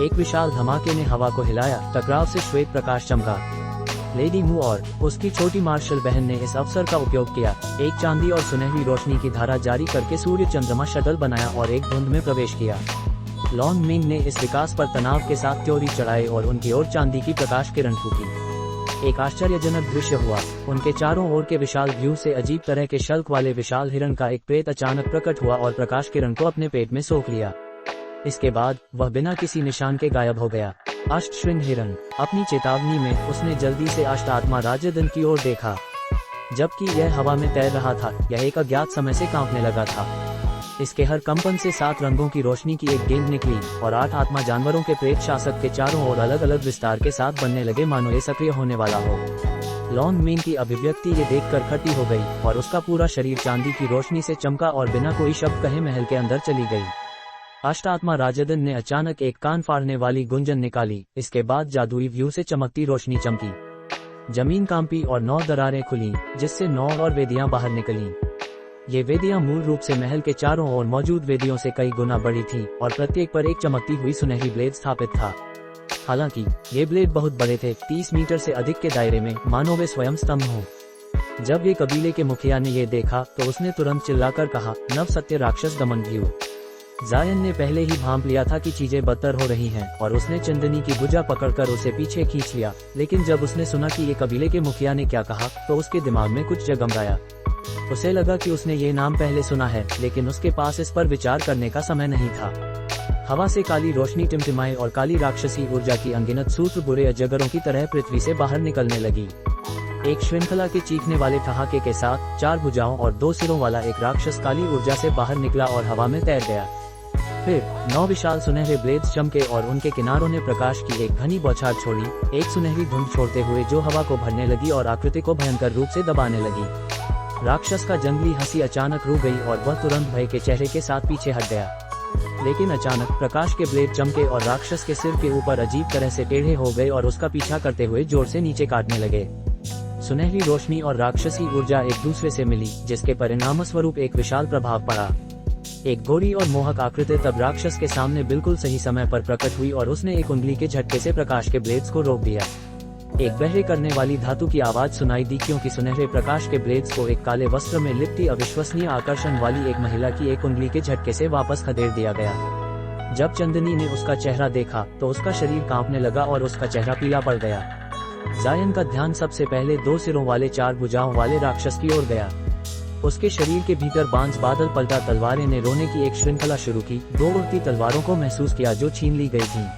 एक विशाल धमाके ने हवा को हिलाया, टकराव से श्वेत प्रकाश चमका। लेडी मू और उसकी छोटी मार्शल बहन ने इस अवसर का उपयोग किया। एक चांदी और सुनहरी रोशनी की धारा जारी करके सूर्य चंद्रमा शटल बनाया और एक धुंध में प्रवेश किया। लॉन्ग मेंग ने इस विकास पर तनाव के साथ त्योरी चढ़ाई और उनकी ओर चांदी की प्रकाश किरण फूकी। एक आश्चर्यजनक दृश्य हुआ। उनके चारों ओर के विशाल व्यू से अजीब तरह के शल्क वाले विशाल हिरण का एक प्रेत अचानक प्रकट हुआ और प्रकाश किरण को अपने पेट में सोख लिया। इसके बाद वह बिना किसी निशान के गायब हो गया। अष्ट श्रृंग हिरण। अपनी चेतावनी में उसने जल्दी से अष्ट आत्मा राजदन की ओर देखा। जबकि यह हवा में तैर रहा था, यह एक अज्ञात समय से कांपने लगा था। इसके हर कंपन से 7 रंगों की रोशनी की एक गेंद निकली और 8 आत्मा जानवरों के प्रेत शासक के चारों ओर अलग अलग विस्तार के साथ बनने लगे, मानो ये सक्रिय होने वाला हो। लॉन्ग मेन की अभिव्यक्ति ये देखकर खट्टी हो गई और उसका पूरा शरीर चांदी की रोशनी से चमका और बिना कोई शब्द कहे महल के अंदर चली गई। अष्टात्मा राजदन ने अचानक एक कान फाड़ने वाली गुंजन निकाली। इसके बाद जादुई व्यू से चमकती रोशनी चमकी, जमीन कांपी और 9 दरारें खुली, जिससे 9 और वेदियां बाहर निकलीं। ये वेदियां मूल रूप से महल के चारों ओर मौजूद वेदियों से कई गुना बड़ी थी और प्रत्येक पर एक चमकती हुई सुनहरी ब्लेड स्थापित था। हालांकि ये ब्लेड बहुत बड़े थे, 30 मीटर से अधिक के दायरे में, मानो वे स्वयं स्तंभ हों। जब ये कबीले के मुखिया ने ये देखा तो उसने तुरंत चिल्लाकर कहा, नव सत्य राक्षस दमन व्यू। जायन ने पहले ही भांप लिया था कि चीजें बदतर हो रही हैं और उसने चंदनी की भुजा पकड़कर उसे पीछे खींच लिया। लेकिन जब उसने सुना कि ये कबीले के मुखिया ने क्या कहा तो उसके दिमाग में कुछ जगमगाया। उसे लगा कि उसने ये नाम पहले सुना है, लेकिन उसके पास इस पर विचार करने का समय नहीं था। हवा से काली रोशनी टिमटिमाई और काली राक्षसी ऊर्जा की अनगिनत सूत्र बुरे अजगरों की तरह पृथ्वी से बाहर निकलने लगी। एक श्रृंखला के चीखने वाले ठहाके के साथ 4 भुजाओं और 2 सिरों वाला एक राक्षस काली ऊर्जा से बाहर निकला और हवा में तैर गया। फिर 9 विशाल सुनहरे ब्लेड्स चमके और उनके किनारों ने प्रकाश की एक घनी बौछार छोड़ी, एक सुनहरी धुंध छोड़ते हुए जो हवा को भरने लगी और आकृति को भयंकर रूप से दबाने लगी। राक्षस का जंगली हंसी अचानक रुक गई और वह तुरंत भय के चेहरे के साथ पीछे हट गया। लेकिन अचानक प्रकाश के ब्लेड चमके और राक्षस के सिर के ऊपर अजीब तरह से टेढ़े हो गए और उसका पीछा करते हुए जोर से नीचे काटने लगे। सुनहरी रोशनी और राक्षसी ऊर्जा एक दूसरे से मिली, जिसके परिणामस्वरूप एक विशाल प्रभाव पड़ा। एक गोरी और मोहक आकृति तब राक्षस के सामने बिल्कुल सही समय पर प्रकट हुई और उसने एक उंगली के झटके से प्रकाश के ब्लेड्स को रोक दिया। एक बहरे करने वाली धातु की आवाज सुनाई दी, क्योंकि सुनहरे प्रकाश के ब्लेड्स को एक काले वस्त्र में लिपटी अविश्वसनीय आकर्षण वाली एक महिला की एक उंगली के झटके से वापस खदेड़ दिया गया। जब चंदनी ने उसका चेहरा देखा तो उसका शरीर कांपने लगा और उसका चेहरा पीला पड़ गया। जायन का ध्यान सबसे पहले 2 सिरों वाले 4 भुजाओं वाले राक्षस की ओर गया। उसके शरीर के भीतर बांझ बादल पलटा तलवारें ने रोने की एक श्रृंखला शुरू की। 2 उड़ती तलवारों को महसूस किया जो छीन ली गई थीं।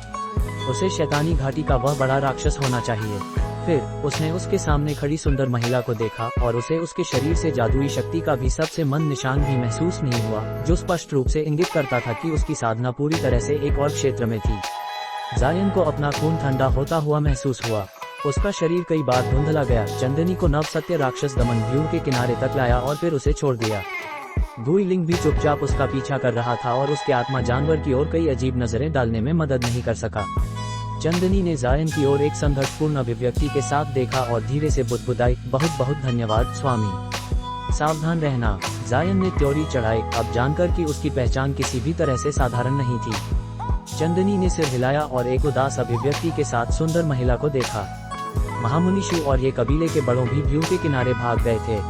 उसे शैतानी घाटी का वह बड़ा राक्षस होना चाहिए। फिर उसने उसके सामने खड़ी सुंदर महिला को देखा और उसे उसके शरीर से जादुई शक्ति का भी सबसे मंद निशान भी महसूस नहीं हुआ, जो स्पष्ट रूप से इंगित करता था कि उसकी साधना पूरी तरह से एक और क्षेत्र में थी। जायन को अपना खून ठंडा होता हुआ महसूस हुआ। उसका शरीर कई बार धुंधला गया। चंदनी को नव सत्य राक्षस दमन व्यू के किनारे तक लाया और फिर उसे छोड़ दिया। गुईलिंग भी चुपचाप उसका पीछा कर रहा था और उसके आत्मा जानवर की ओर कई अजीब नजरें डालने में मदद नहीं कर सका। चंदनी ने जायन की ओर एक संघर्षपूर्ण अभिव्यक्ति के साथ देखा और धीरे से बुदबुदाई, बहुत बहुत धन्यवाद स्वामी। सावधान रहना। जायन ने त्योरी चढ़ाई, अब जानकर कि उसकी पहचान किसी भी तरह से साधारण नहीं थी। चंदनी ने सिर हिलाया और एक उदास अभिव्यक्ति के साथ सुंदर महिला को देखा। महामुनिशु और ये कबीले के बड़ों भी व्यू के किनारे भाग गए थे।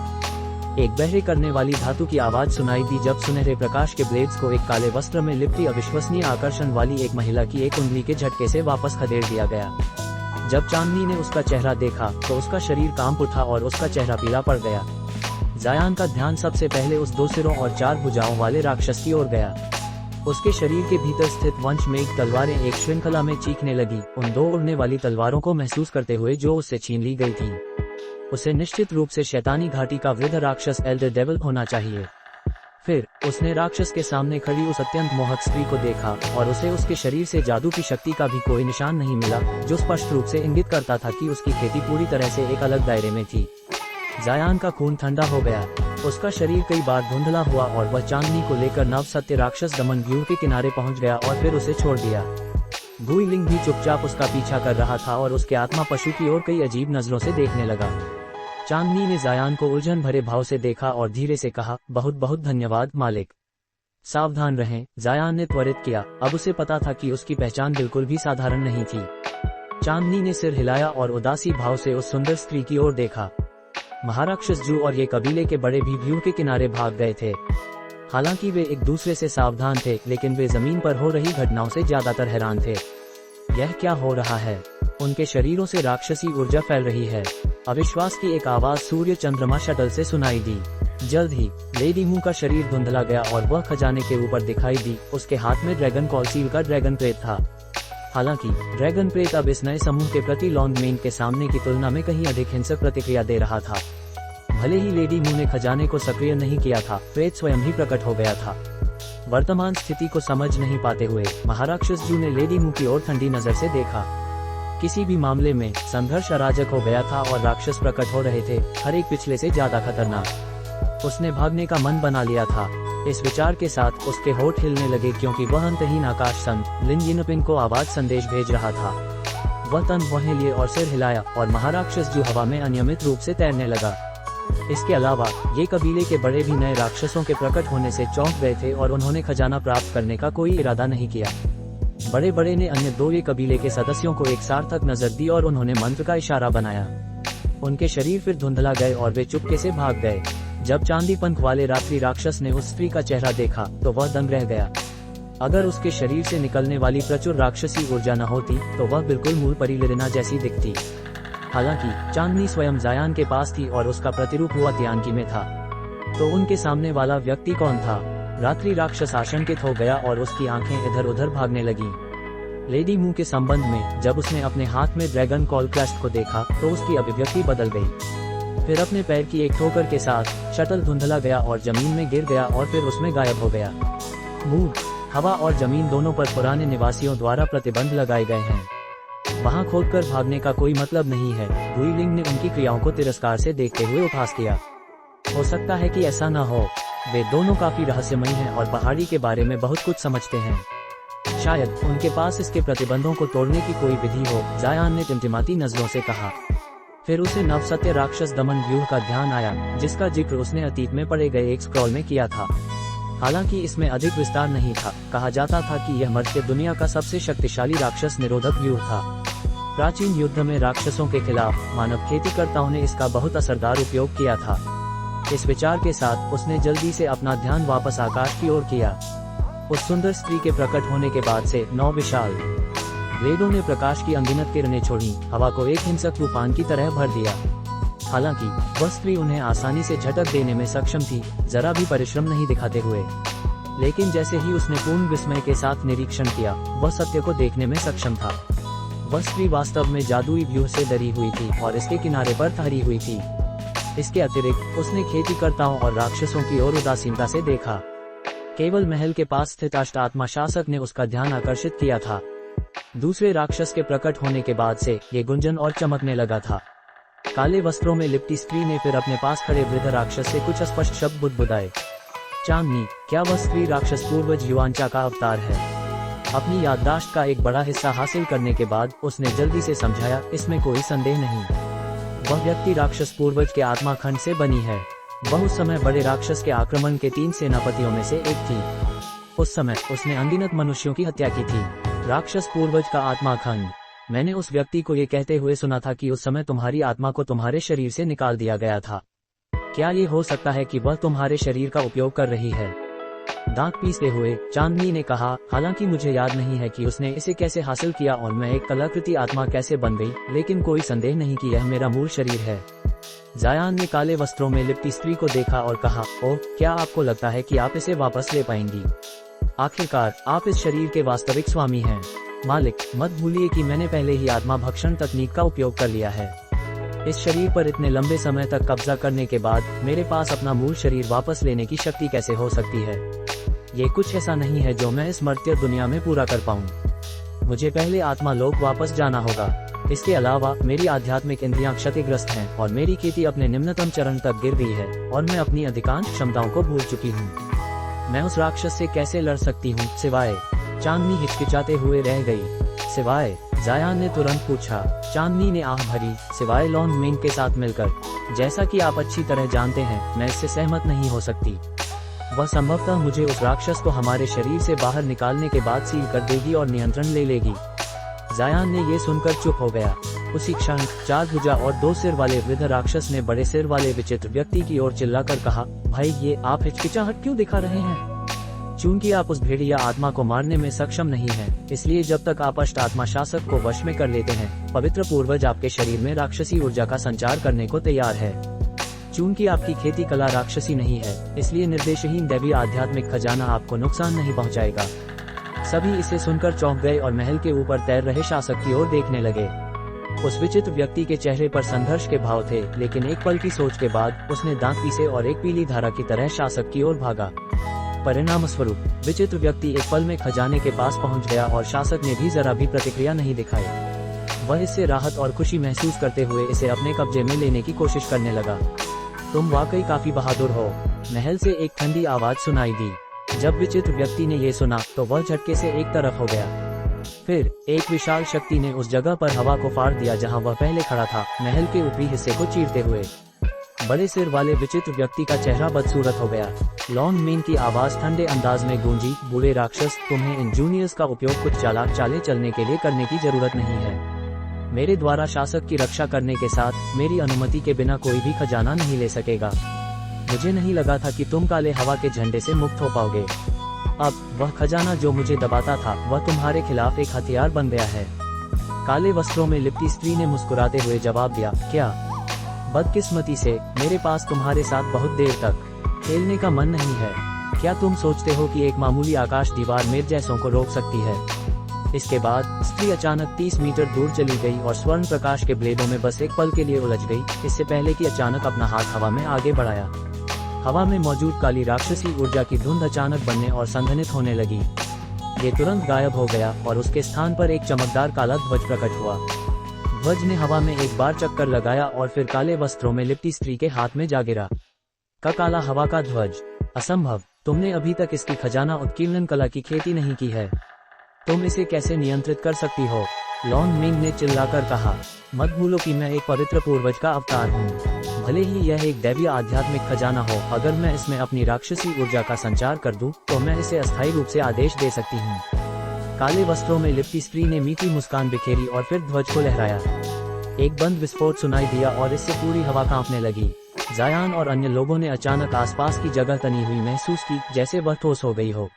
एक बहरे करने वाली धातु की आवाज सुनाई दी जब सुनहरे प्रकाश के ब्लेड्स को एक काले वस्त्र में लिपटी अविश्वसनीय आकर्षण वाली एक महिला की एक उंगली के झटके से वापस खदेड़ दिया गया। जब चांदनी ने उसका चेहरा देखा तो उसका शरीर कांप उठा और उसका चेहरा पीला पड़ गया। जायान का ध्यान सबसे पहले उस 2 सिरों और 4 भुजाओं वाले राक्षस की ओर गया। उसके शरीर के भीतर स्थित वंशमेघ तलवारें एक श्रृंखला में चीखने लगी, उन 2 उड़ने वाली तलवारों को महसूस करते हुए जो उससे छीन ली गई थीं। उसे निश्चित रूप से शैतानी घाटी का वृद्ध राक्षस एल्डर डेविल होना चाहिए। फिर उसने राक्षस के सामने खड़ी उस अत्यंत मोहक स्त्री को देखा और उसे उसके शरीर से जादू की शक्ति का भी कोई निशान नहीं मिला, जो स्पष्ट रूप से इंगित करता था कि उसकी खेती पूरी तरह से एक अलग दायरे में थी। जायान का खून ठंडा हो गया। उसका शरीर कई बार धुंधला हुआ और वह चांदनी को लेकर नव सत्य राक्षस दमन व्यू के किनारे पहुंच गया और फिर उसे छोड़ दिया। गुईलिंग भी चुपचाप उसका पीछा कर रहा था और उसके आत्मा पशु की ओर कई अजीब नजरों से देखने लगा। चांदनी ने जायान को उलझन भरे भाव से देखा और धीरे से कहा, बहुत बहुत धन्यवाद मालिक। सावधान रहें, जायान ने त्वरित किया। अब उसे पता था कि उसकी पहचान बिल्कुल भी साधारण नहीं थी। चांदनी ने सिर हिलाया और उदासी भाव से उस सुंदर स्त्री की ओर देखा। महाराक्षस जू और ये कबीले के बड़े भी व्यू के किनारे भाग गए थे। हालांकि वे एक दूसरे से सावधान थे, लेकिन वे जमीन पर हो रही घटनाओं से ज्यादातर हैरान थे। यह क्या हो रहा है? उनके शरीरों से राक्षसी ऊर्जा फैल रही है। अविश्वास की एक आवाज सूर्य चंद्रमा शटल से सुनाई दी। जल्द ही लेडी मू का शरीर धुंधला गया और वह खजाने के ऊपर दिखाई दी। उसके हाथ में ड्रैगन कॉलसील का ड्रैगन प्रेत था। हालांकि ड्रैगन प्रेत अब इस नए समूह के प्रति लॉन्गमेन के सामने की तुलना में कहीं अधिक हिंसक प्रतिक्रिया दे रहा था। भले ही लेडी मू ने खजाने को सक्रिय नहीं किया था, प्रेत स्वयं ही प्रकट हो गया था। वर्तमान स्थिति को समझ नहीं पाते हुए महाराक्षस जू ने लेडी मू की ओर ठंडी नजर से देखा। किसी भी मामले में संघर्ष अराजक हो गया था और राक्षस प्रकट हो रहे थे, हर एक पिछले से ज्यादा खतरनाक। उसने भागने का मन बना लिया था। इस विचार के साथ उसके होठ हिलने लगे क्योंकि वह अंतहीन आकाश संग लिन यिनपिंग को आवाज संदेश भेज रहा था। वह तन बहने लिए और सिर हिलाया और महाराक्षस जो हवा में अनियमित रूप से तैरने लगा। इसके अलावा ये कबीले के बड़े भी नए राक्षसों के प्रकट होने से चौंक गए थे और उन्होंने खजाना प्राप्त करने का कोई इरादा नहीं किया। बड़े बड़े ने अन्य दो ये कबीले के सदस्यों को एक सार्थक नजर दी और उन्होंने मंत्र का इशारा बनाया। उनके शरीर फिर धुंधला गए और वे चुपके से भाग गए। जब चांदी पंख वाले रात्रि राक्षस ने उस स्त्री का चेहरा देखा तो वह दंग रह गया। अगर उसके शरीर से निकलने वाली प्रचुर राक्षसी ऊर्जा न होती तो वह बिल्कुल मूल परिलिना जैसी दिखती। हालांकि चांदनी स्वयं जायान के पास थी और उसका प्रतिरूप हुआ तियानकी में था। तो उनके सामने वाला व्यक्ति कौन था? रात्रि राक्षस आशंकित हो गया और उसकी आंखें इधर उधर भागने लगी। लेडी मू के संबंध में जब उसने अपने हाथ में ड्रैगन कॉल क्रेस्ट को देखा तो उसकी अभिव्यक्ति बदल गई। फिर अपने पैर की एक ठोकर के साथ शटल धुंधला गया और जमीन में गिर गया और फिर उसमें गायब हो गया। मूड, हवा और जमीन दोनों पर पुराने निवासियों द्वारा प्रतिबंध लगाए गए हैं। वहां खोदकर भागने का कोई मतलब नहीं है। गुइलिंग ने उनकी क्रियाओं को तिरस्कार से देखते हुए उपहास किया। हो सकता है कि ऐसा न हो। वे दोनों काफी रहस्यमयी हैं और पहाड़ी के बारे में बहुत कुछ समझते हैं। शायद उनके पास इसके प्रतिबंधों को तोड़ने की कोई विधि हो, जायान ने टिमटिमाती नजरों से कहा। फिर उसे नवसत्य राक्षस दमन व्यूह का ध्यान आया जिसका जिक्र उसने अतीत में पढ़े गए एक स्क्रॉल में किया था। हालांकि इसमें अधिक विस्तार नहीं था। कहा जाता था कि यह मर्त्य दुनिया का सबसे शक्तिशाली राक्षस निरोधक व्यूह था। प्राचीन युद्ध में राक्षसों के खिलाफ मानव खेतीकर्ताओं ने इसका बहुत असरदार उपयोग किया था। इस विचार के साथ उसने जल्दी से अपना ध्यान वापस आकाश की ओर किया। उस सुंदर स्त्री के प्रकट होने के बाद से 9 विशाल ब्लेडों ने प्रकाश की अनगिनत किरणें छोड़ी, हवा को एक हिंसक तूफान की तरह भर दिया। हालांकि वह स्त्री उन्हें आसानी से झटक देने में सक्षम थी, जरा भी परिश्रम नहीं दिखाते हुए। लेकिन जैसे ही उसने पूर्ण विस्मय के साथ निरीक्षण किया, वह सत्य को देखने में सक्षम था। वह स्त्री वास्तव में जादुई व्यूह से डरी हुई थी और इसके किनारे पर ठहरी हुई थी। इसके अतिरिक्त उसने खेतीकर्ताओं और राक्षसों की ओर उदासीनता से देखा। केवल महल के पास स्थित अष्ट आत्मा शासक ने उसका ध्यान आकर्षित किया था। दूसरे राक्षस के प्रकट होने के बाद से ये गुंजन और चमकने लगा था। काले वस्त्रों में लिपटी स्त्री ने फिर अपने पास खड़े वृद्ध राक्षस से कुछ अस्पष्ट शब्द बुदबुदाए। चांदनी, क्या वह स्त्री राक्षस पूर्वज युवांचा का अवतार है? अपनी याददाश्त का एक बड़ा हिस्सा हासिल करने के बाद उसने जल्दी से समझाया, इसमें कोई संदेह नहीं। वह व्यक्ति राक्षस पूर्वज के आत्मा खंड से बनी है। वह उस समय बड़े राक्षस के आक्रमण के 3 सेनापतियों में से एक थी। उस समय उसने अनगिनत मनुष्यों की हत्या की थी। राक्षस पूर्वज का आत्मा खंड। मैंने उस व्यक्ति को ये कहते हुए सुना था कि उस समय तुम्हारी आत्मा को तुम्हारे शरीर से निकाल दिया गया था। क्या ये हो सकता है कि वह तुम्हारे शरीर का उपयोग कर रही है? दांत पीसते हुए चांदनी ने कहा, हालांकि मुझे याद नहीं है कि उसने इसे कैसे हासिल किया और मैं एक कलाकृति आत्मा कैसे बन गई, लेकिन कोई संदेह नहीं कि यह मेरा मूल शरीर है। जायान ने काले वस्त्रों में लिपटी स्त्री को देखा और कहा, ओह, क्या आपको लगता है कि आप इसे वापस ले पाएंगी? आखिरकार आप इस शरीर के वास्तविक स्वामी हैं। मालिक, मत भूलिए कि मैंने पहले ही आत्मा भक्षण तकनीक का उपयोग कर लिया है। इस शरीर पर इतने लंबे समय तक कब्जा करने के बाद मेरे पास अपना मूल शरीर वापस लेने की शक्ति कैसे हो सकती है? ये कुछ ऐसा नहीं है जो मैं इस मर्त्य दुनिया में पूरा कर पाऊं। मुझे पहले आत्मा लोक वापस जाना होगा। इसके अलावा मेरी आध्यात्मिक इंद्रियां क्षतिग्रस्त हैं और मेरी खेती अपने निम्नतम चरण तक गिर गई है और मैं अपनी अधिकांश क्षमताओं को भूल चुकी हूँ। मैं उस राक्षस से कैसे लड़ सकती हूँ? सिवाय, चांदनी हिचकिचाते हुए रह गई। सिवाय, जायान ने तुरंत पूछा। चांदनी ने आह भरी, सिवाय लॉन्ग मेंग के साथ मिलकर। जैसा कि आप अच्छी तरह जानते हैं, मैं इससे सहमत नहीं हो सकती। वह संभवतः मुझे उस राक्षस को हमारे शरीर से बाहर निकालने के बाद सील कर देगी और नियंत्रण ले लेगी। जायान ने ये सुनकर चुप हो गया। उसी क्षण 4 भुजा और 2 सिर वाले वृद्ध राक्षस ने बड़े सिर वाले विचित्र व्यक्ति की ओर चिल्लाकर कहा, भाई, ये आप हिचकिचाहट क्यों दिखा रहे हैं? चूंकि आप उस भेड़िया आत्मा को मारने में सक्षम नहीं हैं, इसलिए जब तक आप अष्ट आत्मा शासक को वश में कर लेते हैं, पवित्र पूर्वज आपके शरीर में राक्षसी ऊर्जा का संचार करने को तैयार है। चूंकि आपकी खेती कला राक्षसी नहीं है, इसलिए निर्देशहीन दैवी आध्यात्मिक खजाना आपको नुकसान नहीं पहुंचाएगा। सभी इसे सुनकर चौंक गए और महल के ऊपर तैर रहे शासक की ओर देखने लगे। उस विचित्र व्यक्ति के चेहरे पर संघर्ष के भाव थे, लेकिन एक पल की सोच के बाद उसने दांत पीसे और एक पीली धारा की तरह शासक की ओर भागा। परिणाम स्वरूप विचित्र व्यक्ति एक पल में खजाने के पास पहुंच गया और शासक ने भी जरा भी प्रतिक्रिया नहीं दिखाई। वह इससे राहत और खुशी महसूस करते हुए इसे अपने कब्जे में लेने की कोशिश करने लगा। तुम वाकई काफी बहादुर हो, महल से एक ठंडी आवाज सुनाई दी। जब विचित्र व्यक्ति ने ये सुना तो वह झटके से एक तरफ हो गया। फिर एक विशाल शक्ति ने उस जगह पर हवा को फाड़ दिया जहां वह पहले खड़ा था, महल के ऊपरी हिस्से को चीरते हुए। बड़े सिर वाले विचित्र व्यक्ति का चेहरा बदसूरत हो गया। लॉन्ग मेन की आवाज ठंडे अंदाज में गूंजी, बूढ़े राक्षस, तुम्हें इन जूनियर्स का उपयोग कुछ चालाक चालें चलने के लिए करने की जरूरत नहीं है। मेरे द्वारा शासक की रक्षा करने के साथ मेरी अनुमति के बिना कोई भी खजाना नहीं ले सकेगा। मुझे नहीं लगा था कि तुम काले हवा के झंडे से मुक्त हो पाओगे। अब वह खजाना जो मुझे दबाता था वह तुम्हारे खिलाफ एक हथियार बन गया है। काले वस्त्रों में लिपटी स्त्री ने मुस्कुराते हुए जवाब दिया, क्या? बदकिस्मती से मेरे पास तुम्हारे साथ बहुत देर तक खेलने का मन नहीं है। क्या तुम सोचते हो कि एक मामूली आकाश दीवार मेरे जैसों को रोक सकती है? इसके बाद स्त्री अचानक 30 मीटर दूर चली गई और स्वर्ण प्रकाश के ब्लेडों में बस एक पल के लिए उलझ गई, इससे पहले कि अचानक अपना हाथ हवा में आगे बढ़ाया। हवा में मौजूद काली राक्षसी ऊर्जा की धुंध अचानक बनने और संघनित होने लगी। ये तुरंत गायब हो गया और उसके स्थान पर एक चमकदार काला ध्वज प्रकट हुआ। ध्वज ने हवा में एक बार चक्कर लगाया और फिर काले वस्त्रों में लिपटी स्त्री के हाथ में जा गिरा। काला हवा का ध्वज, असंभव! तुमने अभी तक इसकी खजाना उत्कीर्णन कला की खेती नहीं की है। तुम इसे कैसे नियंत्रित कर सकती हो? लॉन्ग मिंग ने चिल्लाकर कहा, मत भूलो कि मैं एक पवित्र पूर्वज का अवतार हूँ। भले ही यह एक दैवीय आध्यात्मिक खजाना हो, अगर मैं इसमें अपनी राक्षसी ऊर्जा का संचार कर दूं, तो मैं इसे अस्थायी रूप से आदेश दे सकती हूँ। काले वस्त्रों में लिपटी स्त्री ने मीठी मुस्कान बिखेरी और फिर ध्वज को लहराया। एक बंद विस्फोट सुनाई दिया और इससे पूरी हवा कांपने लगी। जायान और अन्य लोगों ने अचानक आसपास की जगह तनी हुई महसूस की, जैसे वह ठोस हो गई हो।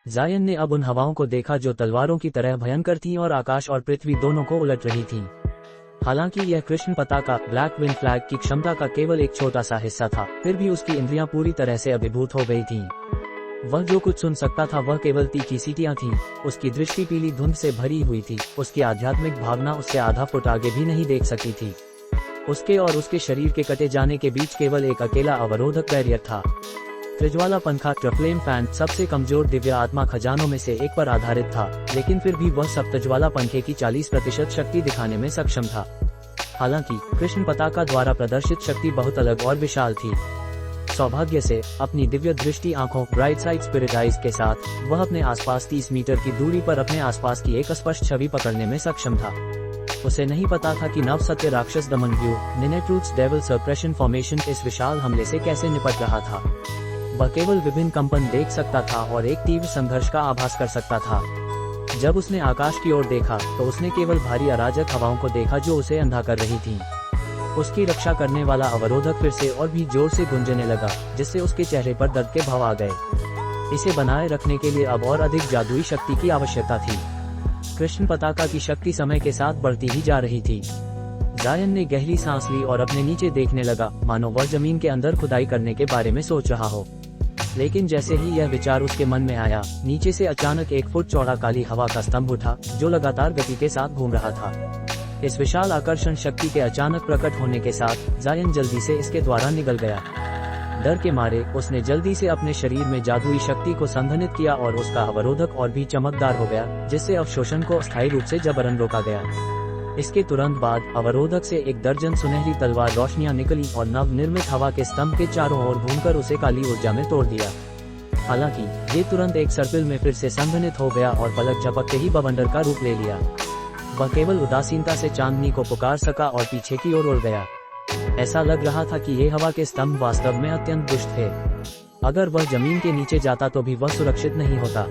जायन ने अब उन हवाओं को देखा जो तलवारों की तरह भयंकर थीं और आकाश और पृथ्वी दोनों को उलट रही थीं। हालांकि यह कृष्ण पताका ब्लैक विंड फ्लैग की क्षमता का केवल एक छोटा सा हिस्सा था, फिर भी उसकी इंद्रियां पूरी तरह से अभिभूत हो गई थीं। वह जो कुछ सुन सकता था वह केवल तीखी सीटियां थीं। उसकी दृष्टि पीली धुंध से भरी हुई थी। उसकी आध्यात्मिक भावना उससे आधा फुट आगे भी नहीं देख सकती थी। उसके और उसके शरीर के कटे जाने के बीच केवल एक अकेला अवरोधक बैरियर था। त्रिज्वाला पंखा ट्रफ्लेम फैन सबसे कमजोर दिव्य आत्मा खजानों में से एक पर आधारित था, लेकिन फिर भी वह सप्तज्वाला पंखे की 40% शक्ति दिखाने में सक्षम था। हालांकि कृष्ण पताका द्वारा प्रदर्शित शक्ति बहुत अलग और विशाल थी। सौभाग्य से अपनी दिव्य दृष्टि आंखों ब्राइट साइड स्पिरिट आइज के साथ वह अपने आसपास 30 मीटर की दूरी पर अपने आसपास की एक स्पष्ट छवि पकड़ने में सक्षम था। उसे नहीं पता था कि नव सत्य राक्षस दमन व्यू निनेट्रूट्स डेविल सप्रेशन फॉर्मेशन इस विशाल हमले से कैसे निपट रहा था। वह केवल विभिन्न कंपन देख सकता था और एक तीव्र संघर्ष का आभास कर सकता था। जब उसने आकाश की ओर देखा तो उसने केवल भारी अराजक हवाओं को देखा जो उसे अंधा कर रही थीं। उसकी रक्षा करने वाला अवरोधक फिर से और भी जोर से गूंजने लगा, जिससे उसके चेहरे पर दर्द के भाव आ गए। इसे बनाए रखने के लिए अब और अधिक जादुई शक्ति की आवश्यकता थी। कृष्ण पताका की शक्ति समय के साथ बढ़ती ही जा रही थी। जायन ने गहरी सांस ली और अपने नीचे देखने लगा, मानो वह जमीन के अंदर खुदाई करने के बारे में सोच रहा हो। लेकिन जैसे ही यह विचार उसके मन में आया, नीचे से अचानक 1 फुट चौड़ा काली हवा का स्तंभ उठा, जो लगातार गति के साथ घूम रहा था। इस विशाल आकर्षण शक्ति के अचानक प्रकट होने के साथ जायन जल्दी से इसके द्वारा निगल गया। डर के मारे उसने जल्दी से अपने शरीर में जादुई शक्ति को संघनित किया और उसका अवरोधक और भी चमकदार हो गया, जिससे अवशोषण को अस्थायी रूप से जबरन रोका गया। इसके तुरंत बाद अवरोधक से 1 दर्जन सुनहरी तलवार रोशनियां निकली और नव निर्मित हवा के स्तंभ के चारों ओर घूमकर उसे काली ऊर्जा में तोड़ दिया। हालांकि ये तुरंत एक सर्पिल में फिर से संघनित हो गया और पलक झपकते ही बवंडर का रूप ले लिया। वह केवल उदासीनता से चांदनी को पुकार सका और पीछे की ओर उड़ गया। ऐसा लग रहा था कि ये हवा के स्तंभ वास्तव में अत्यंत दुष्ट थे। अगर वह जमीन के नीचे जाता तो भी वह सुरक्षित नहीं होता।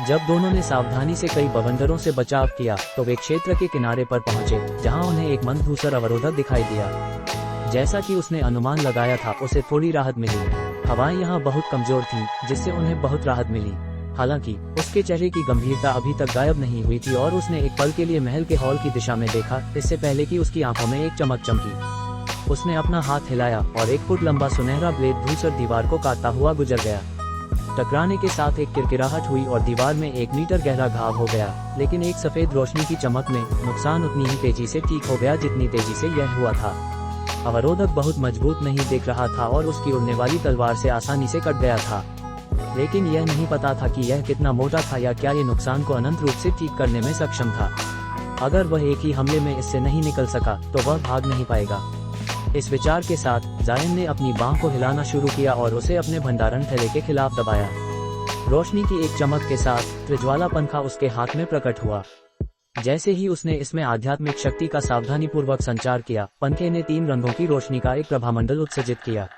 जब दोनों ने सावधानी से कई बवंडरों से बचाव किया तो वे क्षेत्र के किनारे पर पहुंचे, जहां उन्हें एक मंद धूसर अवरोधक दिखाई दिया। जैसा कि उसने अनुमान लगाया था, उसे थोड़ी राहत मिली। हवाएं यहाँ बहुत कमजोर थीं, जिससे उन्हें बहुत राहत मिली। हालांकि उसके चेहरे की गंभीरता अभी तक गायब नहीं हुई थी और उसने एक पल के लिए महल के हॉल की दिशा में देखा, इससे पहले कि उसकी आंखों में एक चमक चमकी। उसने अपना हाथ हिलाया और 1 फुट लंबा सुनहरा ब्लेड धूसर दीवार को काटता हुआ गुजर गया। टकराने के साथ एक किरकिराहट हुई और दीवार में 1 मीटर गहरा घाव हो गया, लेकिन एक सफेद रोशनी की चमक में नुकसान उतनी ही तेजी से ठीक हो गया जितनी तेजी से यह हुआ था। अवरोधक बहुत मजबूत नहीं दिख रहा था और उसकी उड़ने वाली तलवार से आसानी से कट गया था, लेकिन यह नहीं पता था कि यह कितना मोटा था या क्या ये नुकसान को अनंत रूप से ठीक करने में सक्षम था। अगर वह एक ही हमले में इससे नहीं निकल सका तो वह भाग नहीं पाएगा। इस विचार के साथ जायन ने अपनी बांह को हिलाना शुरू किया और उसे अपने भंडारण थैले के खिलाफ दबाया। रोशनी की एक चमक के साथ त्रिज्वाला पंखा उसके हाथ में प्रकट हुआ। जैसे ही उसने इसमें आध्यात्मिक शक्ति का सावधानीपूर्वक संचार किया, पंखे ने 3 रंगों की रोशनी का एक प्रभामंडल उत्सर्जित किया।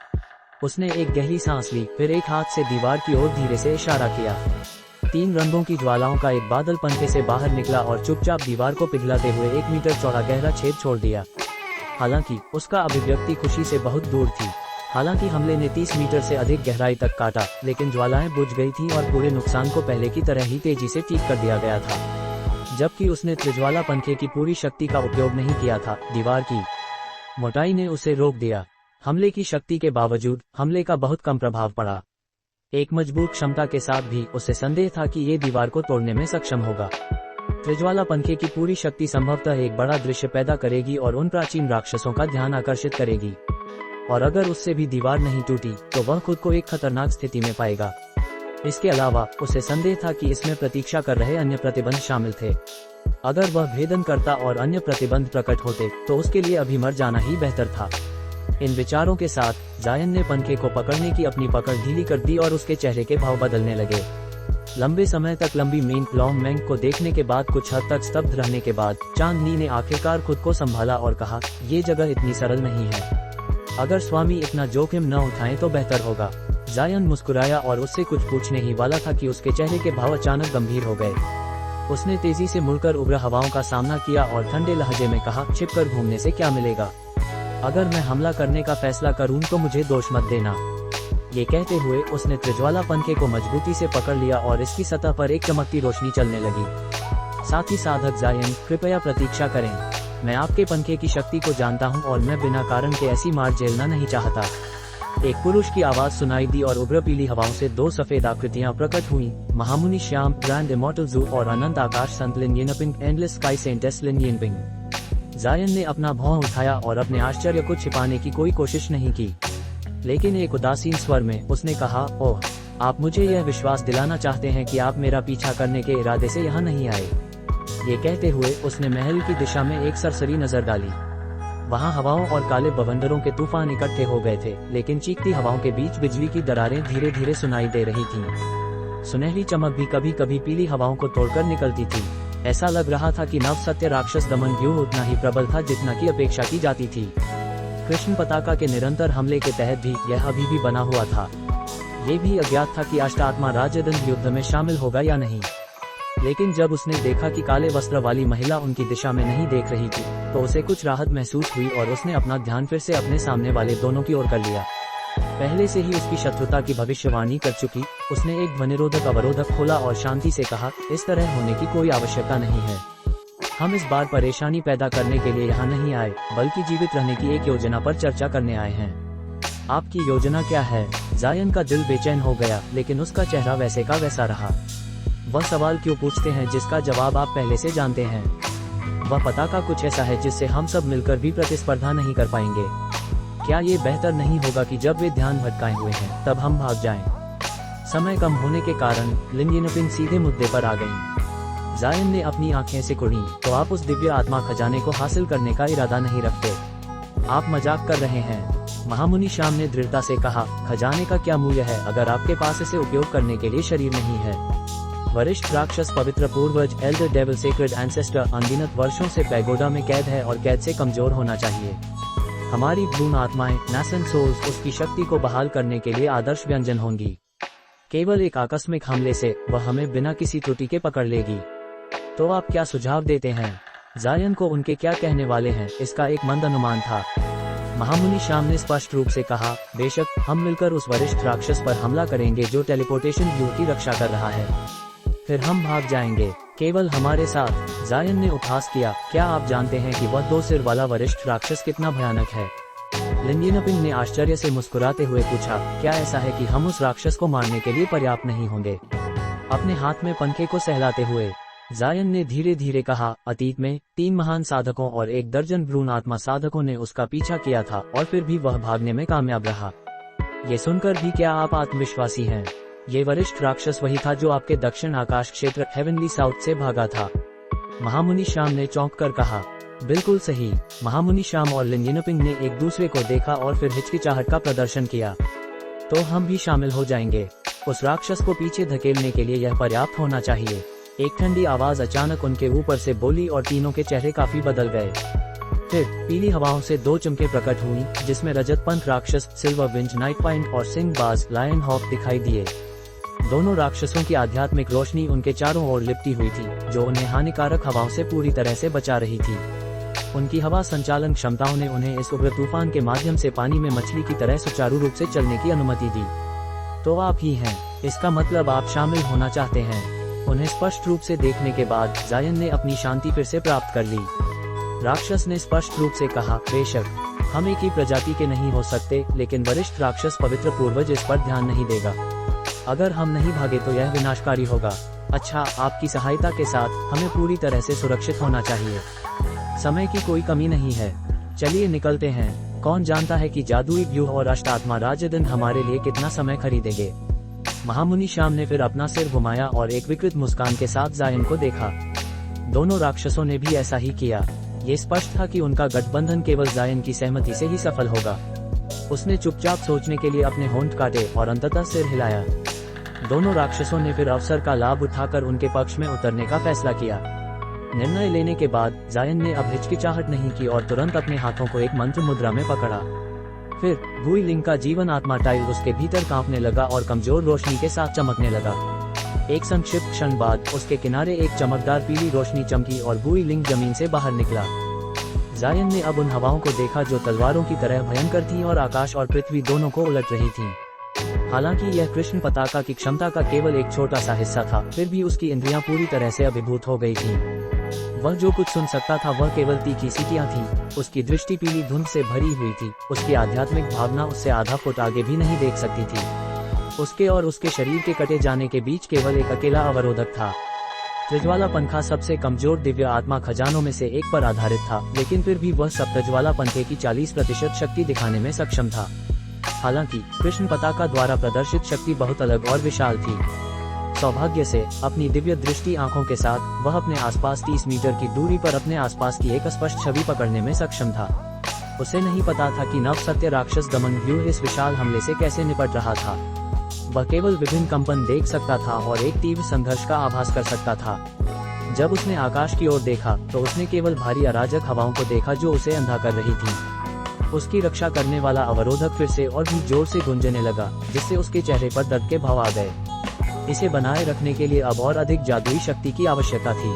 उसने एक गहरी सांस ली, फिर एक हाथ से दीवार की ओर धीरे से इशारा किया। 3 रंगों की ज्वालाओं का एक बादल पंखे से बाहर निकला और चुपचाप दीवार को पिघलाते हुए 1 मीटर चौड़ा गहरा छेद छोड़ दिया। हालांकि उसका अभिव्यक्ति खुशी से बहुत दूर थी। हालांकि हमले ने 30 मीटर से अधिक गहराई तक काटा, लेकिन ज्वालाएं बुझ गई थीं और पूरे नुकसान को पहले की तरह ही तेजी से ठीक कर दिया गया था। जबकि उसने त्रिज्वाला पंखे की पूरी शक्ति का उपयोग नहीं किया था, दीवार की मोटाई ने उसे रोक दिया। हमले की शक्ति के बावजूद हमले का बहुत कम प्रभाव पड़ा। एक मजबूत क्षमता के साथ भी उसे संदेह था कि ये दीवार को तोड़ने में सक्षम होगा। त्रिज्वाला पंखे की पूरी शक्ति संभवतः एक बड़ा दृश्य पैदा करेगी और उन प्राचीन राक्षसों का ध्यान आकर्षित करेगी, और अगर उससे भी दीवार नहीं टूटी तो वह खुद को एक खतरनाक स्थिति में पाएगा। इसके अलावा उसे संदेह था कि इसमें प्रतीक्षा कर रहे अन्य प्रतिबंध शामिल थे। अगर वह भेदन करता और अन्य प्रतिबंध प्रकट होते तो उसके लिए अभी मर जाना ही बेहतर था। इन विचारों के साथ जायन ने पंखे को पकड़ने की अपनी पकड़ ढीली कर दी और उसके चेहरे के भाव बदलने लगे। लंबे समय तक लंबी मिंक लॉन्ग मैंग को देखने के बाद कुछ हद तक स्तब्ध रहने के बाद चांदनी ने आखिरकार खुद को संभाला और कहा, ये जगह इतनी सरल नहीं है। अगर स्वामी इतना जोखिम न उठाएं तो बेहतर होगा। जायन मुस्कुराया और उससे कुछ पूछने ही वाला था कि उसके चेहरे के भाव अचानक गंभीर हो गए। उसने तेजी से मुड़कर उग्र हवाओं का सामना किया और ठंडे लहजे में कहा, छिपकर घूमने से क्या मिलेगा? अगर मैं हमला करने का फैसला करूं तो मुझे दोष मत देना। ये कहते हुए उसने त्रिज्वाला पंखे को मजबूती से पकड़ लिया और इसकी सतह पर एक चमकती रोशनी चलने लगी। साथ ही साधक जायन, कृपया प्रतीक्षा करें। मैं आपके पंखे की शक्ति को जानता हूं और मैं बिना कारण के ऐसी मार झेलना नहीं चाहता। एक पुरुष की आवाज सुनाई दी और उग्र पीली हवाओं से 2 सफेद आकृतियां प्रकट हुईं। महामुनि श्याम, ग्रैंड इमॉर्टल जू और अनंत आकाश संत लिन यिनपिंग, एंडलेस स्काई सेंटेस लिन यिनपिंग। जायन ने अपना भौं उठाया और अपने आश्चर्य को छिपाने की कोई कोशिश नहीं की, लेकिन एक उदासीन स्वर में उसने कहा, ओह, आप मुझे यह विश्वास दिलाना चाहते हैं कि आप मेरा पीछा करने के इरादे से यहाँ नहीं आए। ये कहते हुए उसने महल की दिशा में एक सरसरी नजर डाली। वहाँ हवाओं और काले बवंडरों के तूफान इकट्ठे हो गए थे, लेकिन चीखती हवाओं के बीच बिजली की दरारें धीरे धीरे सुनाई दे रही थीं। सुनहरी चमक भी कभी कभी पीली हवाओं को तोड़कर निकलती थी। ऐसा लग रहा था कि नव सत्य राक्षस दमन व्यूह उतना ही प्रबल था जितना की अपेक्षा की जाती थी। कृष्ण पताका के निरंतर हमले के तहत भी यह अभी भी बना हुआ था। ये भी अज्ञात था कि अष्टात्मा राजदंड युद्ध में शामिल होगा या नहीं। लेकिन जब उसने देखा कि काले वस्त्र वाली महिला उनकी दिशा में नहीं देख रही थी तो उसे कुछ राहत महसूस हुई और उसने अपना ध्यान फिर से अपने सामने वाले दोनों की ओर कर लिया। पहले से ही उसकी शत्रुता की भविष्यवाणी कर चुकी, उसने एक ध्वनिरोधक अवरोधक खोला और शांति से कहा, इस तरह होने की कोई आवश्यकता नहीं है। हम इस बार परेशानी पैदा करने के लिए यहाँ नहीं आए, बल्कि जीवित रहने की एक योजना पर चर्चा करने आए हैं। आपकी योजना क्या है? जायन का दिल बेचैन हो गया, लेकिन उसका चेहरा वैसे का वैसा रहा। वह सवाल क्यों पूछते हैं जिसका जवाब आप पहले से जानते हैं? वह पताका कुछ ऐसा है जिससे हम सब मिलकर भी प्रतिस्पर्धा नहीं कर पाएंगे। क्या ये बेहतर नहीं होगा कि जब वे ध्यान भटकाए हुए हैं तब हम भाग जाएं? समय कम होने के कारण लिन यिनपिंग सीधे मुद्दे पर आ गईं। जायन ने अपनी आंखें सिकुड़ी, तो आप उस दिव्य आत्मा खजाने को हासिल करने का इरादा नहीं रखते? आप मजाक कर रहे हैं। महामुनि श्याम ने दृढ़ता से कहा, खजाने का क्या मूल्य है अगर आपके पास इसे उपयोग करने के लिए शरीर नहीं है? वरिष्ठ राक्षस पवित्र पूर्वज एल्डर डेविल सेक्रेड एंसेस्टर अनगिनत वर्षों से पैगोडा में कैद है और कैद से कमजोर होना चाहिए। हमारी भ्रूण आत्माएं नैसेंट सोल्स उसकी शक्ति को बहाल करने के लिए आदर्श व्यंजन होंगी। केवल एक आकस्मिक हमले से वह हमें बिना किसी त्रुटि के पकड़ लेगी। तो आप क्या सुझाव देते हैं? जायन को उनके क्या कहने वाले हैं इसका एक मंद अनुमान था। महामुनि श्याम ने स्पष्ट रूप से कहा, बेशक हम मिलकर उस वरिष्ठ राक्षस पर हमला करेंगे जो टेलीपोर्टेशन व्यूह की रक्षा कर रहा है। फिर हम भाग जाएंगे, केवल हमारे साथ। जायन ने उपहास किया, क्या आप जानते हैं कि वह 2 सिर वाला वरिष्ठ राक्षस कितना भयानक है? लिन यिनपिंग ने आश्चर्य से मुस्कुराते हुए पूछा, क्या ऐसा है कि हम उस राक्षस को मारने के लिए पर्याप्त नहीं होंगे? अपने हाथ में पंखे को सहलाते हुए जायन ने धीरे धीरे कहा, अतीत में 3 महान साधकों और 1 दर्जन भ्रूण आत्मा साधकों ने उसका पीछा किया था और फिर भी वह भागने में कामयाब रहा। ये सुनकर भी क्या आप आत्मविश्वासी हैं? ये वरिष्ठ राक्षस वही था जो आपके दक्षिण आकाश क्षेत्र हेवनली साउथ से भागा था। महामुनि श्याम ने चौंक कर कहा। बिल्कुल सही। महामुनि श्याम और लिन यिनपिंग ने एक दूसरे को देखा और फिर हिचकिचाहट का प्रदर्शन किया। तो हम भी शामिल हो जाएंगे। उस राक्षस को पीछे धकेलने के लिए यह पर्याप्त होना चाहिए। एक ठंडी आवाज अचानक उनके ऊपर से बोली और तीनों के चेहरे काफी बदल गए। फिर पीली हवाओं से दो चमके प्रकट हुई, जिसमें रजत पंख राक्षस सिल्वर विंज नाइट पॉइंट और सिंह बाज लायन हॉक दिखाई दिए। दोनों राक्षसों की आध्यात्मिक रोशनी उनके चारों ओर लिपटी हुई थी, जो उन्हें हानिकारक हवाओं से पूरी तरह से बचा रही थी। उनकी हवा संचालन क्षमताओं ने उन्हें इस उग्र तूफान के माध्यम से पानी में मछली की तरह सुचारू रूप से चलने की अनुमति दी। तो आप ही हैं, इसका मतलब आप शामिल होना चाहते हैं। उन्हें स्पष्ट रूप से देखने के बाद जायन ने अपनी शांति फिर से प्राप्त कर ली। राक्षस ने स्पष्ट रूप से कहा, बेशक हम एक ही प्रजाति के नहीं हो सकते, लेकिन वरिष्ठ राक्षस पवित्र पूर्वज इस पर ध्यान नहीं देगा। अगर हम नहीं भागे तो यह विनाशकारी होगा। अच्छा, आपकी सहायता के साथ हमें पूरी तरह से सुरक्षित होना चाहिए। समय की कोई कमी नहीं है। चलिए निकलते हैं। कौन जानता है कि जादुई व्यूह और अष्टात्मा राजदंड हमारे लिए कितना समय खरीदेंगे। महामुनि श्याम ने फिर अपना सिर घुमाया और एक विकृत मुस्कान के साथ जायन को देखा। दोनों राक्षसों ने भी ऐसा ही किया। ये स्पष्ट था कि उनका गठबंधन केवल जायन की सहमति से ही सफल होगा। उसने चुपचाप सोचने के लिए अपने होंठ काटे और अंततः सिर हिलाया। दोनों राक्षसों ने फिर अवसर का लाभ उठाकर उनके पक्ष में उतरने का फैसला किया। निर्णय लेने के बाद जायन ने अब हिचकिचाहट नहीं की और तुरंत अपने हाथों को एक मंत्र मुद्रा में पकड़ा। फिर गुई लिंग का जीवन आत्मा टाइल उसके भीतर कांपने लगा और कमजोर रोशनी के साथ चमकने लगा। एक संक्षिप्त क्षण बाद उसके किनारे एक चमकदार पीली रोशनी चमकी और गुई लिंग जमीन से बाहर निकला। जायन ने अब उन हवाओं को देखा जो तलवारों की तरह भयंकर थीं और आकाश और पृथ्वी दोनों को उलट रही थीं। हालांकि यह कृष्ण पताका की क्षमता का केवल एक छोटा सा हिस्सा था, फिर भी उसकी इंद्रियां पूरी तरह से अभिभूत हो गई थीं। वह जो कुछ सुन सकता था वह केवल तीखी सीटियां थीं। उसकी दृष्टि पीली धुंध से भरी हुई थी। उसकी आध्यात्मिक भावना उससे आधा फुट आगे भी नहीं देख सकती थी। उसके और उसके शरीर के कटे जाने के बीच केवल एक अकेला अवरोधक था। त्रिज्वाला पंखा सबसे कमजोर दिव्य आत्मा खजानों में से एक पर आधारित था, लेकिन फिर भी वह सब त्रिज्वाला पंखे की 40% शक्ति दिखाने में सक्षम था। हालांकि कृष्ण पताका द्वारा प्रदर्शित शक्ति बहुत अलग और विशाल थी। सौभाग्य से अपनी दिव्य दृष्टि आंखों के साथ वह अपने आसपास 30 मीटर की दूरी पर अपने आसपास की एक स्पष्ट छवि पकड़ने में सक्षम था। उसे नहीं पता था कि नव सत्य राक्षस दमन व्यूह इस विशाल हमले से कैसे निपट रहा था। वह केवल विभिन्न कंपन देख सकता था और एक तीव्र संघर्ष का आभास कर सकता था। जब उसने आकाश की ओर देखा तो उसने केवल भारी अराजक हवाओं को देखा जो उसे अंधा कर रही थी। उसकी रक्षा करने वाला अवरोधक फिर से और भी जोर से गूंजने लगा, जिससे उसके चेहरे पर दर्द के भाव आ गए। इसे बनाए रखने के लिए अब और अधिक जादुई शक्ति की आवश्यकता थी।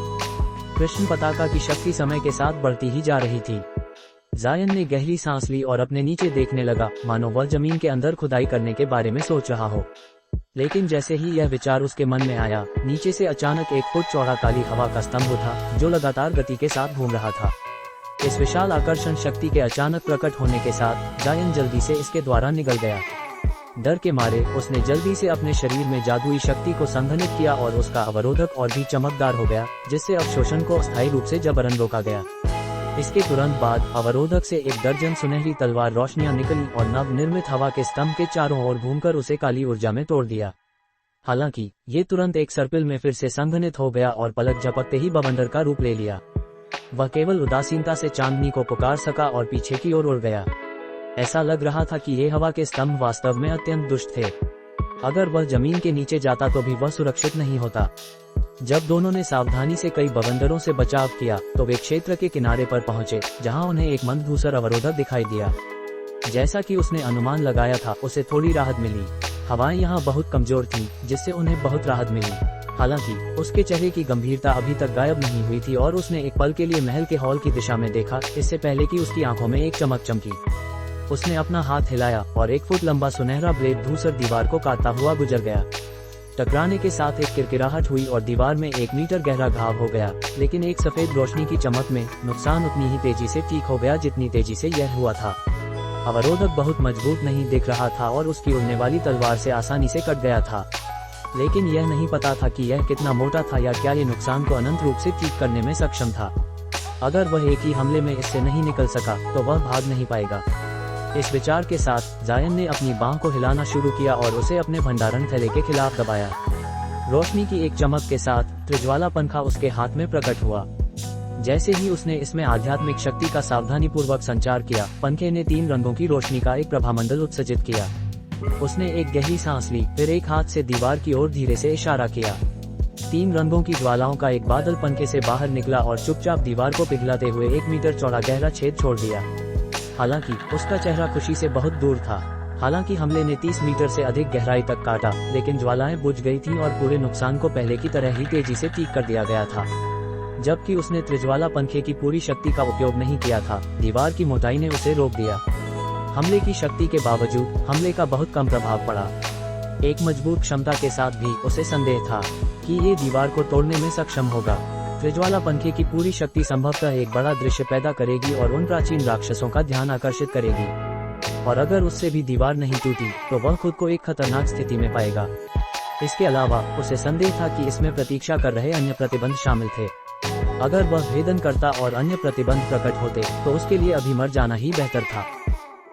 कृष्ण पताका की शक्ति समय के साथ बढ़ती ही जा रही थी। जायन ने गहरी सांस ली और अपने नीचे देखने लगा, मानो वह जमीन के अंदर खुदाई करने के बारे में सोच रहा हो। लेकिन जैसे ही यह विचार उसके मन में आया, नीचे से अचानक 1 फुट चौड़ा काली हवा का स्तंभ उठा, जो लगातार गति के साथ घूम रहा था। इस विशाल आकर्षण शक्ति के अचानक प्रकट होने के साथ जायन जल्दी से इसके द्वारा निगल गया। डर के मारे उसने जल्दी से अपने शरीर में जादुई शक्ति को संघनित किया और उसका अवरोधक और भी चमकदार हो गया, जिससे अवशोषण को अस्थायी रूप से जबरन रोका गया। इसके तुरंत बाद अवरोधक से 1 दर्जन सुनहरी तलवार रोशनियां निकली और नव निर्मित हवा के स्तंभ के चारों ओर घूमकर उसे काली ऊर्जा में तोड़ दिया। हालांकि ये तुरंत एक सर्पिल में फिर से संघनित हो गया और पलक झपकते ही बवंडर का रूप ले लिया। वह केवल उदासीनता से चांदनी को पुकार सका और पीछे की ओर उड़ गया। ऐसा लग रहा था कि ये हवा के स्तंभ वास्तव में अत्यंत दुष्ट थे। अगर वह जमीन के नीचे जाता तो भी वह सुरक्षित नहीं होता। जब दोनों ने सावधानी से कई बवंडरों से बचाव किया तो वे क्षेत्र के किनारे पर पहुंचे, जहां उन्हें एक मंद धूसर अवरोधक दिखाई दिया। जैसा कि उसने अनुमान लगाया था, उसे थोड़ी राहत मिली। हवाएं यहाँ बहुत कमजोर थीं, जिससे उन्हें बहुत राहत मिली। हालांकि उसके चेहरे की गंभीरता अभी तक गायब नहीं हुई थी और उसने एक पल के लिए महल के हॉल की दिशा में देखा, इससे पहले कि उसकी आंखों में एक चमक चमकी। उसने अपना हाथ हिलाया और 1 फुट लंबा सुनहरा ब्लेड धूसर दीवार को काटता हुआ गुजर गया। टकराने के साथ एक किरकिराहट हुई और दीवार में 1 मीटर गहरा घाव हो गया, लेकिन एक सफेद रोशनी की चमक में नुकसान उतनी ही तेजी से ठीक हो गया जितनी तेजी से यह हुआ था। अवरोधक बहुत मजबूत नहीं दिख रहा था और उसकी उड़ने वाली तलवार से आसानी से कट गया था, लेकिन यह नहीं पता था कि यह कितना मोटा था या क्या ये नुकसान को अनंत रूप से ठीक करने में सक्षम था। अगर वह एक ही हमले में इससे नहीं निकल सका तो वह भाग नहीं पाएगा। इस विचार के साथ जायन ने अपनी बांह को हिलाना शुरू किया और उसे अपने भंडारण थैले के खिलाफ दबाया। रोशनी की एक चमक के साथ त्रिज्वाला पंखा उसके हाथ में प्रकट हुआ। जैसे ही उसने इसमें आध्यात्मिक शक्ति का सावधानीपूर्वक संचार किया, पंखे ने 3 रंगों की रोशनी का एक प्रभामंडल उत्सर्जित किया। उसने एक गहरी सांस ली, फिर एक हाथ से दीवार की ओर धीरे से इशारा किया। 3 रंगों की ज्वालाओं का एक बादल पंखे से बाहर निकला और चुपचाप दीवार को पिघलाते हुए 1 मीटर चौड़ा गहरा छेद छोड़ दिया। हालांकि उसका चेहरा खुशी से बहुत दूर था। हालांकि हमले ने 30 मीटर से अधिक गहराई तक काटा, लेकिन ज्वालाएं बुझ गई थीं और पूरे नुकसान को पहले की तरह ही तेजी से ठीक कर दिया गया था। जबकि उसने त्रिज्वाला पंखे की पूरी शक्ति का उपयोग नहीं किया था, दीवार की मोटाई ने उसे रोक दिया। हमले की शक्ति के बावजूद हमले का बहुत कम प्रभाव पड़ा। एक मजबूत क्षमता के साथ भी उसे संदेह था कि ये दीवार को तोड़ने में सक्षम होगा। त्रिज्वाला पंखे की पूरी शक्ति संभवतः एक बड़ा दृश्य पैदा करेगी और उन प्राचीन राक्षसों का ध्यान आकर्षित करेगी, और अगर उससे भी दीवार नहीं टूटी तो वह खुद को एक खतरनाक स्थिति में पाएगा। इसके अलावा उसे संदेह था कि इसमें प्रतीक्षा कर रहे अन्य प्रतिबंध शामिल थे। अगर वह भेदन करता और अन्य प्रतिबंध प्रकट होते तो उसके लिए अभी मर जाना ही बेहतर था।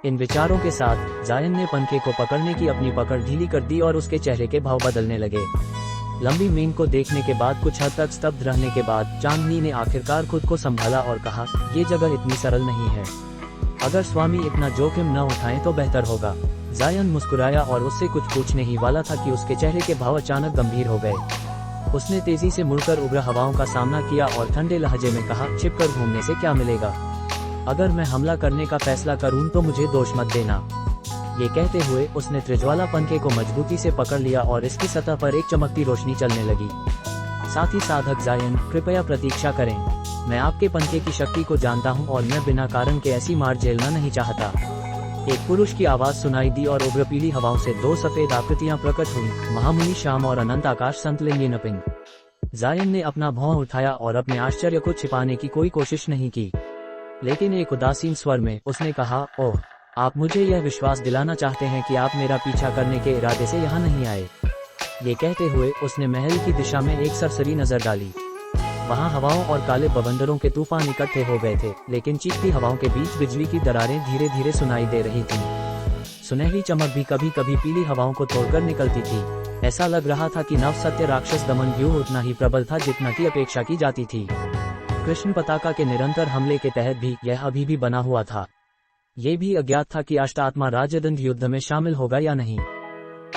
इन विचारों के साथ जायन ने पंखे को पकड़ने की अपनी पकड़ ढीली कर दी और उसके चेहरे के भाव बदलने लगे। लंबी मींग को देखने के बाद कुछ हद तक स्तब्ध रहने के बाद चांदनी ने आखिरकार खुद को संभाला और कहा, ये जगह इतनी सरल नहीं है। अगर स्वामी इतना जोखिम न उठाएं तो बेहतर होगा। जायन मुस्कुराया और उससे कुछ पूछने ही वाला था कि उसके चेहरे के भाव अचानक गंभीर हो गए। उसने तेजी से मुड़कर उग्र हवाओं का सामना किया और ठंडे लहजे में कहा, छिपकर घूमने से क्या मिलेगा? अगर मैं हमला करने का फैसला करूं तो मुझे दोष मत देना। ये कहते हुए उसने त्रिज्वाला पंखे को मजबूती से पकड़ लिया और इसकी सतह पर एक चमकती रोशनी चलने लगी। साथ ही साधक जायन, कृपया प्रतीक्षा करें। मैं आपके पंखे की शक्ति को जानता हूं और मैं बिना कारण के ऐसी मार झेलना नहीं चाहता। एक पुरुष की आवाज सुनाई दी और उग्र पीली हवाओं से 2 सफेद आकृतियां प्रकट हुई, महामुनि श्याम और अनंत आकाश संत लिंगिनपिंग। जायन ने अपना भौं उठाया और अपने आश्चर्य को छिपाने की कोई कोशिश नहीं की, लेकिन एक उदासीन स्वर में उसने कहा, ओह, आप मुझे यह विश्वास दिलाना चाहते हैं कि आप मेरा पीछा करने के इरादे से यहाँ नहीं आए। ये कहते हुए उसने महल की दिशा में एक सरसरी नजर डाली। वहाँ हवाओं और काले बवंडरों के तूफान इकट्ठे हो गए थे, लेकिन चीखती हवाओं के बीच बिजली की दरारें धीरे धीरे सुनाई दे रही थीं। सुनहरी चमक भी कभी कभी पीली हवाओं को तोड़कर निकलती थी। ऐसा लग रहा था कि नव सत्य राक्षस दमन व्यूह उतना ही प्रबल था जितना की अपेक्षा की जाती थी। कृष्ण पताका के निरंतर हमले के तहत भी यह अभी भी बना हुआ था। ये भी अज्ञात था कि अष्टात्मा राजदंड युद्ध में शामिल होगा या नहीं।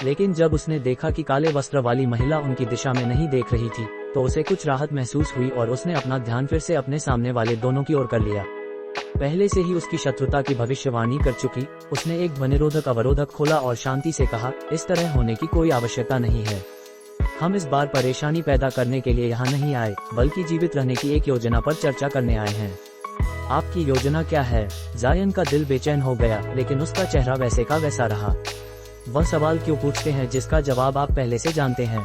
लेकिन जब उसने देखा कि काले वस्त्र वाली महिला उनकी दिशा में नहीं देख रही थी, तो उसे कुछ राहत महसूस हुई और उसने अपना ध्यान फिर से अपने सामने वाले दोनों की ओर कर लिया। पहले से ही उसकी शत्रुता की भविष्यवाणी कर चुकी, उसने एक ध्वनिरोधक अवरोधक खोला और शांति से कहा, इस तरह होने की कोई आवश्यकता नहीं है। हम इस बार परेशानी पैदा करने के लिए यहाँ नहीं आए, बल्कि जीवित रहने की एक योजना पर चर्चा करने आए हैं। आपकी योजना क्या है? जायन का दिल बेचैन हो गया, लेकिन उसका चेहरा वैसे का वैसा रहा। वह सवाल क्यों पूछते हैं जिसका जवाब आप पहले से जानते हैं?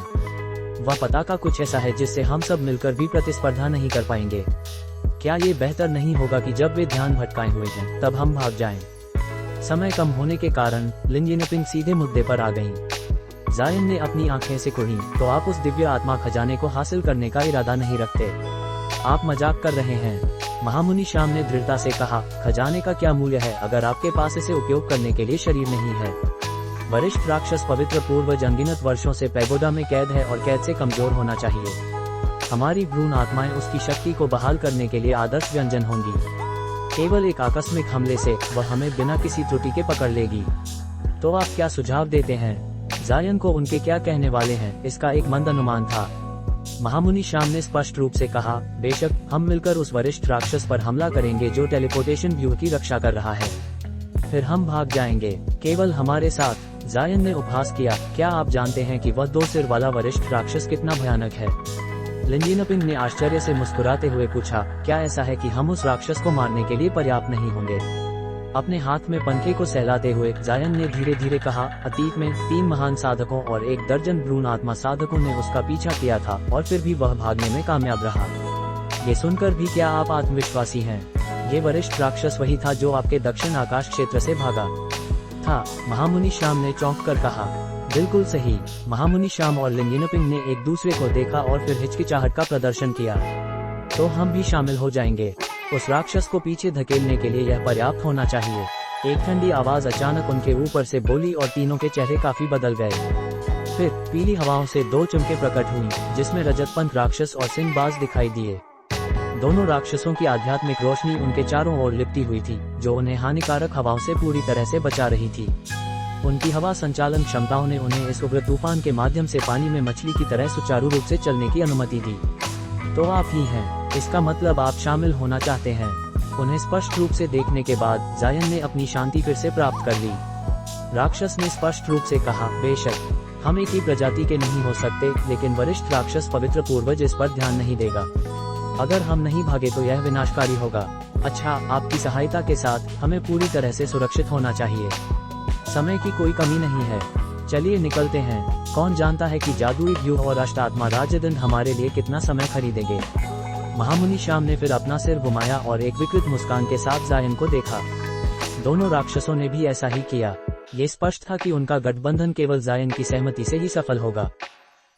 वह पताका कुछ ऐसा है जिससे हम सब मिलकर भी प्रतिस्पर्धा नहीं कर पाएंगे। क्या ये बेहतर नहीं होगा कि जब वे ध्यान भटकाए हुए हैं तब हम भाग जाएं? समय कम होने के कारण लिंगिनपिंग सीधे मुद्दे पर आ गईं। जायन ने अपनी आंखें सिकुड़ी, तो आप उस दिव्य आत्मा खजाने को हासिल करने का इरादा नहीं रखते? आप मजाक कर रहे हैं? महामुनि श्याम ने दृढ़ता से कहा, खजाने का क्या मूल्य है अगर आपके पास इसे उपयोग करने के लिए शरीर नहीं है? वरिष्ठ राक्षस पवित्र पूर्वज अनगिनत वर्षों से पैगोडा में कैद है और कैद से कमजोर होना चाहिए। हमारी भ्रूण आत्माएं उसकी शक्ति को बहाल करने के लिए आदर्श व्यंजन होंगी। केवल एक आकस्मिक हमले से वह हमें बिना किसी त्रुटि के पकड़ लेगी। तो आप क्या सुझाव देते हैं? जायन को उनके क्या कहने वाले हैं इसका एक मंद अनुमान था। महामुनि श्याम ने स्पष्ट रूप से कहा, बेशक हम मिलकर उस वरिष्ठ राक्षस पर हमला करेंगे जो टेलीपोर्टेशन व्यूह की रक्षा कर रहा है। फिर हम भाग जाएंगे, केवल हमारे साथ। जायन ने उपहास किया, क्या आप जानते हैं कि वह 2 सिर वाला वरिष्ठ राक्षस कितना भयानक है? लिंगिनपिंग ने आश्चर्य से मुस्कुराते हुए पूछा, क्या ऐसा है कि हम उस राक्षस को मारने के लिए पर्याप्त नहीं होंगे? अपने हाथ में पंखे को सहलाते हुए जायन ने धीरे धीरे कहा, अतीत में 3 महान साधकों और 1 दर्जन भ्रूण आत्मा साधकों ने उसका पीछा किया था और फिर भी वह भागने में कामयाब रहा। ये सुनकर भी क्या आप आत्मविश्वासी हैं? ये वरिष्ठ राक्षस वही था जो आपके दक्षिण आकाश क्षेत्र से भागा था। महामुनि श्याम ने चौंक कर कहा, बिल्कुल सही। महामुनि श्याम और लिंगिनपिंग ने एक दूसरे को देखा और फिर हिचकिचाहट का प्रदर्शन किया। तो हम भी शामिल हो जाएंगे। उस राक्षस को पीछे धकेलने के लिए यह पर्याप्त होना चाहिए। एक ठंडी आवाज अचानक उनके ऊपर से बोली और तीनों के चेहरे काफी बदल गए। फिर पीली हवाओं से 2 चमके प्रकट हुई, जिसमें रजतपंथ राक्षस और सिंहबाज दिखाई दिए। दोनों राक्षसों की आध्यात्मिक रोशनी उनके चारों ओर लिपटी हुई थी, जो उन्हें हानिकारक हवाओं से पूरी तरह से बचा रही थी। उनकी हवा संचालन क्षमताओं ने उन्हें इस उग्र तूफान के माध्यम से पानी में मछली की तरह सुचारू रूप से चलने की अनुमति दी। तो आप ही हैं, इसका मतलब आप शामिल होना चाहते हैं। उन्हें स्पष्ट रूप से देखने के बाद जायन ने अपनी शांति फिर से प्राप्त कर ली। राक्षस ने स्पष्ट रूप से कहा, बेशक हम एक ही प्रजाति के नहीं हो सकते, लेकिन वरिष्ठ राक्षस पवित्र पूर्वज इस पर ध्यान नहीं देगा। अगर हम नहीं भागे तो यह विनाशकारी होगा। अच्छा, आपकी सहायता के साथ हमें पूरी तरह से सुरक्षित होना चाहिए। समय की कोई कमी नहीं है। चलिए निकलते हैं। कौन जानता है कि जादुई व्यूह और अष्टात्मा राजदंड हमारे लिए कितना समय खरीदेंगे। महामुनि श्याम ने फिर अपना सिर घुमाया और एक विकृत मुस्कान के साथ जायन को देखा। दोनों राक्षसों ने भी ऐसा ही किया। ये स्पष्ट था कि उनका गठबंधन केवल जायन की सहमति से ही सफल होगा।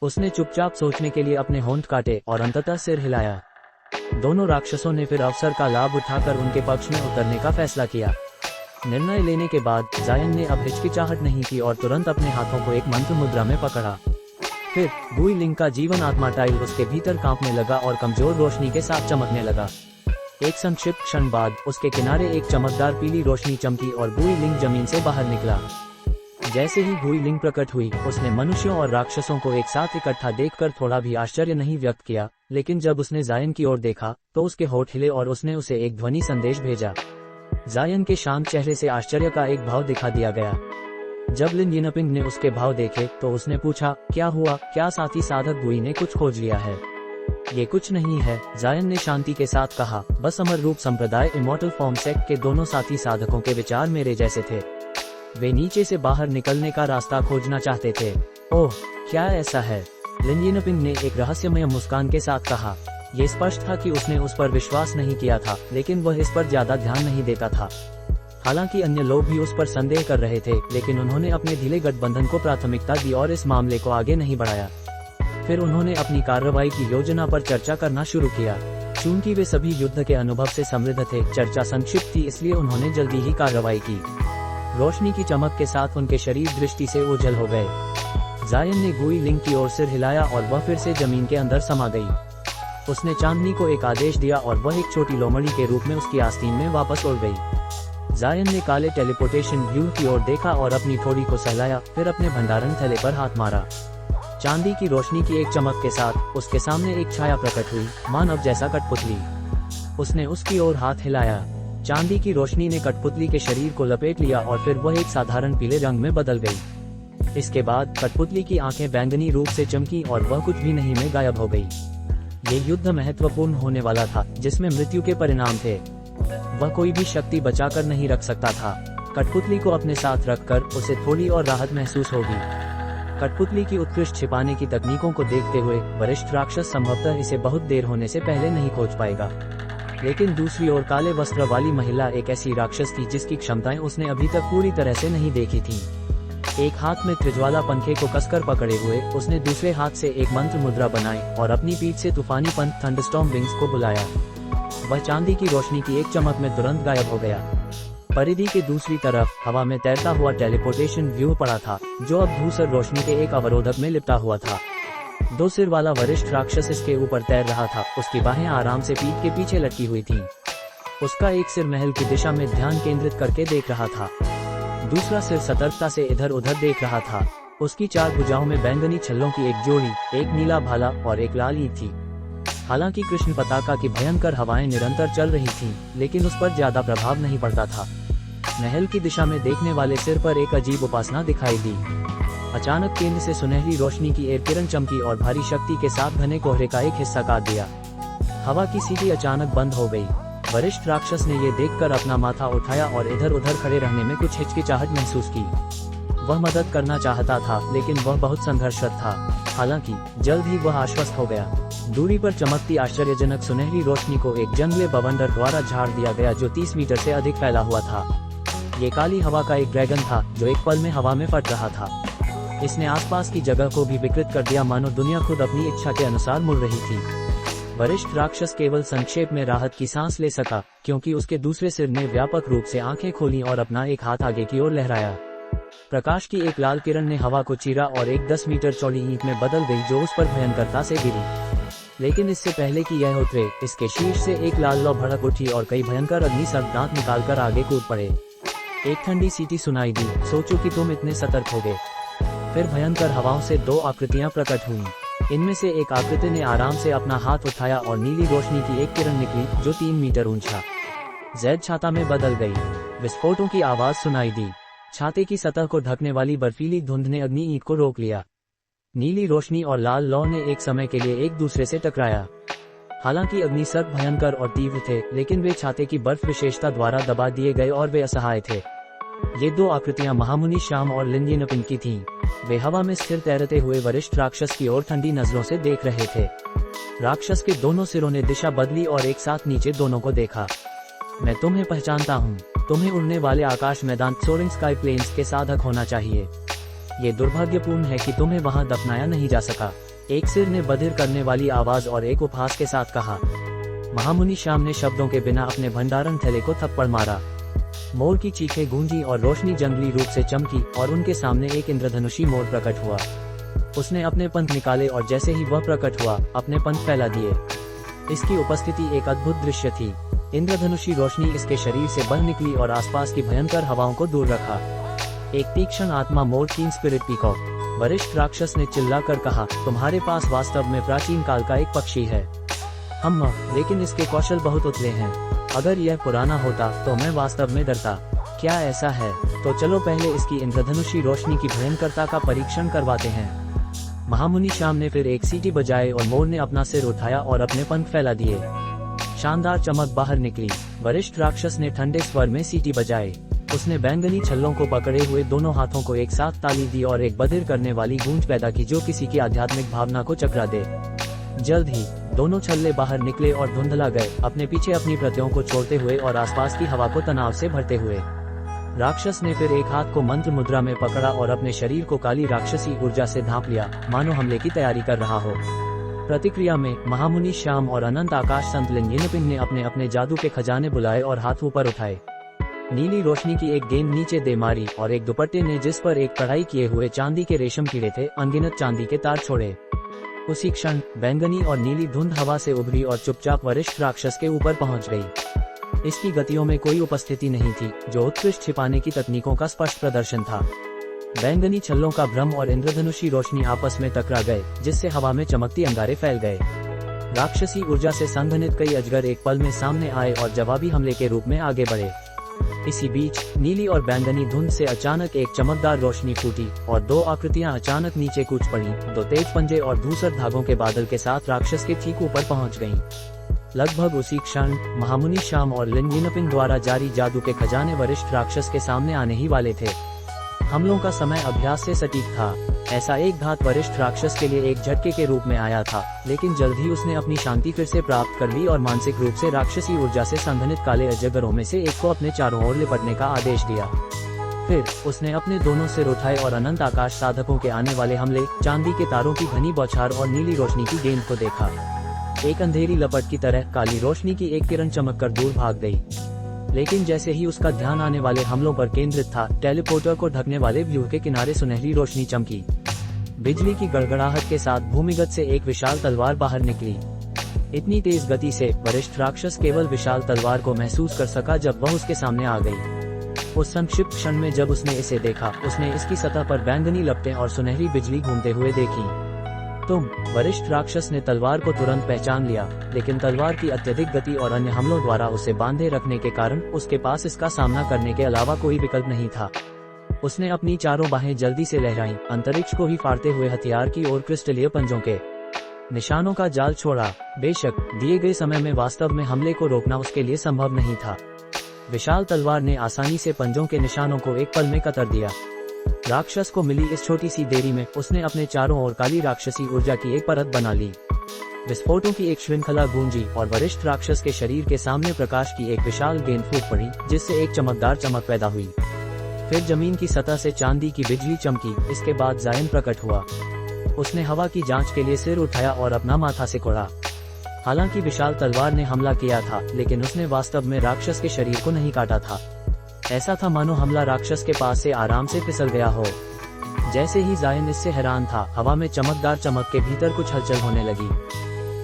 उसने चुपचाप सोचने के लिए अपने होंठ काटे और अंततः सिर हिलाया। दोनों राक्षसों ने फिर अवसर का लाभ उठाकर उनके पक्ष में उतरने का फैसला किया। निर्णय लेने के बाद जायन ने अब हिचकिचाहट नहीं की और तुरंत अपने हाथों को एक मंत्र मुद्रा में पकड़ा। फिर गुई लिंग का जीवन आत्मा टाइल उसके भीतर कांपने लगा और कमजोर रोशनी के साथ चमकने लगा। एक संक्षिप्त क्षण बाद उसके किनारे एक चमकदार पीली रोशनी चमकी और गुई लिंग जमीन से बाहर निकला। जैसे ही गुई लिंग प्रकट हुई, उसने मनुष्यों और राक्षसों को एक साथ इकट्ठा देखकर थोड़ा भी आश्चर्य नहीं व्यक्त किया, लेकिन जब उसने जायन की ओर देखा तो उसके होठ हिले और उसने उसे एक ध्वनि संदेश भेजा। जायन के शांत चेहरे से आश्चर्य का एक भाव दिखा दिया गया। जब लिन यिनपिंग ने उसके भाव देखे तो उसने पूछा, क्या हुआ, क्या साथी साधक गुई ने कुछ खोज लिया है? ये कुछ नहीं है, जायन ने शांति के साथ कहा, बस अमर रूप संप्रदाय इमॉर्टल फॉर्म सेक्ट के दोनों साथी साधकों के विचार मेरे जैसे थे। वे नीचे से बाहर निकलने का रास्ता खोजना चाहते थे। ओह, क्या ऐसा है? लिन यिनपिंग ने एक रहस्यमय मुस्कान के साथ कहा। ये स्पष्ट था कि उसने उस पर विश्वास नहीं किया था, लेकिन वह इस पर ज्यादा ध्यान नहीं देता था। हालांकि अन्य लोग भी उस पर संदेह कर रहे थे, लेकिन उन्होंने अपने ढीले गठबंधन को प्राथमिकता दी और इस मामले को आगे नहीं बढ़ाया। फिर उन्होंने अपनी कार्रवाई की योजना पर चर्चा करना शुरू किया। चूंकि वे सभी युद्ध के अनुभव से समृद्ध थे, चर्चा संक्षिप्त थी, इसलिए उन्होंने जल्दी ही कार्रवाई की। रोशनी की चमक के साथ उनके शरीर दृष्टि से ओझल हो गए। जायन ने गुई लिंग की ओर सिर हिलाया और वह फिर से जमीन के अंदर समा गई। उसने चांदनी को एक आदेश दिया और वह एक छोटी लोमड़ी के रूप में उसकी आस्तीन में वापस उड़ गई। जायन ने काले टेलीपोर्टेशन व्यूह की ओर देखा और अपनी ठोड़ी को सहलाया, फिर अपने भंडारण थैले पर हाथ मारा। चांदी की रोशनी की एक चमक के साथ उसके सामने एक छाया प्रकट हुई, मानव जैसा कठपुतली। उसने उसकी ओर हाथ हिलाया। चांदी की रोशनी ने कठपुतली के शरीर को लपेट लिया और फिर वह एक साधारण पीले रंग में बदल गई। इसके बाद कठपुतली की आंखें बैंगनी रूप से चमकी और वह कुछ भी नहीं में गायब हो गई। ये युद्ध महत्वपूर्ण होने वाला था, जिसमें मृत्यु के परिणाम थे। वह कोई भी शक्ति बचाकर नहीं रख सकता था। कठपुतली को अपने साथ रखकर उसे थोड़ी और राहत महसूस होगी। कठपुतली की उत्कृष्ट छिपाने की तकनीकों को देखते हुए वरिष्ठ राक्षस संभवतः इसे बहुत देर होने से पहले नहीं खोज पाएगा। लेकिन दूसरी ओर काले वस्त्र वाली महिला एक ऐसी राक्षस थी जिसकी क्षमताएं उसने अभी तक पूरी तरह से नहीं देखी थीं। एक हाथ में त्रिज्वाला पंखे को कसकर पकड़े हुए उसने दूसरे हाथ से एक मंत्र मुद्रा बनाई और अपनी पीठ से तूफानी पंथ थंडरस्टॉर्म विंग्स को बुलाया। वह चांदी की रोशनी की एक चमक में तुरंत गायब हो गया। परिधि के दूसरी तरफ हवा में तैरता हुआ टेलीपोर्टेशन व्यूह पड़ा था, जो अब धूसर रोशनी के एक अवरोधक में लिपटा हुआ था। दो सिर वाला वरिष्ठ राक्षस इसके ऊपर तैर रहा था। उसकी बाहें आराम से पीठ के पीछे लटकी हुई थीं। उसका एक सिर महल की दिशा में ध्यान केंद्रित करके देख रहा था, दूसरा सिर सतर्कता से इधर उधर देख रहा था। उसकी चार भुजाओं में बैंगनी छल्लों की एक जोड़ी, एक नीला भाला और एक लाल ईंट थी। हालांकि कृष्ण पताका की भयंकर हवाएं निरंतर चल रही थीं, लेकिन उस पर ज्यादा प्रभाव नहीं पड़ता था। महल की दिशा में देखने वाले सिर पर एक अजीब उपासना दिखाई दी। अचानक केंद्र से सुनहरी रोशनी की एक किरण चमकी और भारी शक्ति के साथ घने कोहरे का एक हिस्सा काट दिया। हवा की सीढ़ी अचानक बंद हो गई। वरिष्ठ राक्षस ने ये देखकर अपना माथा उठाया और इधर उधर खड़े रहने में कुछ हिचकिचाहट महसूस की। वह मदद करना चाहता था, लेकिन वह बहुत संघर्षरत था। हालांकि जल्द ही वह आश्वस्त हो गया। दूरी पर चमकती आश्चर्यजनक सुनहरी रोशनी को एक जंगली बवंडर द्वारा झाड़ दिया गया, जो 30 मीटर से अधिक फैला हुआ था। ये काली हवा का एक ड्रैगन था, जो एक पल में हवा में फट रहा था। इसने आसपास की जगह को भी विकृत कर दिया, मानो दुनिया खुद अपनी इच्छा के अनुसार मुड़ रही थी। वरिष्ठ राक्षस केवल संक्षेप में राहत की सांस ले सका, क्योंकि उसके दूसरे सिर ने व्यापक रूप से आंखें खोली और अपना एक हाथ आगे की ओर लहराया। प्रकाश की एक लाल किरण ने हवा को चीरा और एक 10 मीटर चौड़ी ईंट में बदल गई, जो उस पर भयंकरता से गिरी। लेकिन इससे पहले कि यह उतरे, इसके शीर्ष से एक लाल लौ भड़क उठी और कई भयंकर अग्निशर्क दांत निकालकर आगे कूद पड़े। एक ठंडी सीटी सुनाई दी, सोचो कि तुम इतने सतर्क होगे। फिर भयंकर हवाओं से दो आकृतियां प्रकट हुईं। इनमें से एक आकृति ने आराम से अपना हाथ उठाया और नीली रोशनी की एक किरण निकली जो 3 मीटर ऊंचा जेड छाता में बदल गई। विस्फोटों की आवाज सुनाई दी। छाते की सतह को ढकने वाली बर्फीली धुंध ने अग्नि ईंट को रोक लिया। नीली रोशनी और लाल लौ ने एक समय के लिए एक दूसरे से टकराया। हालांकि अग्निशर्क भयंकर और तीव्र थे, लेकिन वे छाते की बर्फ विशेषता द्वारा दबा दिए गए और वे असहाय थे। ये दो आकृतियां महामुनि श्याम और लिन यिनपिंग की थीं। वे हवा में स्थिर तैरते हुए वरिष्ठ राक्षस की ओर ठंडी नजरों से देख रहे थे। राक्षस के दोनों सिरों ने दिशा बदली और एक साथ नीचे दोनों को देखा। मैं तुम्हें पहचानता हूँ। तुम्हें उड़ने वाले आकाश मैदान सोरिंग स्काई प्लेन्स के साधक होना चाहिए। ये दुर्भाग्यपूर्ण है कि तुम्हें वहां दफनाया नहीं जा सका, एक सिर ने बधिर करने वाली आवाज और एक उपहास के साथ कहा। महामुनि श्याम ने शब्दों के बिना अपने भंडारण थैले को थप्पड़ मारा। मोर की चीखें गूंजी और रोशनी जंगली रूप से चमकी और उनके सामने एक इंद्रधनुषी मोर प्रकट हुआ। उसने अपने पंख निकाले और जैसे ही वह प्रकट हुआ, अपने पंख फैला दिए। इसकी उपस्थिति एक अद्भुत दृश्य थी। इंद्रधनुषी रोशनी इसके शरीर से बह निकली और आसपास की भयंकर हवाओं को दूर रखा। एक तीक्ष्ण आत्मा मोर कीन स्पिरिट पीकॉक। वरिष्ठ राक्षस ने चिल्लाकर कहा, तुम्हारे पास वास्तव में प्राचीन काल का एक पक्षी है। लेकिन इसके कौशल बहुत उतले हैं। अगर यह पुराना होता तो मैं वास्तव में डरता। क्या ऐसा है? तो चलो पहले इसकी इंद्रधनुषी रोशनी की भयंकरता का परीक्षण करवाते हैं। महामुनि श्याम ने फिर एक सीटी बजाई और मोर ने अपना सिर उठाया और अपने पंख फैला दिए। शानदार चमक बाहर निकली। वरिष्ठ राक्षस ने ठंडे स्वर में सीटी बजाई। उसने बैंगनी छल्लों को पकड़े हुए दोनों हाथों को एक साथ ताली दी और एक बधिर करने वाली गूंज पैदा की जो किसी की आध्यात्मिक भावना को चकरा दे। जल्द ही दोनों छल्ले बाहर निकले और धुंधला गए, अपने पीछे अपनी प्रतियों को छोड़ते हुए और आसपास की हवा को तनाव से भरते हुए। राक्षस ने फिर एक हाथ को मंत्र मुद्रा में पकड़ा और अपने शरीर को काली राक्षसी ऊर्जा से ढांप लिया, मानो हमले की तैयारी कर रहा हो। प्रतिक्रिया में महामुनि श्याम और अनंत आकाश संत लिन यिनपिंग ने अपने अपने जादू के खजाने बुलाए और हाथ ऊपर उठाए। नीली रोशनी की एक गेंद नीचे दे मारी और एक दुपट्टे ने जिस पर एक कढ़ाई किए हुए चांदी के रेशम कीड़े थे, अनगिनत चांदी के तार छोड़े। उसी क्षण बैंगनी और नीली धुंध हवा से उभरी और चुपचाप वरिष्ठ राक्षस के ऊपर पहुंच गई। इसकी गतियों में कोई उपस्थिति नहीं थी, जो उत्कृष्ट छिपाने की तकनीकों का स्पष्ट प्रदर्शन था। बैंगनी छल्लों का भ्रम और इंद्रधनुषी रोशनी आपस में टकरा गए, जिससे हवा में चमकती अंगारे फैल गए। राक्षसी ऊर्जा से संघनित कई अजगर एक पल में सामने आए और जवाबी हमले के रूप में आगे बढ़े। इसी बीच नीली और बैंगनी धुंध से अचानक एक चमकदार रोशनी फूटी और दो आकृतियां अचानक नीचे कूच पड़ी। दो तेज पंजे और धूसर धागों के बादल के साथ राक्षस के ठीक ऊपर पहुंच गईं। लगभग उसी क्षण महामुनि श्याम और लिन यिनपिंग द्वारा जारी जादू के खजाने वरिष्ठ राक्षस के सामने आने ही वाले थे। हमलों का समय अभ्यास से सटीक था। ऐसा एक घात वरिष्ठ राक्षस के लिए एक झटके के रूप में आया था, लेकिन जल्द ही उसने अपनी शांति फिर से प्राप्त कर ली और मानसिक रूप से राक्षसी ऊर्जा से संघनित काले अजगरों में से एक को अपने चारों ओर लिपटने का आदेश दिया। फिर उसने अपने दोनों सिर उठाए और अनंत आकाश साधकों के आने वाले हमले, चांदी के तारों की घनी बौछार और नीली रोशनी की गेंद को देखा। एक अंधेरी लपट की तरह काली रोशनी की एक किरण चमककर दूर भाग गई। लेकिन जैसे ही उसका ध्यान आने वाले हमलों पर केंद्रित था, टेलीपोर्टर को ढकने वाले व्यूह के किनारे सुनहरी रोशनी चमकी। बिजली की गड़गड़ाहट के साथ भूमिगत से एक विशाल तलवार बाहर निकली। इतनी तेज गति से वरिष्ठ राक्षस केवल विशाल तलवार को महसूस कर सका जब वह उसके सामने आ गई। उस संक्षिप्त क्षण में जब उसने इसे देखा, उसने इसकी सतह पर बैंगनी लपटें और सुनहरी बिजली घूमते हुए देखी। वरिष्ठ राक्षस ने तलवार को तुरंत पहचान लिया, लेकिन तलवार की अत्यधिक गति और अन्य हमलों द्वारा उसे बांधे रखने के कारण उसके पास इसका सामना करने के अलावा कोई विकल्प नहीं था। उसने अपनी चारों बाहें जल्दी से लहराईं, अंतरिक्ष को ही फाड़ते हुए हथियार की ओर क्रिस्टलीय पंजों के निशानों का जाल छोड़ा। बेशक दिए गए समय में वास्तव में हमले को रोकना उसके लिए संभव नहीं था। विशाल तलवार ने आसानी से पंजों के निशानों को एक पल में कतर दिया। राक्षस को मिली इस छोटी सी देरी में उसने अपने चारों ओर काली राक्षसी ऊर्जा की एक परत बना ली। विस्फोटों की एक श्रृंखला गूंजी और वरिष्ठ राक्षस के शरीर के सामने प्रकाश की एक विशाल गेंद फूट पड़ी, जिससे एक चमकदार चमक पैदा हुई। फिर जमीन की सतह से चांदी की बिजली चमकी। इसके बाद जायन प्रकट हुआ। उसने हवा की जांच के लिए सिर उठाया और अपना माथा सिकोड़ा। हालांकि विशाल तलवार ने हमला किया था, लेकिन उसने वास्तव में राक्षस के शरीर को नहीं काटा था। ऐसा था मानो हमला राक्षस के पास से आराम से फिसल गया हो। जैसे ही जायन इससे हैरान था, हवा में चमकदार चमक के भीतर कुछ हलचल होने लगी।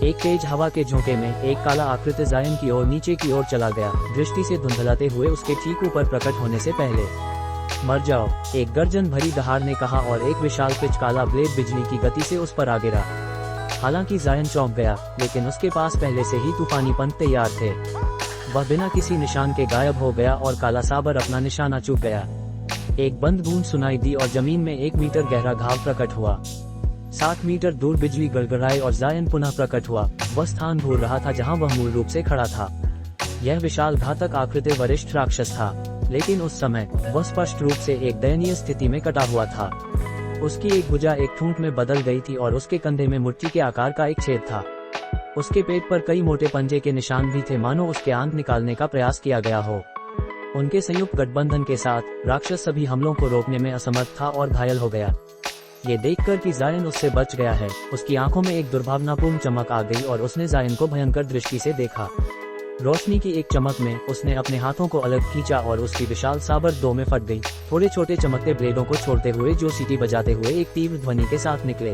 एक तेज हवा के झोंके में एक काला आकृति जायन की ओर नीचे की ओर चला गया, दृष्टि से धुंधलाते हुए उसके ठीक ऊपर प्रकट होने से पहले। मर जाओ, एक गर्जन भरी दहाड़ ने कहा और एक विशाल पिच काला ब्लेड बिजली की गति से उस पर आ गिरा। हालांकि जायन चौंक गया, लेकिन उसके पास पहले से ही तूफानी पंख तैयार थे। वह बिना किसी निशान के गायब हो गया और काला साबर अपना निशाना चूक गया। एक बंद बूंद सुनाई दी और जमीन में 1 मीटर गहरा घाव प्रकट हुआ। 7 मीटर दूर बिजली गड़गड़ाई और जायन पुनः प्रकट हुआ। वह स्थान भूल रहा था जहां वह मूल रूप से खड़ा था। यह विशाल घातक आकृति वरिष्ठ राक्षस था, लेकिन उस समय वह स्पष्ट रूप से एक दयनीय स्थिति में कटा हुआ था। उसकी एक भुजा एक ठूंठ में बदल गई थी और उसके कंधे में मुट्ठी के आकार का एक छेद था। उसके पेट पर कई मोटे पंजे के निशान भी थे, मानो उसके आंत निकालने का प्रयास किया गया हो। उनके संयुक्त गठबंधन के साथ राक्षस सभी हमलों को रोकने में असमर्थ था और घायल हो गया। ये देखकर कि जायन उससे बच गया है, उसकी आंखों में एक दुर्भावनापूर्ण चमक आ गई और उसने जायन को भयंकर दृष्टि से देखा। रोशनी की एक चमक में उसने अपने हाथों को अलग खींचा और उसकी विशाल साबर 2 में फट गई। थोड़े छोटे चमकते ब्लेडों को छोड़ते हुए जो सीटी बजाते हुए एक तीव्र ध्वनि के साथ निकले।